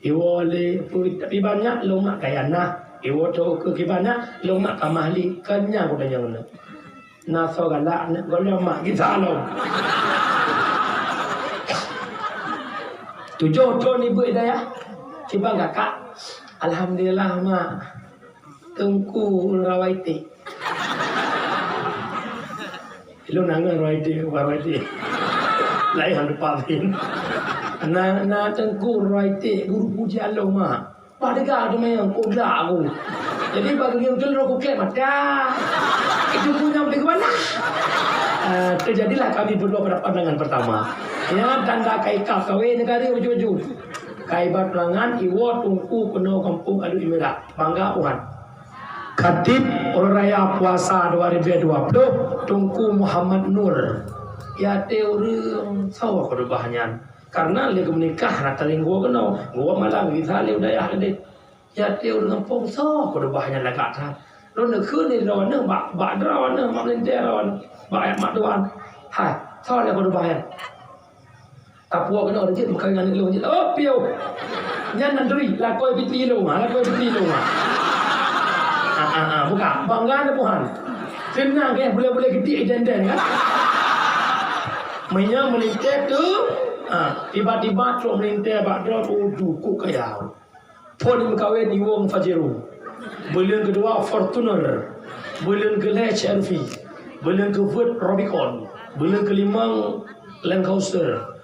iwo le tapi banyak lo mak kaya nah iwo tu ke banyak lo mak kamahli kenya ko tanya mana naso galak nak golong mak kita lo tujuh tahun ibu Hidayah Ciba kakak alhamdulillah mak tengku rawaiti lu nangan rawaiti lain hal pavin na tengku rawaiti guru puja Allah mak pada gak ada yang kodak aku jadi bagi yang telur aku klaim ada itu punya pergi ke mana terjadilah kami berdua pada pandangan pertama ya tanda kai kap kawe negara uju-uju kai bat pelangan iwo tungku penuh kampung adu imera bangga Tuhan Khatib Orang Raya Puasa 2020 Tungku Muhammad Nur ya teori sawah ko bahanyan karena dia menikah rata linggo kena gua malam kita le udaya ade ya teori kampung sawah ko bahanyan lagak ta lo nakคืน ni ron ne ba ron ne ma len te ron ba mak tuan hai sawah le ko bahanyan Tapua kena orang jit makan dengan lu jit. Oh piau. Nyan nandri la koi piti lu la koi piti lu buka bangga na Tuhan. Senang ke boleh-boleh gede dan kan. Menya melintir tu tiba-tiba tro melintir bak drop duku kayau. Pon mengkawin di wong Fajiru. Bulan kedua Fortuner. Bulan ke HRV. Bulan ke Ford Rubicon. Bulan kelima Land Cruiser.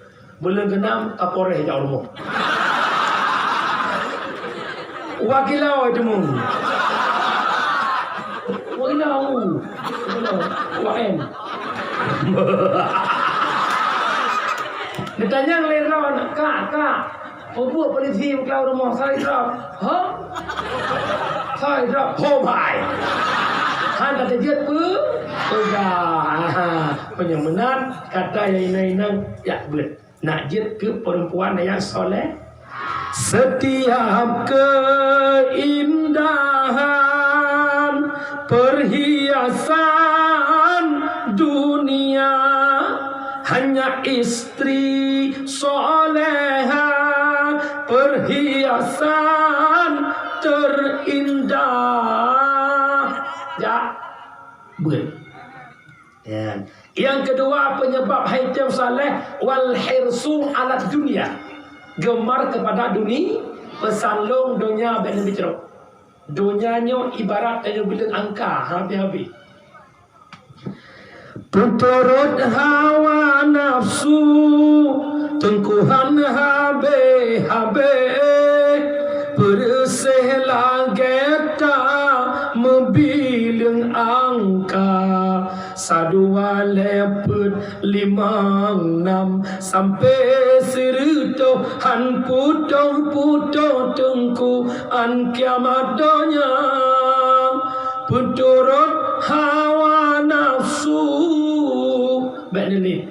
Bulan ke-6 Kapolres Hijau Rumah Wakilau itu mung Wakilau WM Ditanya ngeliran Kak Kau buat polisi Hijau Rumah Saya drop Saya drop Homai Han kata dia apa? Penyamanan kata yang inang ya boleh nak jid ke perempuan yang soleh setiap keindahan perhiasan dunia hanya istri soleha perhiasan terindah ya boleh ya. Yang kedua penyebab haitam saleh wal hirsu ala dunia gemar kepada dunia pesalung dunia ben bicara dunianya ibarat dengan bilik angka habis-habis puturut hawa nafsu tengkuhan habe bersehlah geta membiling angka sadua leput 56 sampai seruto han puto tengku an kiamat donya puturut hawa nafsu benili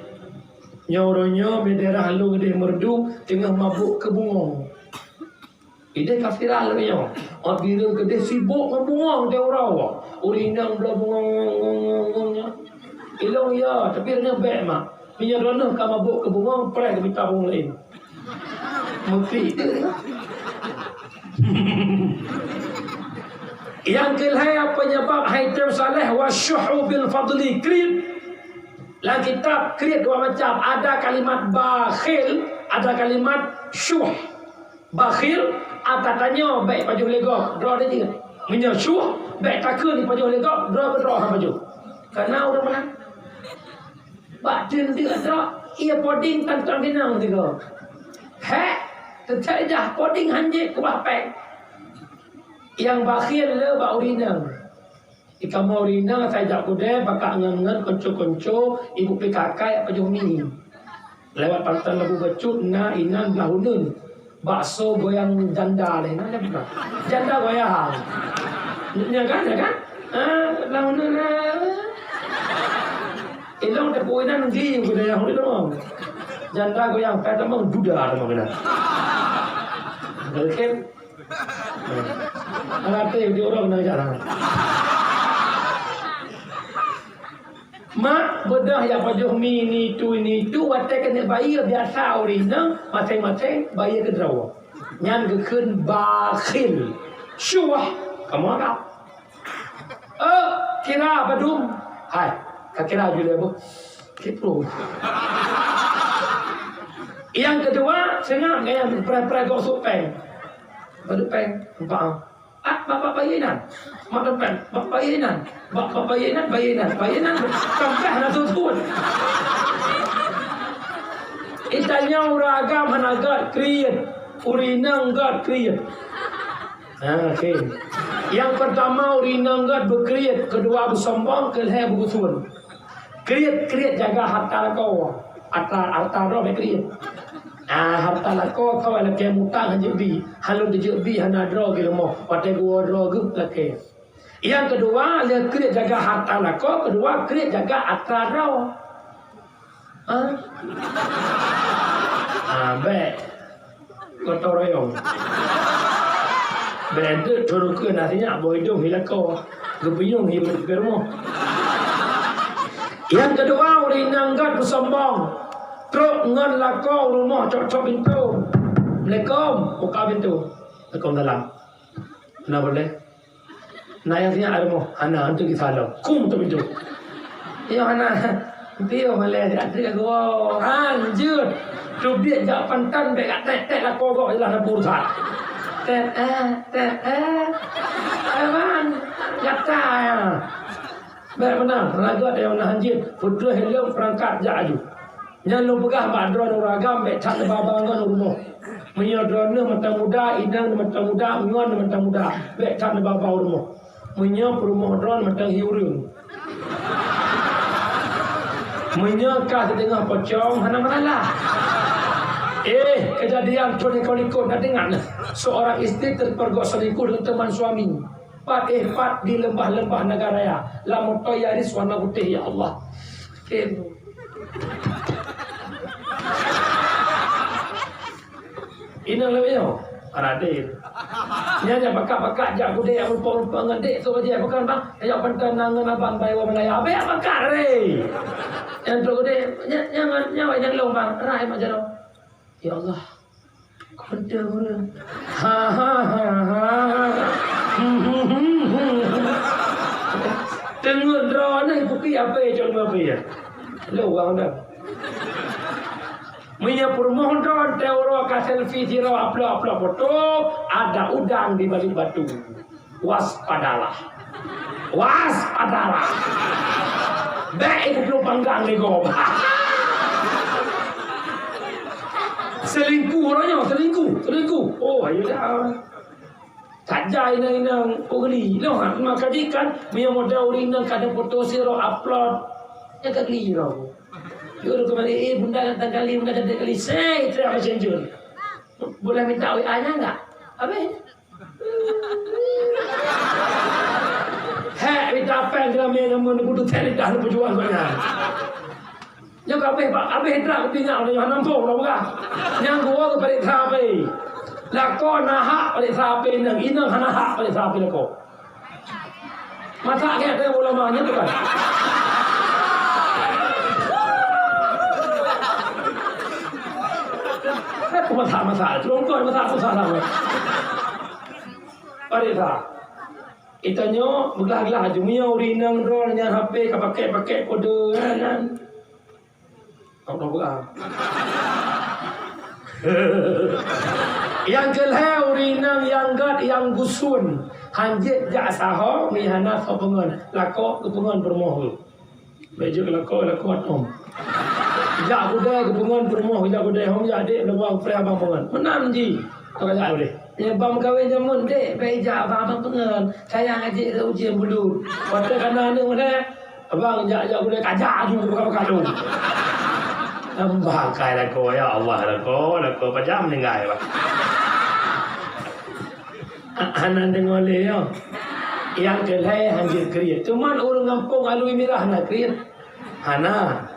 nyoronyo bendera halu gede merdu tengah mabuk ke bungong ide kafiral nyo abirun gede sibuk ngomong dia orang urinang belah bungong ilong ya tapi dia baik mak minyak rana ka mabuk ke bungong prai ke minta bungong lain mesti dia yang kelihatan penyebab haitam saleh wasyuhu bil fadli krid lah kitab krid dua macam ada kalimat bakhil ada kalimat syuh bakhil atatanya baik baju legok draw dia tiga minyak syuh baik takkan di baju legok draw baju karena udah menang batin dia draw ia poding tantang dinang tiga he Tetap dah coding hanjit kuah pek. Yang bakhir le ba urinang. Ika mau urinang saya jak kude pakak ngan konco-konco ibu PKK apa jumi. Lewat pantan labu becut na inan lahunun. Bakso goyang janda le na apa? Janda goyang. Ya kan? Lahunun Ilong tak boleh nanti kita yang itu dong. Janda goyang peta mang duda ada mana. Belum. Alat itu dia orang nak jalan. Mak bedah ya pajuh ini tu watak kena bayar biasa orang masing-masing bayar ke draw. Nyan gekun bakhil. Syuah kamu apa? Kira badum. Hai. Kira juga bu, gitu. Yang kedua, senang kayak pre gosok peng, baru peng, bang. Bapak bayinan, makan peng, bapak bayinan, sampai nak tutup. Itanya uragam hanagat kriet, urinang gat kriet. Okay. Yang pertama urinang gat berkriet, kedua bersombong, kelihatan bergusun. Kriet jaga harta kau, harta roh berkriet. Harta kau ada kemutang hanya bi, halun dijubi hana draw gitu mo, pada gua draw gitu lagi. Yang kedua dia kriet jaga harta kau, kedua kriet jaga harta roh. Baik, kotor royong. Benda turun ke nasinya boy dong hilang kau, gebiyung hilang bermo. Yang kedua urinang gat bersombong. Truk ngan lakau rumah cocok pintu. Assalamualaikum, buka pintu. Assalamualaikum dalam. Nak boleh? Nayaknya ada mo, hana untuk disalam. Kum tu pintu. Iyo hana, dia boleh ada gua. Anjir, tu dia jak pantan bek tek lakau gua ialah bursa. Abang, nyata ya. Baik benar, lagu ada yang hanjir. Putra helm perangkat jaju. Yang lu pegah badron ragam baik tak lebabangan rumah. Menyodrona mata muda, idang mata muda, ngon mata muda. Baik tak lebabau rumah. Menyo rumah dron mata hiurung. Menyo kah tengah pocong hana manalah. Kejadian kau nak dengar. Seorang istri terpergok selingkuh dengan teman suami. Pat di lembah-lembah negara ya. Lamun toyaris warna putih ya Allah. Ini lebih Aradir. Nyanya bakak jak gede yang rupa-rupa ngendek so aja bukan bang. Ayo pantan nangan abang bayi wa Malaya. Abe bakar re. Yang tu gede nyawa yang long bang. Rai macam ya Allah. Kau orang. Tengok drone ni bukti apa coba apa ya? Lu orang dah. Punya permohonan teori ka selfie zero upload foto ada udang di balik batu. Waspadalah. Baik itu belum panggang nego. Selingkuh orangnya, selingkuh. Oh, ayo dah. Saja ini ugli. Loh, maka dikan punya modal urina kadang foto zero upload. Ya kagli roh. Juru kembali, bunda datang kali, saya terima senjur. Boleh minta WA-nya enggak? Apa ini? Minta apa yang kami yang menunggu teli dah berjuang banyak. Yang apa hendak tinggal di mana pun lah bukan? Yang gua kepada sahabat. Lakon hak pada sahabat yang inang hana hak pada sahabat lakon. Masa kita ulamanya bukan? Masalah, terongkol masalah. Pada itanya belah jumia urinang drone HP pakai kode kan. Apa bukan? Yang kelih urinang yang gad yang gusun hanjit jak saho mihana sopengan lakok kepengan bermohon. Baju lakok atom. Jak kudai kepungan perumah jak kudai hom jak adik lebang pre abang pengan. Menang ji. Kau kata boleh. Ya bang kahwin jamun dek beja abang pengan. Sayang adik ke ujian bulu. Pada kanan ni mana? Abang jak kudai kajak ju bukan tu. Ambang kai lah kau ya Allah lah kau pajam ninggai bah. Hanan dengar le ya. Yang kelai hanjir kriat. Cuman orang kampung alui mirah nak kriat. Hana.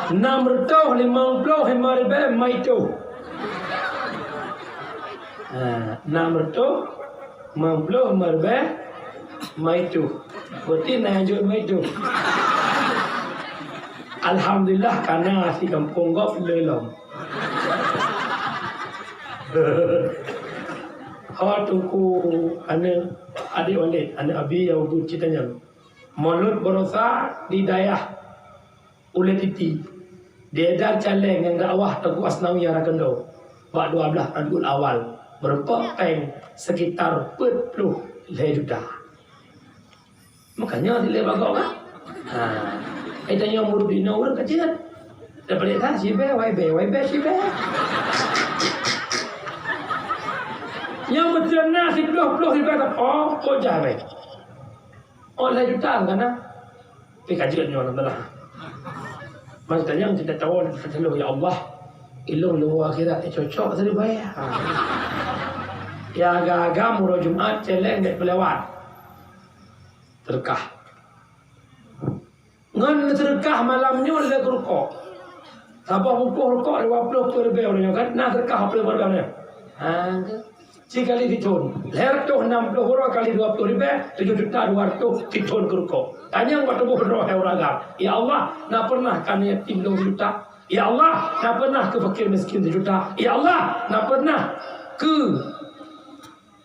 Nam retoh 50 hemaribe maito. Nam retoh 50 hemaribe maito. Berarti najud maito. Alhamdulillah karena si kampung gop lelom. Tuku ane adik walid, ane abi yang bu ceritanya. Mulut berosa di daerah Ulet Titi. Dia dah caleng yang dakwah Teguh Asnawi yang rakendo. Bak 12 Rabiul Awal berpeng sekitar 40 juta. Makanya dia bagak kan? Tanya murid orang kecil. Dapat lihat sibe, YB sibe. Yang betul nak si peluh si kata kau jahat. Oleh juta kan? Tapi kajian ni orang belah. Maksudnya yang kita tahu kata ya Allah, ilmu luar akhirat cocok tadi baik. Ya agak-agak murah Jumat celeng dek pelewat. Terkah. Ngan terkah malamnya oleh rokok. Siapa pukul rokok 50 lebih orangnya kan? Nah terkah apa yang berapa? Sekali ditun. Leher tu 60 orang kali 20 ribu, 7 juta 200 ditun ke rokok. Tanya waktu berdoa orang agam. Ya Allah, nak pernah kan yatim 2 juta? Ya Allah, nak pernah ke fakir miskin 1 juta? Ya Allah, nak pernah ke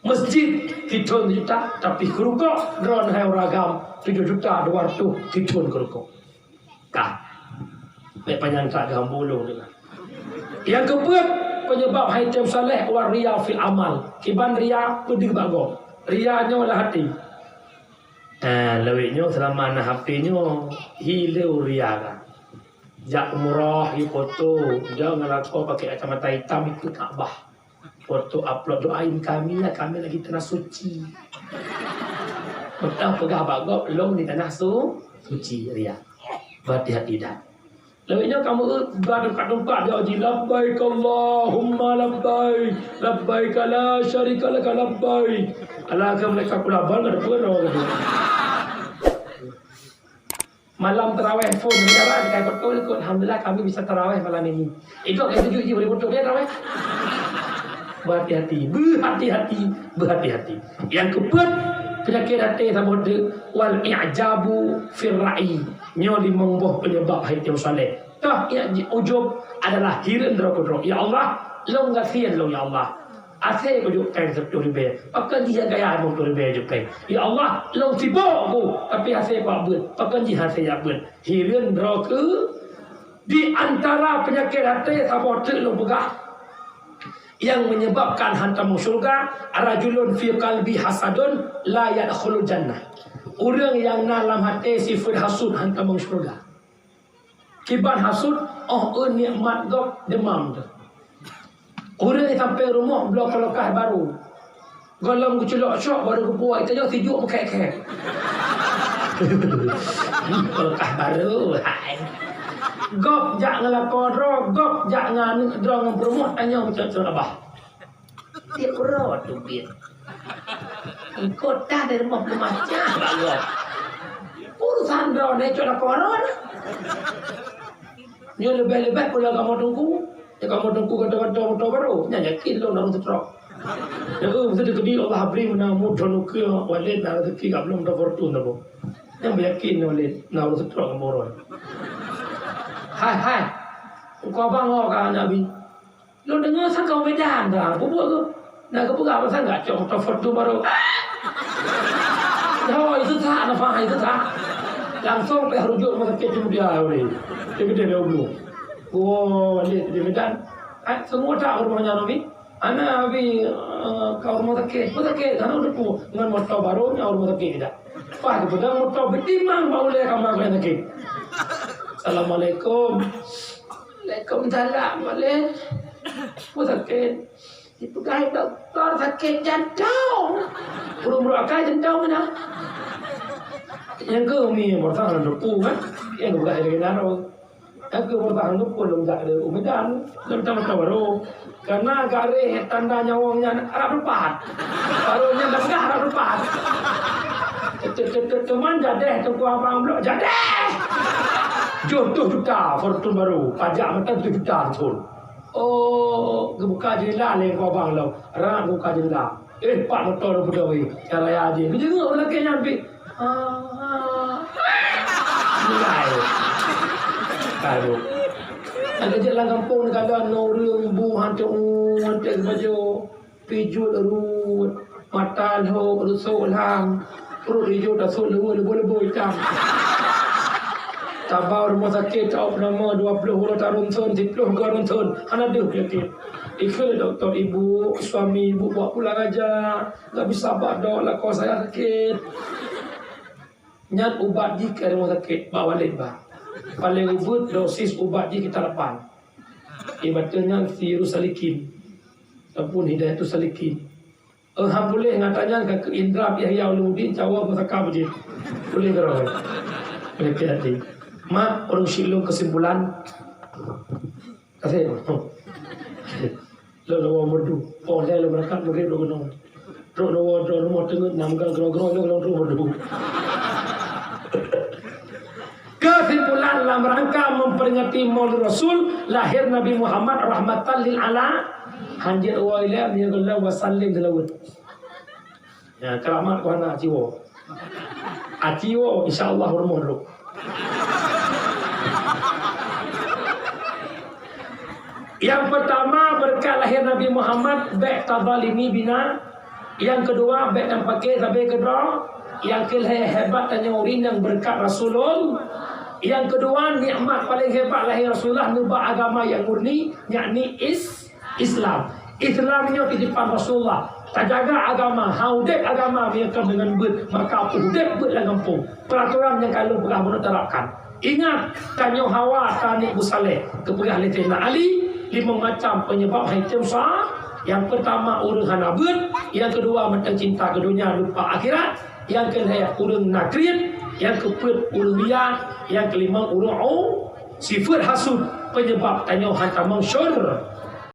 masjid ditun 1 juta? Tapi ke rokok, drone hai orang agam 7 juta 200 ditun ke rokok. Kah? Baik panjang tak gambulung dengan. Yang keempat, penyebab haitam saleh wa riya fil amal. Kiban riya pedih bago. Riya nya lah hati. Lewiknya selama na HP-nya hilau riya kan. Jak umrah di foto, jangan lakon pakai kacamata hitam ikut Kaabah. Foto upload doain kami lah, kami lagi tanah suci. Betul pegah bago long di tanah suci riya. Berhati-hati dah. Lewatnya kamu berdekat tempat dia haji labbaik Allahumma labbaik labbaik la syarika lak labbaik ala ke mereka kulabal ada pura gitu. Malam tarawih phone negara kayak betul ikut alhamdulillah kami bisa tarawih malam ini. Itu kayak 7 boleh betul dia tarawih. Berhati-hati. Yang keempat penyakit hati sama de wal i'jabu fil ra'i nyoli mengboh penyebab haitam saleh. Tah ya ujub adalah hirin dro. Ya Allah, lo ngasian lo ya Allah. Asal ko juk kan 10 ribu. Akan dia gaya mo 10 ribu juk kan. Ya Allah, lo sibuk ko tapi asal ko abun. Akan dia asal ya abun. Hirin dro ke di antara penyakit hati sama de lo begah yang menyebabkan hantam syurga arajulun fi qalbi hasadun la yadkhulul jannah. Orang yang dalam hati sifat hasud hantam syurga. Kiban hasud nikmat gop demam tu. Orang yang sampai rumah blok lekah baru. Golong kuculok syok baru kepuak itu je tijuk mekek-kek. Lekah baru. Hai. Gop jak ngelakon roh, gop jak ngan drong promote tanya macam abah. Dia kurot tu dia. Ikut dah dari rumah macam bagus. Urusan drone ni cuma koron. Ni lebih-lebih pula kamu tunggu. Ya kamu tunggu kata-kata motor baru. Nya yakin lo nak terus. Ya mesti dikedi Allah beri mana motor nuki walid nak rezeki tak belum dah fortune dah. Yang yakin walid nak terus kamu orang. Hai. Kau bang kan Nabi. Lo dengar sang kau medan dah. Apa buat tu? Nak ke pegang pasal enggak cok foto baru. Oh, itu tak apa itu tak. Langsung pergi rujuk rumah sakit cuma dia ni. Dia gede dia belum. Oh, balik dia medan. Semua tak rumahnya Nabi. Anak Nabi kau rumah sakit. Karena udah dengan motor baru, rumah sakit tidak. Pak pedang motor betimang boleh kamar kalian lagi. Assalamualaikum. Waalaikumsalam boleh. Mau sakit. Itu guys doktor sakit jantung. Burung akai jantung mana? Yang ke umi bertahan lupu kan? Yang bukan dari naro. Yang ke bertahan lupu belum tak ada umedan. Belum tahu baru. Karena gareh tanda nyawangnya Arab lepat. Barunya dah Arab lepat. Teman jadeh tu abang blok jadeh. Jodoh juta fortun baru. Pajak mata 7 juta betul. Oh, buka jendela le ko abang lo. Rak buka jendela. Pak motor pedoi. Cara aja. Dia tengok lelaki nyampe. Mulai. Kalau ada jalan kampung negara norung bu hantu hantu baju pijul rut mata ho rusuk lam perut hijau dah sol lebur hitam tabau rumah sakit op nama 20 tahun sun 10 tahun sun ana deh penyakit ikut doktor ibu suami ibu buat pulang aja tak bisa badok lah kau saya sakit nyat ubat di ke rumah sakit bawa balik bah paling ribut dosis ubat di kita lapan ibaratnya virus salikin ataupun hidayah itu salikin boleh ngatanya ke Indra Yahya Ulumuddin jawab musaka bejit boleh kerana boleh hati mak orang silung kesimpulan kasih lo merdu oh saya lo berangkat mungkin lo gunung lo mau tengok namkan gerong-gerong lo merdu. Kesimpulan dalam rangka memperingati Maulid Rasul lahir Nabi Muhammad rahmatan lil ala hanjir wa ila wa sallim dalawat. Ya keramat ko na jiwo. Atiwo insyaallah hormon lu. Yang pertama berkat lahir Nabi Muhammad baik tadalimi bina. Yang kedua baik yang pakai sampai kedua. Yang ketiga hebat tanya urin yang berkat Rasulullah. Yang kedua nikmat paling hebat lahir Rasulullah nubah agama yang murni yakni Islam. Islamnya titipan Rasulullah. Tak jaga agama, haudek agama biarkan dengan ber maka haudek ber dalam kampung. Peraturan yang kalau pernah menerapkan. Ingat tanya Hawa tani Busaleh kepegah Lieutenant Ali 5 macam penyebab hitam sah. Yang pertama urang hanabut, yang kedua macam cinta ke dunia lupa akhirat, yang ketiga urang nakrin, yang keempat urang liar, yang kelima urang sifat hasud penyebab tanya hantamang syur.